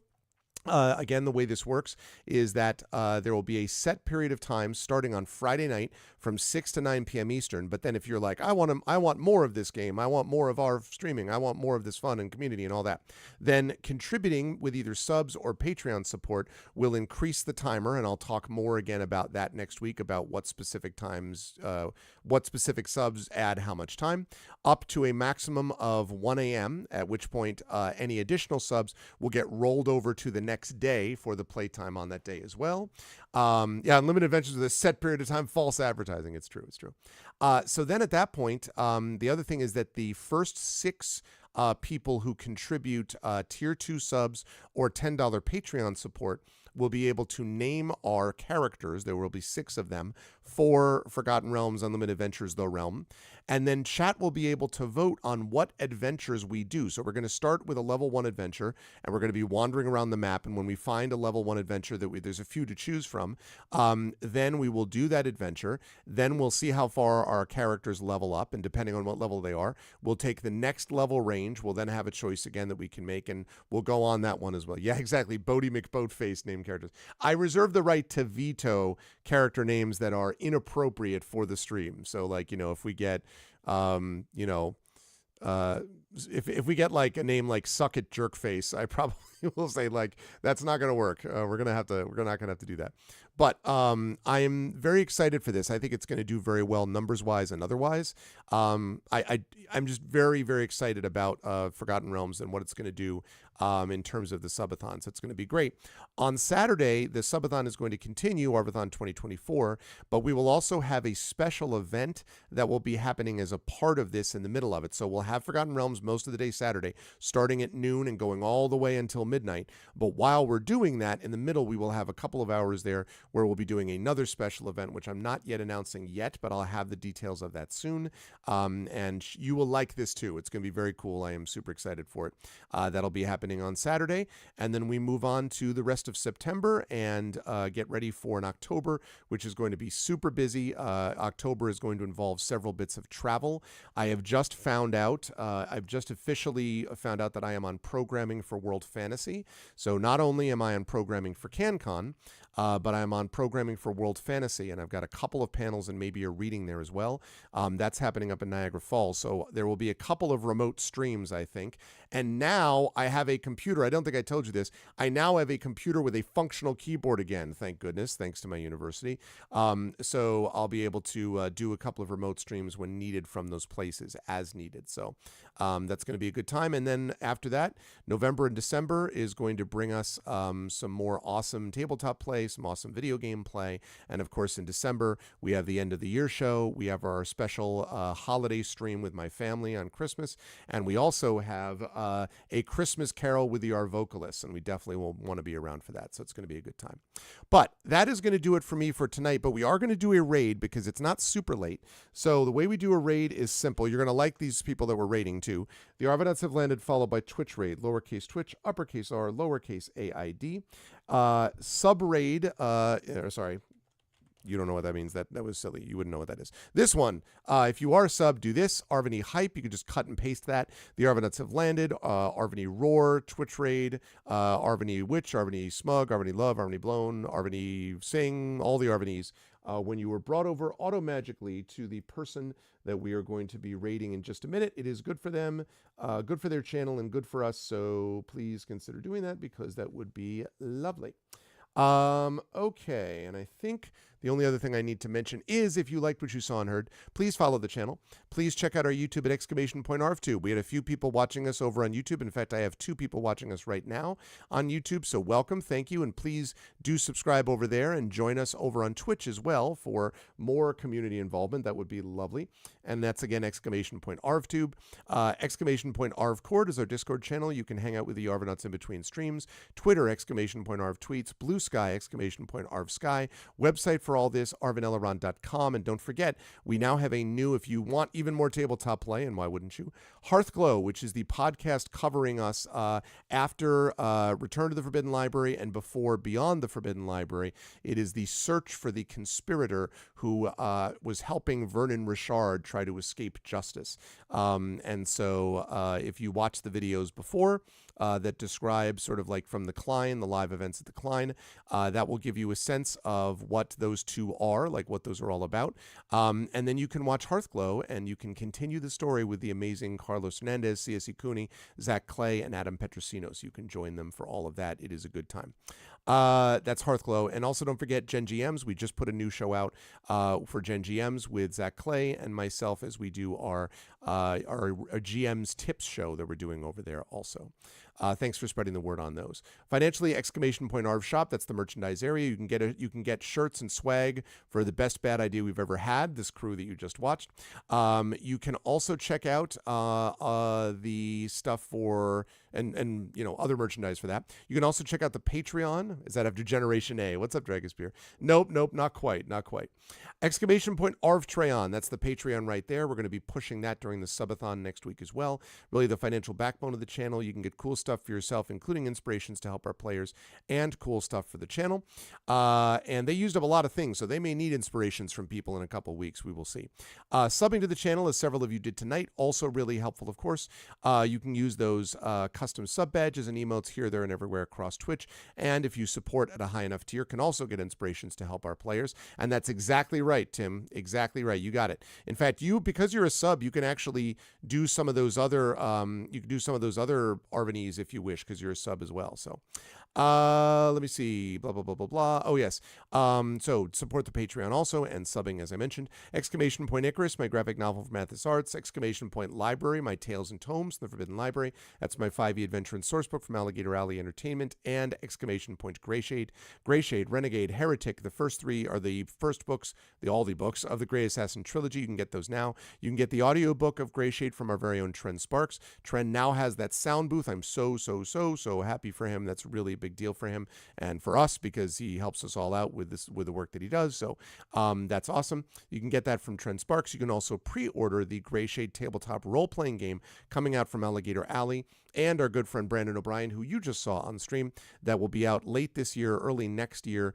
Again, the way this works is that there will be a set period of time starting on Friday night from 6 to 9 p.m. Eastern. But then if you're like, I want more of this game, I want more of our streaming, I want more of this fun and community and all that, then contributing with either subs or Patreon support will increase the timer. And I'll talk more again about that next week, about what specific times, what specific subs add how much time, up to a maximum of 1 a.m., at which point any additional subs will get rolled over to the next day for the playtime on that day as well. Unlimited Adventures with a set period of time, false advertising. It's true. So then at that point, the other thing is that the first 6 people who contribute tier 2 subs or $10 Patreon support will be able to name our characters. There will be 6 of them for Forgotten Realms Unlimited Adventures, The Realm. And then chat will be able to vote on what adventures we do. So we're going to start with a level 1 adventure, and we're going to be wandering around the map. And when we find a level 1 adventure there's a few to choose from, then we will do that adventure. Then we'll see how far our characters level up. And depending on what level they are, we'll take the next level range. We'll then have a choice again that we can make, and we'll go on that one as well. Yeah, exactly. Bodie McBoatface named characters. I reserve the right to veto character names that are inappropriate for the stream. So, like, if we get, if we get like a name like Suck It Jerkface, I probably will say like that's not going to work. We're not going to have to do that. But I am very excited for this. I think it's going to do very well numbers wise and otherwise. I'm just very, very excited about Forgotten Realms and what it's going to do in terms of the subathon. So it's going to be great. On Saturday, the subathon is going to continue, Arvathon 2024, but we will also have a special event that will be happening as a part of this in the middle of it. So we'll have Forgotten Realms most of the day Saturday, starting at noon and going all the way until midnight. But while we're doing that, in the middle, we will have a couple of hours there where we'll be doing another special event, which I'm not yet announcing yet, but I'll have the details of that soon. And you will like this too. It's going to be very cool. I am super excited for it. That'll be happening on Saturday. And then we move on to the rest of September and get ready for an October, which is going to be super busy. October is going to involve several bits of travel. I have just found out, I've just officially found out that I am on programming for World Fantasy. So not only am I on programming for CanCon, but I'm on programming for World Fantasy, and I've got a couple of panels and maybe a reading there as well. That's happening up in Niagara Falls. So there will be a couple of remote streams, I think. And now I have a computer. I don't think I told you this. I now have a computer with a functional keyboard again, thank goodness, thanks to my university. So I'll be able to do a couple of remote streams when needed from those places as needed. So that's going to be a good time. And then after that, November and December is going to bring us some more awesome tabletop play, some awesome video game play. And of course, in December, we have the end of the year show. We have our special holiday stream with my family on Christmas. And we also have a Christmas Carol with the R vocalists. And we definitely will want to be around for that. So it's going to be a good time. But that is going to do it for me for tonight. But we are going to do a raid because it's not super late. So the way we do a raid is simple. You're going to like these people that we're raiding too. The Arvanauts have landed, followed by Twitch raid, lowercase Twitch, uppercase R, lowercase AID. Sub raid, sorry, you don't know what that means. That was silly. You wouldn't know what that is. This one, if you are a sub, do this. Arvany Hype, you can just cut and paste that. The Arvanauts have landed. Arvany Roar, Twitch Raid, Arvany Witch, Arvany Smug, Arvany Love, Arvany Blown, Arvany Sing, all the Arvanys. When you were brought over auto-magically to the person that we are going to be raiding in just a minute, it is good for them, good for their channel, and good for us. So please consider doing that because that would be lovely. Okay, and I think The only other thing I need to mention is if you liked what you saw and heard, please follow the channel. Please check out our YouTube at !ArvTube. We had a few people watching us over on YouTube. In fact, I have 2 people watching us right now on YouTube. So welcome, thank you, and please do subscribe over there and join us over on Twitch as well for more community involvement. That would be lovely. And that's again !ArvTube. !Arvcord is our Discord channel. You can hang out with the Arvanauts in between streams. Twitter !Arv tweets. Blue Sky !Arv Sky. Website for all this arvanelleron.com. And don't forget, we now have a new, if you want even more tabletop play, and why wouldn't you, Hearthglow, which is the podcast covering us after Return to the Forbidden Library and before Beyond the Forbidden Library. It is the search for the conspirator who was helping Vernon Richard try to escape justice. And so if you watch the videos before that describe sort of like from the Klein, the live events at the Klein, that will give you a sense of what those two are, like what those are all about. And then you can watch Hearthglow and you can continue the story with the amazing Carlos Hernandez, C.S. Ikuni, Zach Clay, and Adam Petrosinos. You can join them for all of that. It is a good time. That's Hearthglow. And also don't forget Gen GMs. We just put a new show out for Gen GMs with Zach Clay and myself as we do our GM's tips show that we're doing over there also. Thanks for spreading the word on those. Financially, !Arv Shop. That's the merchandise area. You can get shirts and swag for the best bad idea we've ever had. This crew that you just watched. You can also check out the stuff for and other merchandise for that. You can also check out the Patreon. Is that after Generation A? What's up, Dragonspear? Nope, not quite. !Arv That's the Patreon right there. We're going to be pushing that during the subathon next week as well. Really the financial backbone of the channel. You can get cool stuff for yourself, including inspirations to help our players and cool stuff for the channel. And they used up a lot of things, so they may need inspirations from people in a couple weeks. We will see. Subbing to the channel, as several of you did tonight, also really helpful, of course. You can use those custom sub badges and emotes here, there, and everywhere across Twitch. And if you support at a high enough tier, can also get inspirations to help our players. And that's exactly right, Tim. Exactly right. You got it. In fact, because you're a sub, you can actually do some of those other Arvanese if you wish, because you're a sub as well. So let me see, blah, blah, blah, blah, blah. Oh, yes. So support the Patreon also, and subbing, as I mentioned. !Icarus, my graphic novel from Mathis Arts. !Library, my Tales and Tomes from the Forbidden Library. That's my 5e adventure and sourcebook from Alligator Alley Entertainment. And !Greyshade, Renegade, Heretic. The first 3 are the first books, all the books of the Grey Assassin trilogy. You can get those now. You can get the audiobook of Greyshade from our very own Tren Sparks. Tren now has that sound booth. I'm so happy for him. That's really a big deal for him and for us because he helps us all out with the work that he does. So that's awesome. You can get that from Tren Sparks. You can also pre-order the Greyshade tabletop role-playing game coming out from Alligator Alley, and our good friend Brandon O'Brien, who you just saw on stream, that will be out late this year, early next year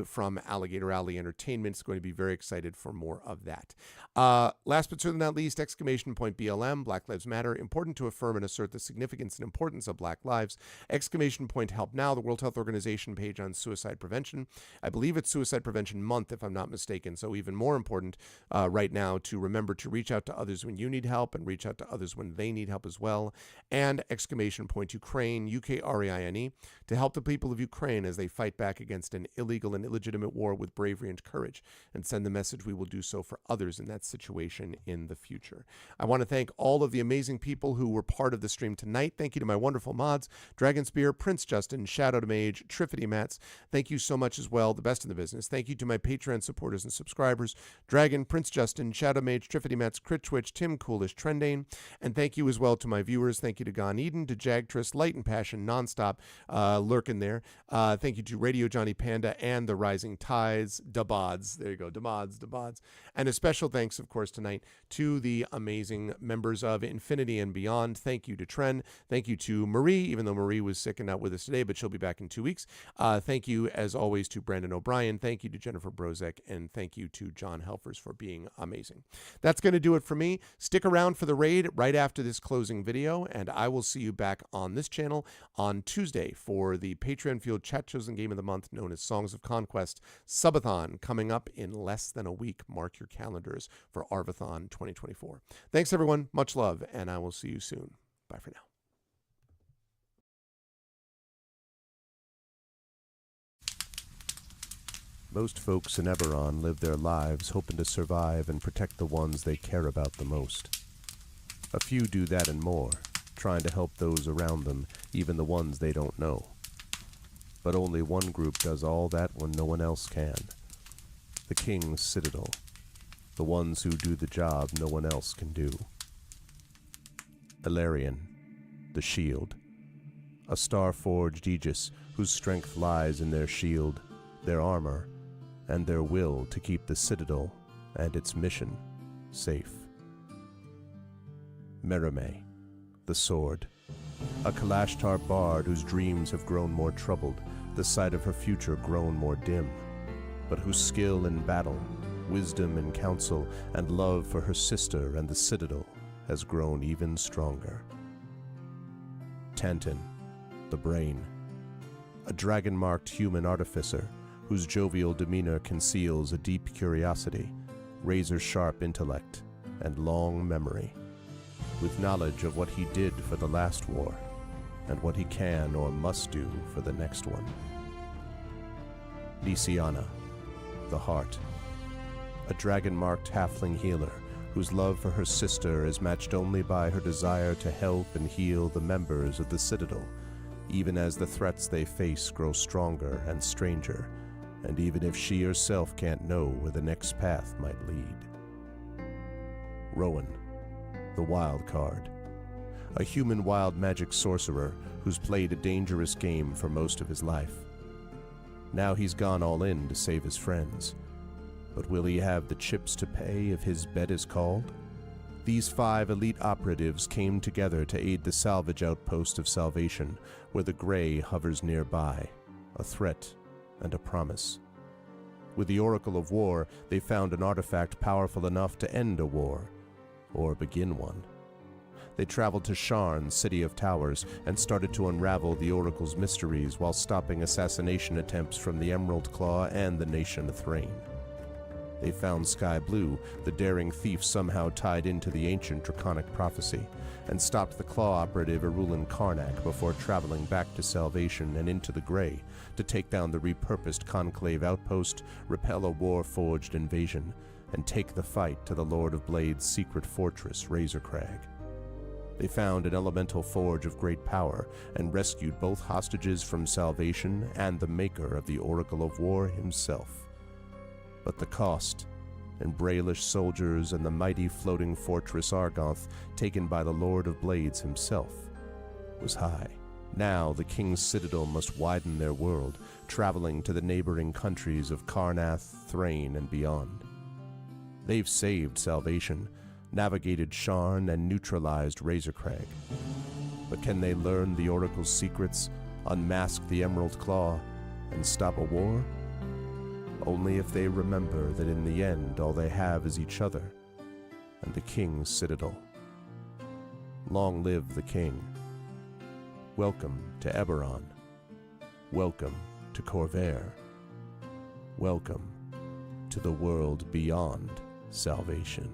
from Alligator Alley Entertainment. It's going to be very excited for more of that. Last but certainly not least, !BLM, Black Lives Matter, important to affirm and assert the significance and importance of Black lives. !Help Now, the World Health Organization page on suicide prevention. I believe it's Suicide Prevention Month, if I'm not mistaken, so even more important right now to remember to reach out to others when you need help and reach out to others when they need help as well. And Ukraine, Ukraine, to help the people of Ukraine as they fight back against an illegal and illegitimate war with bravery and courage, and send the message we will do so for others in that situation in the future. I want to thank all of the amazing people who were part of the stream tonight. Thank you to my wonderful mods, Dragonspear, Prince Justin, Shadow to Mage, Triffity Mats. Thank you so much as well, the best in the business. Thank you to my Patreon supporters and subscribers, Dragon, Prince Justin, Shadow Mage, Triffity Mats, Crit Twitch, Tim Coolish, Trendane. And thank you as well to my viewers. Thank you to Gon Eden, to Jagtress, Light and Passion, Nonstop, lurking there. Thank you to Radio Johnny Panda and the Rising Tides, Dabods. There you go, Dabods. And a special thanks, of course, tonight to the amazing members of Infinity and Beyond. Thank you to Tren. Thank you to Marie, even though Marie was sick and not with us today, but she'll be back in 2 weeks. Thank you, as always, to Brandon O'Brien. Thank you to Jennifer Brozek. And thank you to John Helfers for being amazing. That's going to do it for me. Stick around for the raid right after this closing video, and I will see you back on this channel on Tuesday for the Patreon-fueled chat-chosen game of the month known as Songs of Conquest Subathon, coming up in less than a week. Mark your calendars for Arvathon 2024. Thanks, everyone. Much love, and I will see you soon. Bye for now. Most folks in Eberron live their lives hoping to survive and protect the ones they care about the most. A few do that and more, trying to help those around them, even the ones they don't know. But only one group does all that when no one else can. The King's Citadel. The ones who do the job no one else can do. Eberron, the Shield. A star-forged aegis whose strength lies in their shield, their armor, and their will to keep the Citadel and its mission safe. Merime, the Sword. A Kalashtar bard whose dreams have grown more troubled, the sight of her future grown more dim, but whose skill in battle, wisdom in counsel, and love for her sister and the Citadel has grown even stronger. Tantan, the Brain. A dragon-marked human artificer whose jovial demeanor conceals a deep curiosity, razor-sharp intellect, and long memory, with knowledge of what he did for the last war and what he can or must do for the next one. Nisiana, the Heart. A dragon-marked halfling healer whose love for her sister is matched only by her desire to help and heal the members of the Citadel, even as the threats they face grow stronger and stranger, and even if she herself can't know where the next path might lead. Rowan, the Wild Card. A human wild magic sorcerer who's played a dangerous game for most of his life. Now he's gone all in to save his friends. But will he have the chips to pay if his bet is called? These 5 elite operatives came together to aid the salvage outpost of Salvation, where the Grey hovers nearby, a threat and a promise. With the Oracle of War, they found an artifact powerful enough to end a war, or begin one. They traveled to Sharn, City of Towers, and started to unravel the Oracle's mysteries while stopping assassination attempts from the Emerald Claw and the Nation of Thrain. They found Sky Blue, the daring thief somehow tied into the ancient draconic prophecy, and stopped the Claw operative Erulin Karnak before traveling back to Salvation and into the Grey to take down the repurposed Conclave outpost, repel a war-forged invasion, and take the fight to the Lord of Blade's secret fortress, Razorcrag. They found an elemental forge of great power and rescued both hostages from Salvation and the maker of the Oracle of War himself. But the cost, and Braelish soldiers and the mighty floating fortress Argonth taken by the Lord of Blades himself, was high. Now the King's Citadel must widen their world, traveling to the neighboring countries of Karnath, Thrain, and beyond. They've saved Salvation, navigated Sharn, and neutralized Razorcrag. But can they learn the Oracle's secrets, unmask the Emerald Claw, and stop a war? Only if they remember that in the end all they have is each other and the King's Citadel. Long live the King. Welcome to Eberron. Welcome to Corvair. Welcome to the world beyond Salvation.